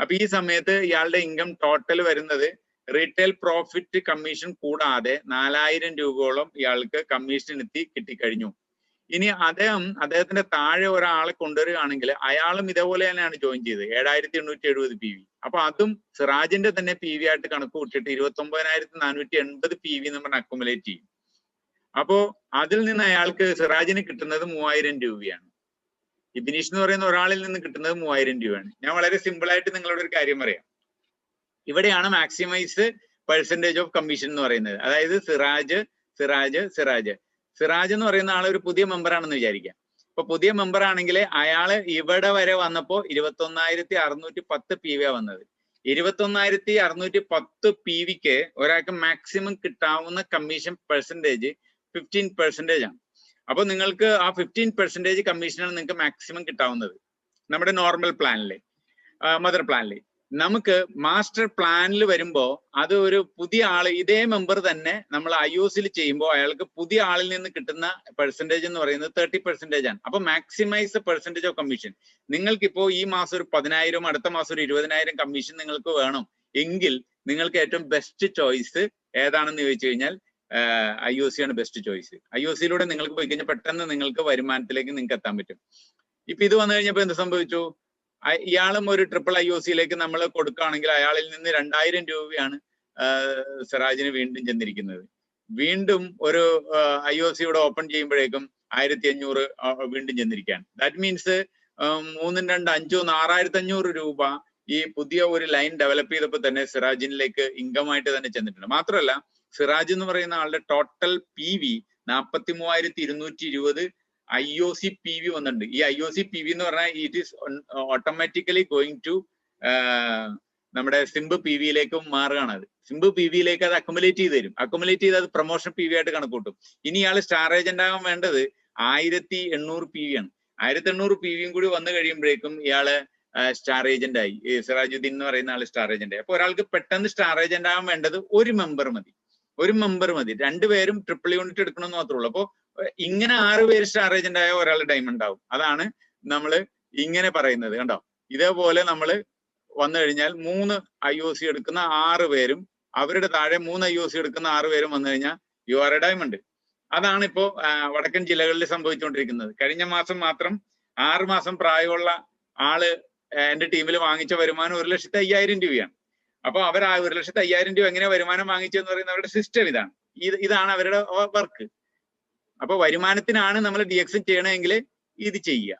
അപ്പൊ ഈ സമയത്ത് ഇയാളുടെ ഇൻകം ടോട്ടൽ വരുന്നത് റീറ്റെയിൽ പ്രോഫിറ്റ് കമ്മീഷൻ കൂടാതെ 4000 രൂപയോളം ഇയാൾക്ക് കമ്മീഷൻ കിട്ടിക്കഴിഞ്ഞു. ഇനി അദ്ദേഹത്തിന്റെ താഴെ ഒരാളെ കൊണ്ടുവരികയാണെങ്കിൽ അയാളും ഇതേപോലെ തന്നെയാണ് ജോയിൻ ചെയ്തത് 7870 PV. അപ്പൊ അതും സിറാജിന്റെ തന്നെ PV ആയിട്ട് കണക്ക് കൂട്ടിയിട്ട് 29,480 PV നമ്മൾ അക്കുമുലേറ്റ് ചെയ്യും. അപ്പോ അതിൽ നിന്ന് അയാൾക്ക് സിറാജിന് കിട്ടുന്നത് 3000 രൂപയാണ്. ഇബിനീഷ് എന്ന് പറയുന്ന ഒരാളിൽ നിന്ന് കിട്ടുന്നത് 3000 രൂപയാണ്. ഞാൻ വളരെ സിമ്പിൾ ആയിട്ട് നിങ്ങളോട് ഒരു കാര്യം പറയാം. ഇവിടെയാണ് മാക്സിമൈസ് പെർസെൻറ്റേജ് ഓഫ് കമ്മീഷൻ എന്ന് പറയുന്നത്. അതായത് സിറാജ് സിറാജ് എന്ന് പറയുന്ന ആൾ ഒരു പുതിയ മെമ്പറാണെന്ന് വിചാരിക്കാം. ഇപ്പൊ പുതിയ മെമ്പർ ആണെങ്കിൽ അയാള് ഇവിടെ വരെ വന്നപ്പോ 21,610 PV വന്നത്. 21,610 PVക്ക് ഒരാൾക്ക് മാക്സിമം കിട്ടാവുന്ന കമ്മീഷൻ പെർസെൻറ്റേജ് 15% ആണ്. അപ്പൊ നിങ്ങൾക്ക് ആ 15% കമ്മീഷനാണ് നിങ്ങൾക്ക് മാക്സിമം കിട്ടാവുന്നത് നമ്മുടെ നോർമൽ പ്ലാനില്, മദർ പ്ലാനില്. നമുക്ക് മാസ്റ്റർ പ്ലാനിൽ വരുമ്പോ അത് ഒരു പുതിയ ആള്, ഇതേ മെമ്പർ തന്നെ നമ്മൾ IOCയിൽ ചെയ്യുമ്പോൾ അയാൾക്ക് പുതിയ ആളിൽ നിന്ന് കിട്ടുന്ന പെർസെൻറ്റേജ് എന്ന് പറയുന്നത് 30% ആണ്. അപ്പൊ മാക്സിമൈസ് പെർസെൻറ്റേജ് ഓഫ് കമ്മീഷൻ. നിങ്ങൾക്കിപ്പോ ഈ മാസം ഒരു 10,000, അടുത്ത മാസം ഒരു 20,000 കമ്മീഷൻ നിങ്ങൾക്ക് വേണം എങ്കിൽ നിങ്ങൾക്ക് ഏറ്റവും ബെസ്റ്റ് ചോയ്സ് ഏതാണെന്ന് ചോദിച്ചു കഴിഞ്ഞാൽ IOC ആണ് ബെസ്റ്റ് ചോയ്സ്. IOCയിലൂടെ നിങ്ങൾക്ക് പോയി കഴിഞ്ഞാൽ പെട്ടെന്ന് നിങ്ങൾക്ക് വരുമാനത്തിലേക്ക് നിങ്ങൾക്ക് എത്താൻ പറ്റും. ഇപ്പൊ ഇത് വന്നു കഴിഞ്ഞപ്പോ എന്ത് സംഭവിച്ചു? ഇയാളും ഒരു ട്രിപ്പിൾ IOCയിലേക്ക് നമ്മൾ കൊടുക്കുകയാണെങ്കിൽ അയാളിൽ നിന്ന് 2,000 രൂപയാണ് സിറാജിന് വീണ്ടും ചെന്നിരിക്കുന്നത്. വീണ്ടും ഒരു IOC ഇവിടെ ഓപ്പൺ ചെയ്യുമ്പോഴേക്കും 1,500 വീണ്ടും ചെന്നിരിക്കുകയാണ്. ദാറ്റ് മീൻസ് 3 2 5 6,500 രൂപ ഈ പുതിയ ഒരു ലൈൻ ഡെവലപ്പ് ചെയ്തപ്പോൾ തന്നെ സിറാജിനിലേക്ക് ഇൻകം ആയിട്ട് തന്നെ ചെന്നിട്ടുണ്ട്. മാത്രമല്ല സിറാജ് എന്ന് പറയുന്ന ആളുടെ ടോട്ടൽ PV 43,220 IOC PV വന്നിട്ടുണ്ട്. ഈ IOC PV എന്ന് പറഞ്ഞാൽ it is automatically going to നമ്മുടെ സിംബ് PVയിലേക്കും മാറുകയാണ്. അത് സിംബ് PVയിലേക്ക് അത് അക്കുമുലേറ്റ് ചെയ്ത് തരും. അക്കുമുലേറ്റ് ചെയ്ത് അത് പ്രൊമോഷൻ PV ആയിട്ട് കണക്കൂട്ടും. ഇനി ഇയാൾ സ്റ്റാർ ഏജന്റ് ആകാൻ വേണ്ടത് 1,800 PV ആണ്. 1,800 PVയും കൂടി വന്നു കഴിയുമ്പോഴേക്കും ഇയാള് സ്റ്റാർ ഏജന്റ് ആയി. സിറാജുദ്ദീൻ എന്ന് പറയുന്ന ആള് സ്റ്റാർ ഏജന്റ് ആയി. അപ്പൊ ഒരാൾക്ക് പെട്ടെന്ന് സ്റ്റാർ ഏജന്റ് ആകാൻ വേണ്ടത് ഒരു മെമ്പർ മതി. 2 പേരും ട്രിപ്പിൾ യൂണിറ്റ് എടുക്കണമെന്ന് മാത്രമേ ഉള്ളൂ. അപ്പൊ ഇങ്ങനെ 6 പേര് സ്റ്റാർ ഏജന്റ് ആയ ഒരാൾ ഡയമണ്ട് ആവും. അതാണ് നമ്മൾ ഇങ്ങനെ പറയുന്നത്. കണ്ടോ, ഇതേപോലെ നമ്മൾ വന്നു കഴിഞ്ഞാൽ 3 IOC എടുക്കുന്ന 6 പേരും അവരുടെ താഴെ 3 IOC എടുക്കുന്ന 6 പേരും വന്നു കഴിഞ്ഞാൽ യു ആർ എ ഡയമണ്ട്. അതാണ് ഇപ്പോ വടക്കൻ ജില്ലകളിൽ സംഭവിച്ചുകൊണ്ടിരിക്കുന്നത്. കഴിഞ്ഞ മാസം മാത്രം 6 മാസം പ്രായമുള്ള ആള് എന്റെ ടീമിൽ വാങ്ങിച്ച വരുമാനം 1,05,000 രൂപയാണ്. അപ്പൊ അവർ ആ 1,05,000 രൂപ എങ്ങനെ വരുമാനം വാങ്ങിച്ചെന്ന് പറയുന്ന അവരുടെ സിസ്റ്റം ഇതാണ്. ഇതാണ് അവരുടെ വർക്ക്. അപ്പൊ വരുമാനത്തിനാണ് നമ്മൾ DX ചെയ്യണമെങ്കിൽ ഇത് ചെയ്യുക.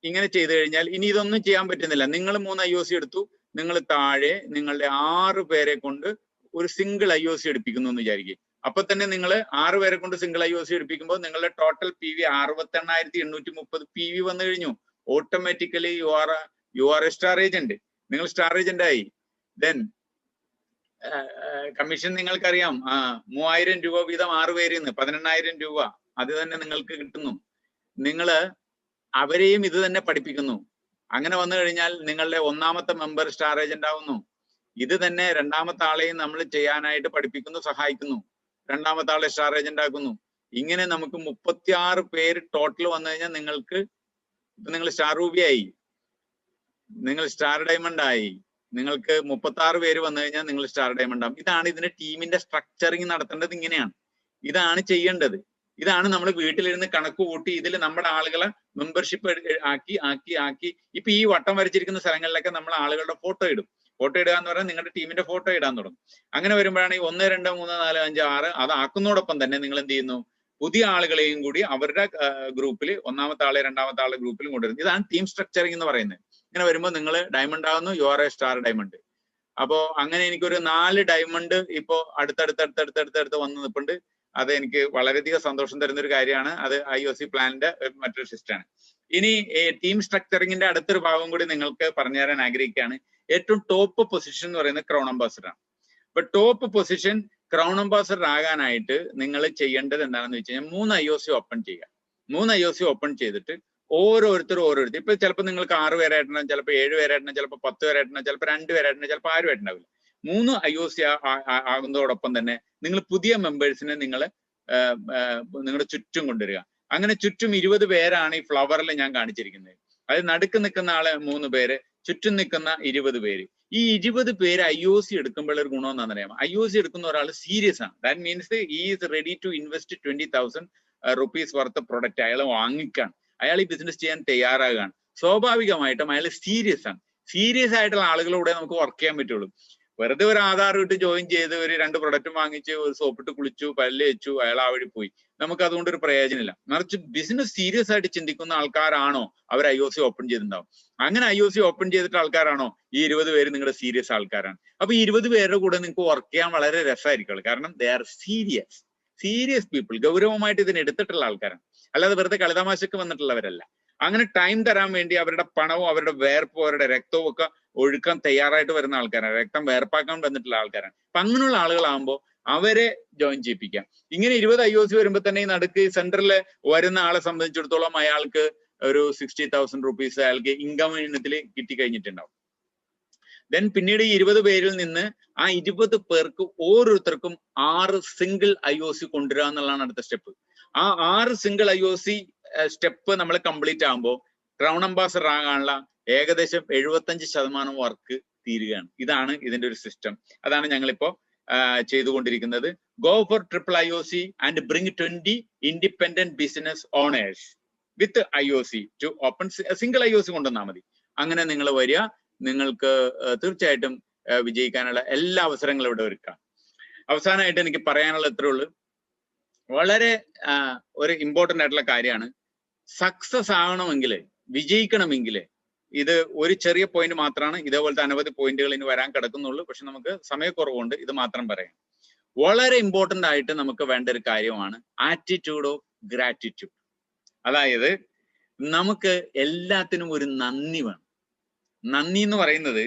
ഇങ്ങനെ ചെയ്തു കഴിഞ്ഞാൽ ഇനി ഇതൊന്നും ചെയ്യാൻ പറ്റുന്നില്ല. നിങ്ങൾ 3 IOC എടുത്തു, നിങ്ങൾ താഴെ നിങ്ങളുടെ 6 പേരെ കൊണ്ട് ഒരു സിംഗിൾ IOC എടുപ്പിക്കുന്നു എന്ന് വിചാരിക്കുക. അപ്പൊ തന്നെ നിങ്ങൾ 6 പേരെ കൊണ്ട് സിംഗിൾ IOC എടുപ്പിക്കുമ്പോൾ നിങ്ങളുടെ ടോട്ടൽ PV 68,830 PV വന്നു കഴിഞ്ഞു. Automatically you are A star agent. നിങ്ങൾ സ്റ്റാർ ഏജന്റ് ആയി. ദെൻ കമ്മീഷൻ നിങ്ങൾക്കറിയാം, 3,000 രൂപ വീതം 6 പേരിൽ നിന്ന് 18,000 രൂപ അത് തന്നെ നിങ്ങൾക്ക് കിട്ടുന്നു. നിങ്ങള് അവരെയും ഇത് തന്നെ പഠിപ്പിക്കുന്നു. അങ്ങനെ വന്നു കഴിഞ്ഞാൽ നിങ്ങളുടെ 1ാമത്തെ മെമ്പർ സ്റ്റാർ ഏജന്റ് ആവുന്നു. ഇത് തന്നെ 2ാമത്തെ ആളെയും നമ്മൾ ചെയ്യാനായിട്ട് പഠിപ്പിക്കുന്നു, സഹായിക്കുന്നു. 2ാമത്തെ ആളെ സ്റ്റാർ ഏജന്റ് ആക്കുന്നു. ഇങ്ങനെ നമുക്ക് 36 പേര് ടോട്ടൽ വന്നു കഴിഞ്ഞാൽ നിങ്ങൾക്ക് നിങ്ങൾ സ്റ്റാർ റൂബിയായി, നിങ്ങൾ സ്റ്റാർ ഡയമണ്ട് ആയി. നിങ്ങൾക്ക് 36 പേര് വന്നു കഴിഞ്ഞാൽ നിങ്ങൾ സ്റ്റാർ ഡയമണ്ട് ആവും. ഇതാണ് ഇതിന്റെ ടീമിന്റെ സ്ട്രക്ചറിങ് നടത്തേണ്ടത്. ഇങ്ങനെയാണ്, ഇതാണ് ചെയ്യേണ്ടത്. ഇതാണ് നമ്മൾ വീട്ടിലിരുന്ന് കണക്ക് കൂട്ടി ഇതിൽ നമ്മുടെ ആളുകളെ മെമ്പർഷിപ്പ് ആക്കി ഇപ്പൊ ഈ വട്ടം വരച്ചിരിക്കുന്ന സ്ഥലങ്ങളിലൊക്കെ നമ്മൾ ആളുകളുടെ ഫോട്ടോ ഇടും. ഫോട്ടോ ഇടുക എന്ന് പറഞ്ഞാൽ നിങ്ങളുടെ ടീമിന്റെ ഫോട്ടോ ഇടാൻ തുടങ്ങും. അങ്ങനെ വരുമ്പോഴാണ് ഈ 1 2 3 4 5 6 അത് ആക്കുന്നതോടൊപ്പം തന്നെ നിങ്ങൾ എന്ത് ചെയ്യുന്നു, പുതിയ ആളുകളെയും കൂടി അവരുടെ ഗ്രൂപ്പിൽ 1ാമത്തെ ആളെ 2ാമത്തെ ആളെ ഗ്രൂപ്പിലും കൊണ്ടുവരുന്നു. ഇതാണ് ടീം സ്ട്രക്ചറിങ് എന്ന് പറയുന്നത്. ഇങ്ങനെ വരുമ്പോൾ നിങ്ങൾ ഡയമണ്ട് ആകുന്നു, you are A star diamond. അപ്പോ അങ്ങനെ എനിക്കൊരു 4 ഡയമണ്ട് ഇപ്പോ അടുത്തടുത്ത് വന്ന് നിൽപ്പുണ്ട്. അത് എനിക്ക് വളരെയധികം സന്തോഷം തരുന്ന ഒരു കാര്യമാണ്. അത് IOC പ്ലാനിന്റെ മറ്റൊരു സിസ്റ്റമാണ്. ഇനി ടീം സ്ട്രക്ചറിങ്ങിന്റെ അടുത്തൊരു ഭാഗം കൂടി നിങ്ങൾക്ക് പറഞ്ഞു തരാൻ ആഗ്രഹിക്കുകയാണ്. ഏറ്റവും ടോപ്പ് പൊസിഷൻ എന്ന് പറയുന്നത് ക്രൗൺ അംബാസഡർ ആണ്. അപ്പൊ ടോപ്പ് പൊസിഷൻ ക്രൗൺ അംബാസഡർ ആകാനായിട്ട് നിങ്ങൾ ചെയ്യേണ്ടത് എന്താണെന്ന് വെച്ച് കഴിഞ്ഞാൽ 3 IOC ഓപ്പൺ ചെയ്യുക. 3 IOC ഓപ്പൺ ചെയ്തിട്ട് ഓരോരുത്തർ ഇപ്പൊ ചിലപ്പോൾ നിങ്ങൾക്ക് 6 പേരായിട്ടുണ്ടാവും, ചിലപ്പോൾ 7 പേരായിട്ടുണ്ടാവും, ചിലപ്പോൾ 10 പേരായിട്ടുണ്ടാവും, ചിലപ്പോൾ 2 പേരായിട്ടുണ്ടാവും, ചിലപ്പോൾ 6 പേരുണ്ടാവില്ല. 3 IOC ആകുന്നതോടൊപ്പം തന്നെ നിങ്ങൾ പുതിയ മെമ്പേഴ്സിനെ നിങ്ങളുടെ ചുറ്റും കൊണ്ടുവരിക. അങ്ങനെ ചുറ്റും 20 പേരാണ് ഈ ഫ്ലവറിൽ ഞാൻ കാണിച്ചിരിക്കുന്നത്. അത് നടുക്ക് നിൽക്കുന്ന ആള് 3 പേര്, ചുറ്റും നിൽക്കുന്ന 20 പേര്. ഈ 20 പേര് IOC എടുക്കുമ്പോൾ ഒരു ഗുണം എന്താണെന്ന് അറിയാം. IOC എടുക്കുന്ന ഒരാൾ സീരിയസ് ആണ്. That means he is ready to invest 20,000 rupees worth product അയാൾ വാങ്ങിക്കാൻ, അയാൾ ഈ ബിസിനസ് ചെയ്യാൻ തയ്യാറാകുകയാണ്. സ്വാഭാവികമായിട്ടും അയാൾ സീരിയസ് ആണ്. സീരിയസ് ആയിട്ടുള്ള ആളുകളൂടെ നമുക്ക് വർക്ക് ചെയ്യാൻ പറ്റുള്ളൂ. വെറുതെ ഒരു ആധാർ ഇട്ട് ജോയിൻ ചെയ്ത് ഒരു 2 പ്രൊഡക്റ്റും വാങ്ങിച്ച് ഒരു സോപ്പിട്ട് കുളിച്ചു പല്ല് വെച്ചു അയാൾ ആ വഴി പോയി, നമുക്ക് അതുകൊണ്ട് ഒരു പ്രയോജനമില്ല. മറിച്ച് ബിസിനസ് സീരിയസ് ആയിട്ട് ചിന്തിക്കുന്ന ആൾക്കാരാണോ അവർ IOC ഓപ്പൺ ചെയ്തിട്ടുണ്ടാവും. അങ്ങനെ IOC ഓപ്പൺ ചെയ്തിട്ട് ആൾക്കാരാണോ ഈ 20 പേര് നിങ്ങളുടെ സീരിയസ് ആൾക്കാരാണ്. അപ്പൊ ഈ 20 പേരുടെ കൂടെ നിങ്ങൾക്ക് വർക്ക് ചെയ്യാൻ വളരെ രസമായിരിക്കും. കാരണം they are serious. Serious people, ഗൗരവമായിട്ട് ഇതിനെ എടുത്തിട്ടുള്ള ആൾക്കാരാണ്, അല്ലാതെ വെറുതെ കളിതമാശക്ക് വന്നിട്ടുള്ളവരല്ല. അങ്ങനെ ടൈം തരാൻ വേണ്ടി അവരുടെ പണവും അവരുടെ വേർപ്പും അവരുടെ രക്തവും ഒക്കെ ഒഴുക്കാൻ തയ്യാറായിട്ട് വരുന്ന ആൾക്കാരാണ്, രക്തം വേർപ്പാക്കാൻ വന്നിട്ടുള്ള ആൾക്കാരാണ്. അപ്പൊ അങ്ങനെയുള്ള ആളുകളാകുമ്പോൾ അവരെ ജോയിൻ ചെയ്യിപ്പിക്കാം. ഇങ്ങനെ 20 IOC വരുമ്പോൾ തന്നെ ഈ നടുക്ക് സെന്ററിൽ വരുന്ന ആളെ സംബന്ധിച്ചിടത്തോളം അയാൾക്ക് ഒരു 60,000 rupees അയാൾക്ക് ഇൻകം ഇനത്തിൽ കിട്ടിക്കഴിഞ്ഞിട്ടുണ്ടാവും. ദെൻ പിന്നീട് ഈ 20 പേരിൽ നിന്ന് ആ 20 പേർക്ക് ഓരോരുത്തർക്കും 6 സിംഗിൾ IOC കൊണ്ടുവരിക എന്നുള്ളതാണ് അടുത്ത സ്റ്റെപ്പ്. ആ 6 സിംഗിൾ IOC സ്റ്റെപ്പ് നമ്മൾ കംപ്ലീറ്റ് ആകുമ്പോൾ ക്രൗൺ അംബാസഡർ ആകാനുള്ള ഏകദേശം 75% വർക്ക് തീരുകയാണ്. ഇതാണ് ഇതിന്റെ ഒരു സിസ്റ്റം. അതാണ് ഞങ്ങളിപ്പോ ചെയ്തുകൊണ്ടിരിക്കുന്നത്. Go for triple IOC and bring 20 independent business owners with IOC to open single IOC കൊണ്ടുവന്നാൽ മതി. അങ്ങനെ നിങ്ങൾ വരിക, നിങ്ങൾക്ക് തീർച്ചയായിട്ടും വിജയിക്കാനുള്ള എല്ലാ അവസരങ്ങളും ഇവിടെ ഒരുക്കാം. അവസാനമായിട്ട് എനിക്ക് പറയാനുള്ള ഇത്രേ ഉള്ളൂ, വളരെ ഒരു ഇമ്പോർട്ടൻ്റ് ആയിട്ടുള്ള കാര്യമാണ്. സക്സസ് ആകണമെങ്കിൽ, വിജയിക്കണമെങ്കിൽ, ഇത് ഒരു ചെറിയ പോയിന്റ് മാത്രമാണ്, ഇതേപോലത്തെ അനവധി പോയിന്റുകൾ ഇനി വരാൻ കിടക്കുന്നുള്ളൂ. പക്ഷെ നമുക്ക് സമയക്കുറവുകൊണ്ട് ഇത് മാത്രം പറയാം. വളരെ ഇമ്പോർട്ടൻ്റ് ആയിട്ട് നമുക്ക് വേണ്ട ഒരു കാര്യമാണ് ആറ്റിറ്റ്യൂഡ് ഓഫ് ഗ്രാറ്റിറ്റ്യൂഡ്. അതായത് നമുക്ക് എല്ലാത്തിനും ഒരു നന്ദി വേണം. നന്ദി എന്ന് പറയുന്നത്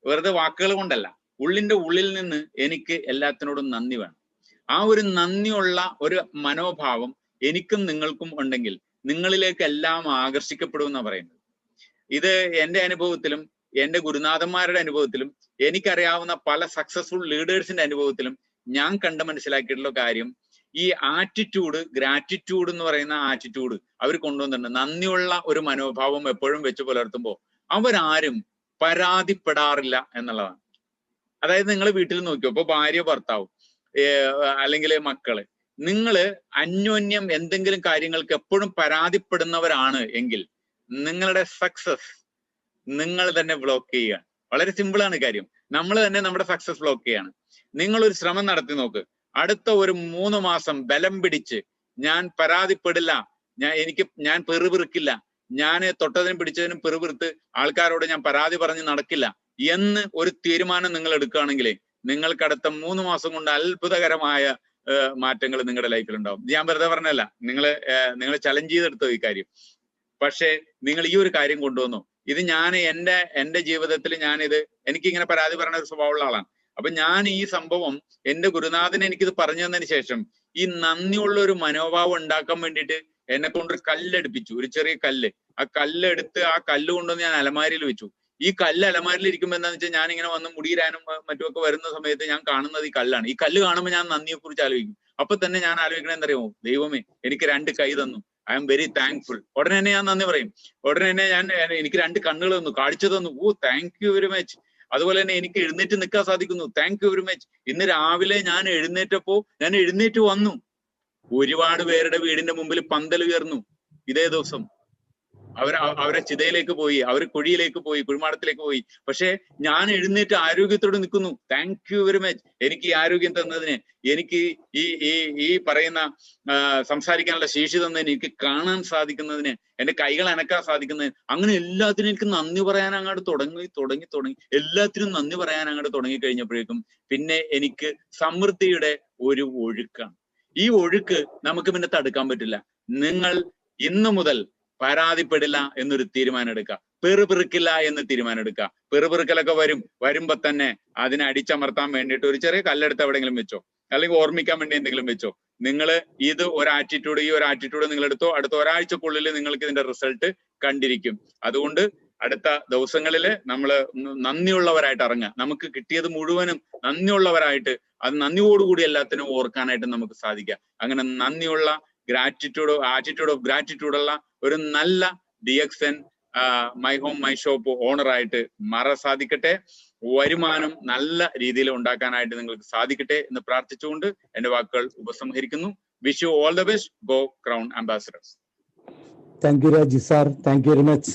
വെറുതെ വാക്കുകൾ കൊണ്ടല്ല, ഉള്ളിന്റെ ഉള്ളിൽ നിന്ന് എനിക്ക് എല്ലാത്തിനോടും നന്ദി വേണം. ആ ഒരു നന്ദിയുള്ള ഒരു മനോഭാവം എനിക്കും നിങ്ങൾക്കും ഉണ്ടെങ്കിൽ നിങ്ങളിലേക്ക് എല്ലാം ആകർഷിക്കപ്പെടുമെന്നാണ് പറയുന്നത്. ഇത് എൻ്റെ അനുഭവത്തിലും എൻ്റെ ഗുരുനാഥന്മാരുടെ അനുഭവത്തിലും എനിക്കറിയാവുന്ന പല സക്സസ്ഫുൾ ലീഡേഴ്സിന്റെ അനുഭവത്തിലും ഞാൻ കണ്ട് മനസ്സിലാക്കിയിട്ടുള്ള കാര്യം, ഈ ആറ്റിറ്റ്യൂഡ്, ഗ്രാറ്റിറ്റ്യൂഡ് എന്ന് പറയുന്ന ആറ്റിറ്റ്യൂഡ് അവർ കൊണ്ടുവന്നിട്ടുണ്ട്. നന്ദിയുള്ള ഒരു മനോഭാവം എപ്പോഴും വെച്ച് പുലർത്തുമ്പോൾ അവരാരും പരാതിപ്പെടാറില്ല എന്നുള്ളതാണ്. അതായത് നിങ്ങൾ വീട്ടിൽ നോക്കിയോ, ഇപ്പൊ ഭാര്യ ഭർത്താവും അല്ലെങ്കിൽ മക്കള്, നിങ്ങള് അന്യോന്യം എന്തെങ്കിലും കാര്യങ്ങൾക്ക് എപ്പോഴും പരാതിപ്പെടുന്നവരാണ് എങ്കിൽ നിങ്ങളുടെ സക്സസ് നിങ്ങൾ തന്നെ ബ്ലോക്ക് ചെയ്യുകയാണ്. വളരെ സിമ്പിൾ ആണ് കാര്യം. നമ്മൾ തന്നെ നമ്മുടെ സക്സസ് ബ്ലോക്ക് ചെയ്യാണ്. നിങ്ങളൊരു ശ്രമം നടത്തി നോക്ക്. അടുത്ത ഒരു 3 മാസം ബലം പിടിച്ച് ഞാൻ പരാതിപ്പെടില്ല, ഞാൻ പെറുപിറുക്കില്ല, ഞാൻ തൊട്ടതിനും പിടിച്ചതിനും പെറുപിറുത്ത് ആൾക്കാരോട് ഞാൻ പരാതി പറഞ്ഞ് നടക്കില്ല എന്ന് ഒരു തീരുമാനം നിങ്ങൾ എടുക്കുകയാണെങ്കിൽ നിങ്ങൾക്ക് അടുത്ത 3 മാസം കൊണ്ട് അത്ഭുതകരമായ മാറ്റങ്ങൾ നിങ്ങളുടെ ലൈഫിൽ ഉണ്ടാവും. ഞാൻ വെറുതെ പറഞ്ഞല്ല, നിങ്ങൾ ചലഞ്ച് ചെയ്തെടുത്തോ ഈ കാര്യം. പക്ഷേ നിങ്ങൾ ഈ ഒരു കാര്യം കൊണ്ടുവന്നു. ഇത് ഞാൻ എൻ്റെ ജീവിതത്തിൽ എനിക്കിങ്ങനെ പരാതി പറയുന്ന ഒരു സ്വഭാവമുള്ള ആളാണ്. അപ്പൊ ഞാൻ ഈ സംഭവം എൻ്റെ ഗുരുനാഥൻ എനിക്കിത് പറഞ്ഞു തന്നതിന് ശേഷം ഈ നന്ദിയുള്ള ഒരു മനോഭാവം ഉണ്ടാക്കാൻ വേണ്ടിയിട്ട് എന്നെ കൊണ്ടൊരു കല്ലെടുപ്പിച്ചു, ഒരു ചെറിയ കല്ല്. ആ കല്ലെടുത്ത് ആ കല്ല് കൊണ്ടുവന്ന് ഞാൻ അലമാരിയിൽ വെച്ചു. ഈ കല്ല് അലമാരിൽ ഇരിക്കുമ്പോൾ എന്താണെന്ന് വെച്ചാൽ ഞാൻ ഇങ്ങനെ വന്ന് മുടിയിരാനും മറ്റുമൊക്കെ വരുന്ന സമയത്ത് ഞാൻ കാണുന്നത് ഈ കല്ലാണ്. ഈ കല്ല് കാണുമ്പോൾ ഞാൻ നന്ദിയെ കുറിച്ച് ആലോചിക്കും. അപ്പൊ തന്നെ ഞാൻ ആലോചിക്കണേ എന്തറിയാമോ, ദൈവമേ എനിക്ക് 2 കൈ തന്നു, ഐ എം വെരി താങ്ക്ഫുൾ. ഉടനെ തന്നെ ഞാൻ നന്ദി പറയും. ഉടനെ തന്നെ എനിക്ക് 2 കണ്ണുകൾ തന്നു, കാഴ്ച തന്നു, ഓ താങ്ക് യു വെരി മച്ച്. അതുപോലെ തന്നെ എനിക്ക് എഴുന്നേറ്റ് നിൽക്കാൻ സാധിക്കുന്നു, താങ്ക് യു വെരി മച്ച്. ഇന്ന് രാവിലെ ഞാൻ എഴുന്നേറ്റ് വന്നു. ഒരുപാട് പേരുടെ വീടിന്റെ മുമ്പിൽ പന്തൽ ഉയർന്നു ഇതേ ദിവസം. അവരെ ചിതയിലേക്ക് പോയി, അവർ കുഴിയിലേക്ക് പോയി, കുഴിമാടത്തിലേക്ക് പോയി. പക്ഷെ ഞാൻ എഴുന്നേറ്റ് ആരോഗ്യത്തോടെ നിൽക്കുന്നു, താങ്ക് യു വെരി മച്ച്. എനിക്ക് ഈ ആരോഗ്യം തന്നതിന്, എനിക്ക് ഈ പറയുന്ന സംസാരിക്കാനുള്ള ശേഷി തന്നതിന്, എനിക്ക് കാണാൻ സാധിക്കുന്നതിന്, എന്റെ കൈകൾ അനക്കാൻ സാധിക്കുന്നതിന്, അങ്ങനെ എല്ലാത്തിനും എനിക്ക് നന്ദി പറയാൻ അങ്ങോട്ട് തുടങ്ങി എല്ലാത്തിനും നന്ദി പറയാൻ അങ്ങോട്ട് തുടങ്ങി കഴിഞ്ഞപ്പോഴേക്കും പിന്നെ എനിക്ക് സമൃദ്ധിയുടെ ഒരു ഒഴുക്കാണ്. ഈ ഒഴുക്ക് നമുക്ക് പിന്നെ തടുക്കാൻ പറ്റില്ല. നിങ്ങൾ ഇന്നു മുതൽ പരാതിപ്പെടില്ല എന്നൊരു തീരുമാനം എടുക്കുക, പെറുപിറുക്കില്ല എന്ന് തീരുമാനം എടുക്കുക. പെറുപിറുക്കലൊക്കെ വരുമ്പോ തന്നെ അതിനെ അടിച്ചമർത്താൻ വേണ്ടിയിട്ട് ഒരു ചെറിയ കല്ലെടുത്ത് എവിടെയെങ്കിലും വെച്ചോ, അല്ലെങ്കിൽ ഓർമ്മിക്കാൻ വേണ്ടി എന്തെങ്കിലും വെച്ചോ. നിങ്ങൾ ഈ ഒരു ആറ്റിറ്റ്യൂഡ് നിങ്ങൾ എടുത്തോ. അടുത്ത ഒരാഴ്ചക്കുള്ളിൽ നിങ്ങൾക്ക് ഇതിന്റെ റിസൾട്ട് കണ്ടിരിക്കും. അതുകൊണ്ട് അടുത്ത ദിവസങ്ങളിൽ നമ്മൾ നന്ദിയുള്ളവരായിട്ട് ഇറങ്ങുക. നമുക്ക് കിട്ടിയത് മുഴുവനും നന്ദിയുള്ളവരായിട്ട്, അത് നന്ദിയോടുകൂടി എല്ലാത്തിനും ഓർക്കാനായിട്ട് നമുക്ക് സാധിക്കുക. അങ്ങനെ നന്ദിയുള്ള ആറ്റിറ്റ്യൂഡ് ഓഫ് ഗ്രാറ്റിറ്റ്യൂഡ് ഉള്ള ഒരു നല്ല DXN my home my shop ഓണറായിട്ട് മാറാൻ സാധിക്കട്ടെ. വരുമാനം നല്ല രീതിയിൽ ഉണ്ടാക്കാനായിട്ട് നിങ്ങൾക്ക് സാധിക്കട്ടെ എന്ന് പ്രാർത്ഥിച്ചുകൊണ്ട് എന്റെ വാക്കുകൾ ഉപസംഹരിക്കുന്നു. Wish you all the best. Go crown ambassadors. Thank you Rajeev sir, thank you very much.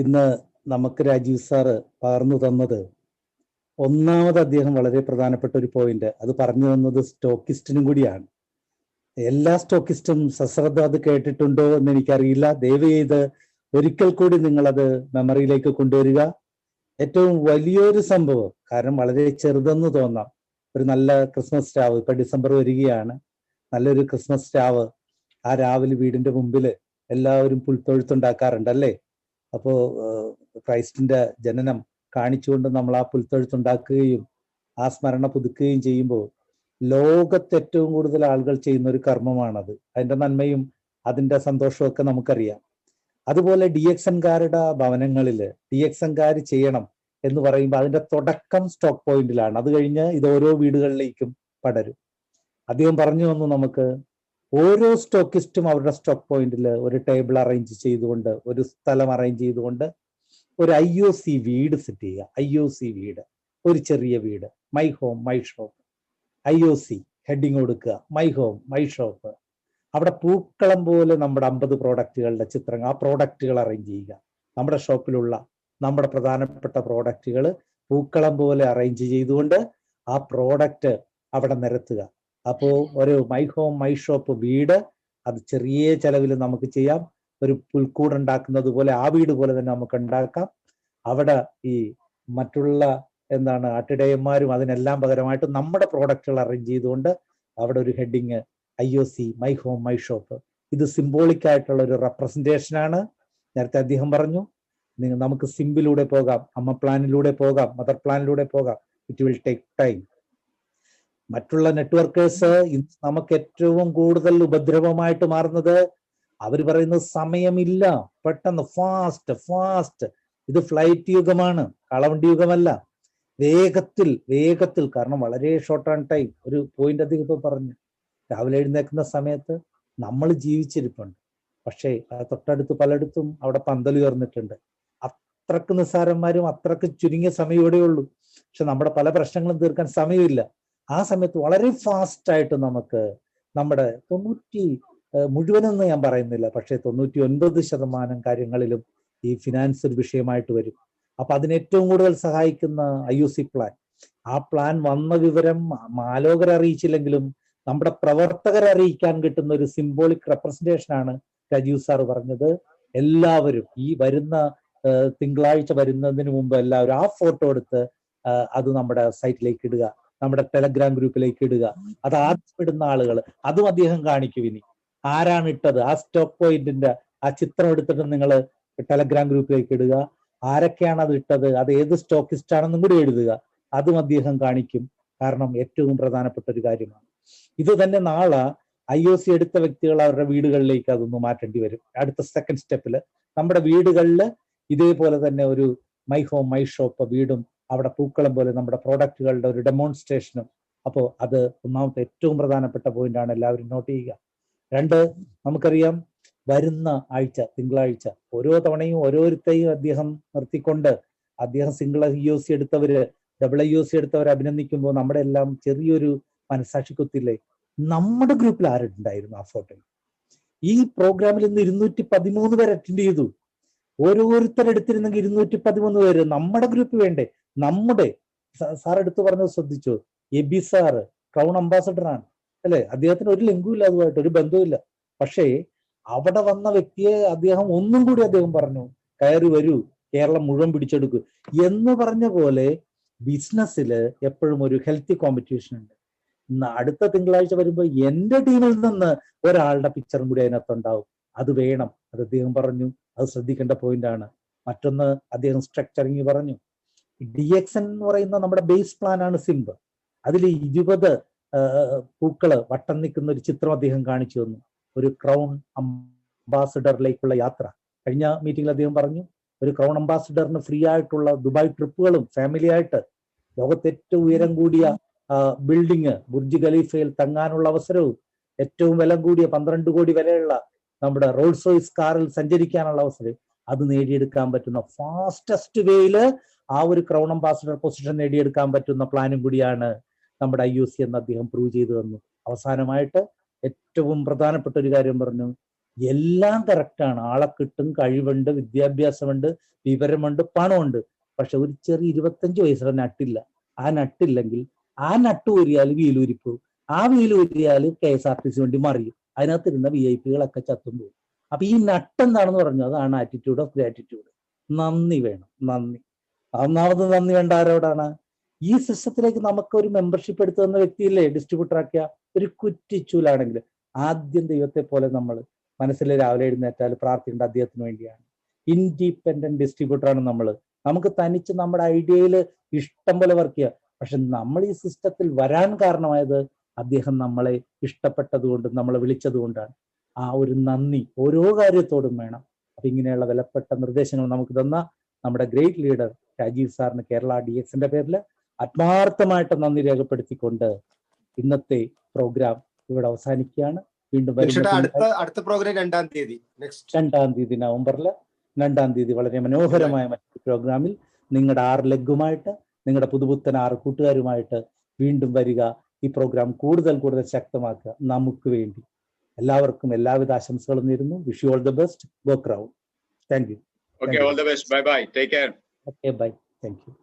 ഇന്ന് നമുക്ക് രാജീവ് സാറ് പകർന്നു തന്നത് ഒന്നാമത് അദ്ദേഹം വളരെ പ്രധാനപ്പെട്ട ഒരു പോയിന്റ് അത് പറഞ്ഞു തന്നത് സ്റ്റോക്കിസ്റ്റിനും കൂടിയാണ്. എല്ലാ സ്റ്റോക്കിസ്റ്റും സശ്രദ്ധ അത് കേട്ടിട്ടുണ്ടോ എന്ന് എനിക്കറിയില്ല. ദയവ് ചെയ്ത് ഒരിക്കൽ കൂടി നിങ്ങളത് മെമ്മറിയിലേക്ക് കൊണ്ടുവരിക. ഏറ്റവും വലിയൊരു സംഭവം, കാരണം വളരെ ചെറുതെന്ന് തോന്നാം, ഒരു നല്ല ക്രിസ്മസ് രാവ്, ഇപ്പൊ ഡിസംബർ വരികയാണ്, നല്ലൊരു ക്രിസ്മസ് രാവ് ആ രാവിലെ വീടിന്റെ മുമ്പിൽ എല്ലാവരും പുൽത്തൊഴുത്തുണ്ടാക്കാറുണ്ട് അല്ലേ? അപ്പോ ക്രൈസ്റ്റിന്റെ ജനനം കാണിച്ചുകൊണ്ട് നമ്മൾ ആ പുൽത്തൊഴുത്തുണ്ടാക്കുകയും ആ സ്മരണ പുതുക്കുകയും ചെയ്യുമ്പോൾ ലോകത്ത് ഏറ്റവും കൂടുതൽ ആളുകൾ ചെയ്യുന്ന ഒരു കർമ്മമാണത്. അതിന്റെ നന്മയും അതിന്റെ സന്തോഷവും ഒക്കെ നമുക്കറിയാം. അതുപോലെ DXNകാരുടെ ഭവനങ്ങളിൽ DXNകാർ ചെയ്യണം എന്ന് പറയുമ്പോൾ അതിന്റെ തുടക്കം സ്റ്റോക്ക് പോയിന്റിലാണ്. അത് കഴിഞ്ഞ് ഇത് ഓരോ വീടുകളിലേക്കും പടരും. അദ്ദേഹം പറഞ്ഞു വന്നു, നമുക്ക് ഓരോ സ്റ്റോക്കിസ്റ്റും അവരുടെ സ്റ്റോക്ക് പോയിന്റിൽ ഒരു ടേബിൾ അറേഞ്ച് ചെയ്തുകൊണ്ട്, ഒരു സ്ഥലം അറേഞ്ച് ചെയ്തുകൊണ്ട് ഒരു IOC വീട് സെറ്റ് ചെയ്യുക. IOC വീട്, ഒരു ചെറിയ വീട്, my home my shop. IOC heading കൊടുക്കുക, മൈ ഹോം മൈ ഷോപ്പ്. അവിടെ പൂക്കളം പോലെ നമ്മുടെ 50 പ്രോഡക്റ്റുകളുടെ ചിത്രങ്ങൾ, ആ പ്രോഡക്റ്റുകൾ അറേഞ്ച് ചെയ്യുക. നമ്മുടെ ഷോപ്പിലുള്ള നമ്മുടെ പ്രധാനപ്പെട്ട പ്രോഡക്റ്റുകൾ പൂക്കളം പോലെ അറേഞ്ച് ചെയ്തുകൊണ്ട് ആ പ്രോഡക്റ്റ് അവിടെ നിരത്തുക. അപ്പോൾ ഒരു മൈ ഹോം മൈ ഷോപ്പ് വീട്, അത് ചെറിയ ചെലവിൽ നമുക്ക് ചെയ്യാം. ഒരു പുൽക്കൂട് ഉണ്ടാക്കുന്നത് പോലെ ആ വീട് പോലെ തന്നെ നമുക്ക് ഉണ്ടാക്കാം. അവിടെ ഈ മറ്റുള്ള അട്ടിടയന്മാരും അതിനെല്ലാം പകരമായിട്ട് നമ്മുടെ പ്രോഡക്റ്റുകൾ അറേഞ്ച് ചെയ്തുകൊണ്ട് അവിടെ ഒരു heading IOC my home my shop. ഇത് സിംബോളിക് ആയിട്ടുള്ള ഒരു റെപ്രസെന്റേഷൻ ആണ്. നേരത്തെ അദ്ദേഹം പറഞ്ഞു, നമുക്ക് സിമ്പിലൂടെ പോകാം, അമ്മ പ്ലാനിലൂടെ പോകാം, മദർ പ്ലാനിലൂടെ പോകാം. It will take time. മറ്റുള്ള നെറ്റ്വർക്കേഴ്സ് നമുക്ക് ഏറ്റവും കൂടുതൽ ഉപദ്രവമായിട്ട് മാറുന്നത്, അവർ പറയുന്നത് സമയമില്ല, പെട്ടെന്ന് ഫാസ്റ്റ് ഫാസ്റ്റ്. ഇത് ഫ്ലൈറ്റ് യുഗമാണ്, കളവണ്ടി യുഗമല്ല. വേഗത്തിൽ കാരണം വളരെ ഷോർട്ട് ഓൺ ടൈം. ഒരു പോയിന്റ് അധികം ഇപ്പൊ പറഞ്ഞു, രാവിലെ എഴുന്നേക്കുന്ന സമയത്ത് നമ്മൾ ജീവിച്ചിരിപ്പുണ്ട്, പക്ഷേ തൊട്ടടുത്ത് പലയിടത്തും അവിടെ പന്തൽ ഉയർന്നിട്ടുണ്ട്. അത്രക്ക് നിസ്സാരന്മാരും അത്രക്ക് ചുരുങ്ങിയ സമയം ഇവിടെ ഉള്ളൂ. പക്ഷെ നമ്മുടെ പല പ്രശ്നങ്ങളും തീർക്കാൻ സമയമില്ല. ആ സമയത്ത് വളരെ ഫാസ്റ്റ് ആയിട്ട് നമുക്ക് നമ്മുടെ മുഴുവനെന്ന് ഞാൻ പറയുന്നില്ല, പക്ഷേ 99% കാര്യങ്ങളിലും ഈ ഫിനാൻസ് ഒരു വിഷയമായിട്ട് വരും. അപ്പൊ അതിന് ഏറ്റവും കൂടുതൽ സഹായിക്കുന്ന IOC പ്ലാൻ. ആ പ്ലാൻ വന്ന വിവരം മാലോകരെ അറിയിച്ചില്ലെങ്കിലും നമ്മുടെ പ്രവർത്തകരെ അറിയിക്കാൻ കിട്ടുന്ന ഒരു സിംബോളിക് റെപ്രസെന്റേഷൻ ആണ് രാജീവ് സാർ പറഞ്ഞത്. എല്ലാവരും ഈ വരുന്ന തിങ്കളാഴ്ച വരുന്നതിന് മുമ്പ് എല്ലാവരും ആ ഫോട്ടോ എടുത്ത് അത് നമ്മുടെ സൈറ്റിലേക്ക് ഇടുക, നമ്മുടെ ടെലഗ്രാം ഗ്രൂപ്പിലേക്ക് ഇടുക. അത് ആദ്യം ഇടുന്ന ആളുകൾ അതും അദ്ദേഹം കാണിക്കും. ഇനി ആരാണ് ഇട്ടത്, ആ സ്റ്റോക്ക് പോയിന്റിന്റെ ആ ചിത്രം എടുത്തിട്ട് നിങ്ങൾ ടെലഗ്രാം ഗ്രൂപ്പിലേക്ക് ഇടുക. ആരൊക്കെയാണ് അത് ഇട്ടത്, അത് ഏത് സ്റ്റോക്കിസ്റ്റ് ആണെന്നും കൂടി എഴുതുക. അതും അദ്ദേഹം കാണിക്കും. കാരണം ഏറ്റവും പ്രധാനപ്പെട്ട ഒരു കാര്യമാണ് ഇത് തന്നെ. നാളെ IOC എടുത്ത വ്യക്തികൾ അവരുടെ വീടുകളിലേക്ക് അതൊന്ന് മാറ്റേണ്ടി വരും. അടുത്ത സെക്കൻഡ് സ്റ്റെപ്പിൽ നമ്മുടെ വീടുകളിൽ ഇതേപോലെ തന്നെ ഒരു മൈ ഹോം മൈ ഷോപ്പ് വീടും അവിടെ പൂക്കളം പോലെ നമ്മുടെ പ്രോഡക്റ്റുകളുടെ ഒരു ഡെമോൺസ്ട്രേഷനും. അപ്പോൾ അത് ഒന്നാമത്തെ ഏറ്റവും പ്രധാനപ്പെട്ട പോയിന്റാണ്, എല്ലാവരും നോട്ട് ചെയ്യുക. 2, നമുക്കറിയാം വരുന്ന ആഴ്ച തിങ്കളാഴ്ച ഓരോ തവണയും ഓരോരുത്തരെയും അദ്ദേഹം നിർത്തിക്കൊണ്ട് അദ്ദേഹം സിംഗിൾ IOC എടുത്തവര് ഡബിൾ IOC എടുത്തവരെ അഭിനന്ദിക്കുമ്പോൾ നമ്മുടെ എല്ലാം ചെറിയൊരു മനസാക്ഷി കുത്തില്ലേ, നമ്മുടെ ഗ്രൂപ്പിൽ ആരുണ്ടായിരുന്നു ആ ഫോട്ടോയിൽ? ഈ പ്രോഗ്രാമിൽ ഇന്ന് 213 പേര് അറ്റൻഡ് ചെയ്തു. ഓരോരുത്തരെടുത്തിരുന്നെങ്കിൽ 213 പേര് നമ്മുടെ ഗ്രൂപ്പ് വേണ്ടേ? നമ്മുടെ സാർ എടുത്തു പറഞ്ഞത് ശ്രദ്ധിച്ചു, എബി സാറ് ക്രൗൺ അംബാസഡർ ആണ് അല്ലെ? അദ്ദേഹത്തിന് ഒരു ലിങ്കും ഇല്ല, അതുമായിട്ട് ഒരു ബന്ധവുമില്ല. പക്ഷേ അവിടെ വന്ന വ്യക്തിയെ അദ്ദേഹം ഒന്നും കൂടി അദ്ദേഹം പറഞ്ഞു, കയറി വരൂ, കേരളം മുഴുവൻ പിടിച്ചെടുക്കൂ എന്ന് പറഞ്ഞ പോലെ ബിസിനസ്സിൽ എപ്പോഴും ഒരു ഹെൽത്തി കോമ്പറ്റീഷൻ ഉണ്ട്. അടുത്ത തിങ്കളാഴ്ച വരുമ്പോൾ എന്റെ ടീമിൽ നിന്ന് ഒരാളുടെ പിക്ചറും കൂടി അതിനകത്തുണ്ടാവും. അത് വേണം, അത് അദ്ദേഹം പറഞ്ഞു. അത് ശ്രദ്ധിക്കേണ്ട പോയിന്റ് ആണ്. മറ്റൊന്ന് അദ്ദേഹം സ്ട്രക്ചറിങ് പറഞ്ഞു. DXN എന്ന് പറയുന്ന നമ്മുടെ ബേസ് പ്ലാൻ ആണ് സിംബ്. അതിൽ 20 പൂക്കള് വട്ടം നിൽക്കുന്ന ഒരു ചിത്രം അദ്ദേഹം കാണിച്ചു തന്നു. ഒരു ക്രൗൺ അംബാസിഡറിലേക്കുള്ള യാത്ര. കഴിഞ്ഞ മീറ്റിംഗിൽ അദ്ദേഹം പറഞ്ഞു, ഒരു ക്രൗൺ അംബാസിഡറിന് ഫ്രീ ആയിട്ടുള്ള ദുബായ് ട്രിപ്പുകളും ഫാമിലി ആയിട്ട് ലോകത്തെ ഏറ്റവും ഉയരം കൂടിയ ബിൽഡിങ് ബുർജ് ഖലീഫയിൽ തങ്ങാനുള്ള അവസരവും ഏറ്റവും വില കൂടിയ 12 കോടി വിലയുള്ള നമ്മുടെ റോൾസ് റോയ്സ് കാറിൽ സഞ്ചരിക്കാനുള്ള അവസരം അത് നേടിയെടുക്കാൻ പറ്റുന്ന ഫാസ്റ്റസ്റ്റ് വേയില് ആ ഒരു ക്രൗൺ അംബാസിഡർ പൊസിഷൻ നേടിയെടുക്കാൻ പറ്റുന്ന പ്ലാനും കൂടിയാണ് നമ്മുടെ IOC എന്ന് അദ്ദേഹം പ്രൂവ് ചെയ്തു തന്നു. അവസാനമായിട്ട് ഏറ്റവും പ്രധാനപ്പെട്ട ഒരു കാര്യം പറഞ്ഞു, എല്ലാം കറക്റ്റാണ്, ആളെ കിട്ടും, കഴിവുണ്ട്, വിദ്യാഭ്യാസമുണ്ട്, വിവരമുണ്ട്, പണമുണ്ട്, പക്ഷെ ഒരു ചെറിയ 25 വയസ്സിലെ നട്ടില്ല. ആ നട്ടില്ലെങ്കിൽ ആ നട്ട് ഊരിയാൽ വീലൂരിപ്പോ, ആ വീലൂരിയാൽ KSRTC വേണ്ടി മറിയും, അതിനകത്തിരുന്ന VIP-കളൊക്കെ ചത്തും പോകും. അപ്പൊ ഈ നട്ട് എന്താണെന്ന് പറഞ്ഞു, അതാണ് ആറ്റിറ്റ്യൂഡ് ഓഫ് ഗ്രാറ്റിറ്റ്യൂഡ്. നന്ദി വേണം, നന്ദി. ഒന്നാമത് നന്ദി വേണ്ട ആരോടാണ്? ഈ സിസ്റ്റത്തിലേക്ക് നമുക്ക് ഒരു മെമ്പർഷിപ്പ് എടുത്തു തന്ന വ്യക്തിയില്ലേ ഡിസ്ട്രിബ്യൂട്ടർ ആക്കിയ ഒരു കുറ്റിച്ചൂലാണെങ്കിൽ ആദ്യം ദൈവത്തെ പോലെ നമ്മൾ മനസ്സിൽ രാവിലെ എഴുന്നേറ്റാൽ പ്രാർത്ഥിക്കേണ്ട അദ്ദേഹത്തിന് വേണ്ടിയാണ്. ഇൻഡിപെൻഡന്റ് ഡിസ്ട്രിബ്യൂട്ടറാണ് നമ്മൾ. നമുക്ക് തനിച്ച് നമ്മുടെ ഐഡിയയിൽ ഇഷ്ടം പോലെ വർക്ക് ചെയ്യാം. പക്ഷെ നമ്മൾ ഈ സിസ്റ്റത്തിൽ വരാൻ കാരണമായത് അദ്ദേഹം നമ്മളെ ഇഷ്ടപ്പെട്ടതുകൊണ്ടും നമ്മളെ വിളിച്ചതുകൊണ്ടാണ്. ആ ഒരു നന്ദി ഓരോ കാര്യത്തോടും വേണം. അപ്പൊ ഇങ്ങനെയുള്ള വിലപ്പെട്ട നിർദ്ദേശങ്ങൾ നമുക്ക് തന്ന നമ്മുടെ ഗ്രേറ്റ് ലീഡർ രാജീവ് സാറിന് കേരള DXന്റെ പേരിൽ ആത്മാർത്ഥമായിട്ട് നന്ദി രേഖപ്പെടുത്തിക്കൊണ്ട് ഇന്നത്തെ പ്രോഗ്രാം ഇവിടെ അവസാനിക്കുകയാണ്. വീണ്ടും അടുത്ത പ്രോഗ്രാം 2-ാം തീയതി, 2-ാം തീയതി നവംബറിൽ 2-ാം തീയതി വളരെ മനോഹരമായ മറ്റൊരു പ്രോഗ്രാമിൽ നിങ്ങളുടെ 6 ലെഗുമായിട്ട് നിങ്ങളുടെ പുതുപുത്തൻ 6 കൂട്ടുകാരുമായിട്ട് വീണ്ടും വരിക. ഈ പ്രോഗ്രാം കൂടുതൽ ശക്തമാക്കുക. നമുക്ക് വേണ്ടി എല്ലാവർക്കും എല്ലാവിധ ആശംസകളും നേരുന്നു. Wish you all the best. Go crowd. Thank you. Okay, all the best. Bye bye. Take care. Okay, bye. Thank you.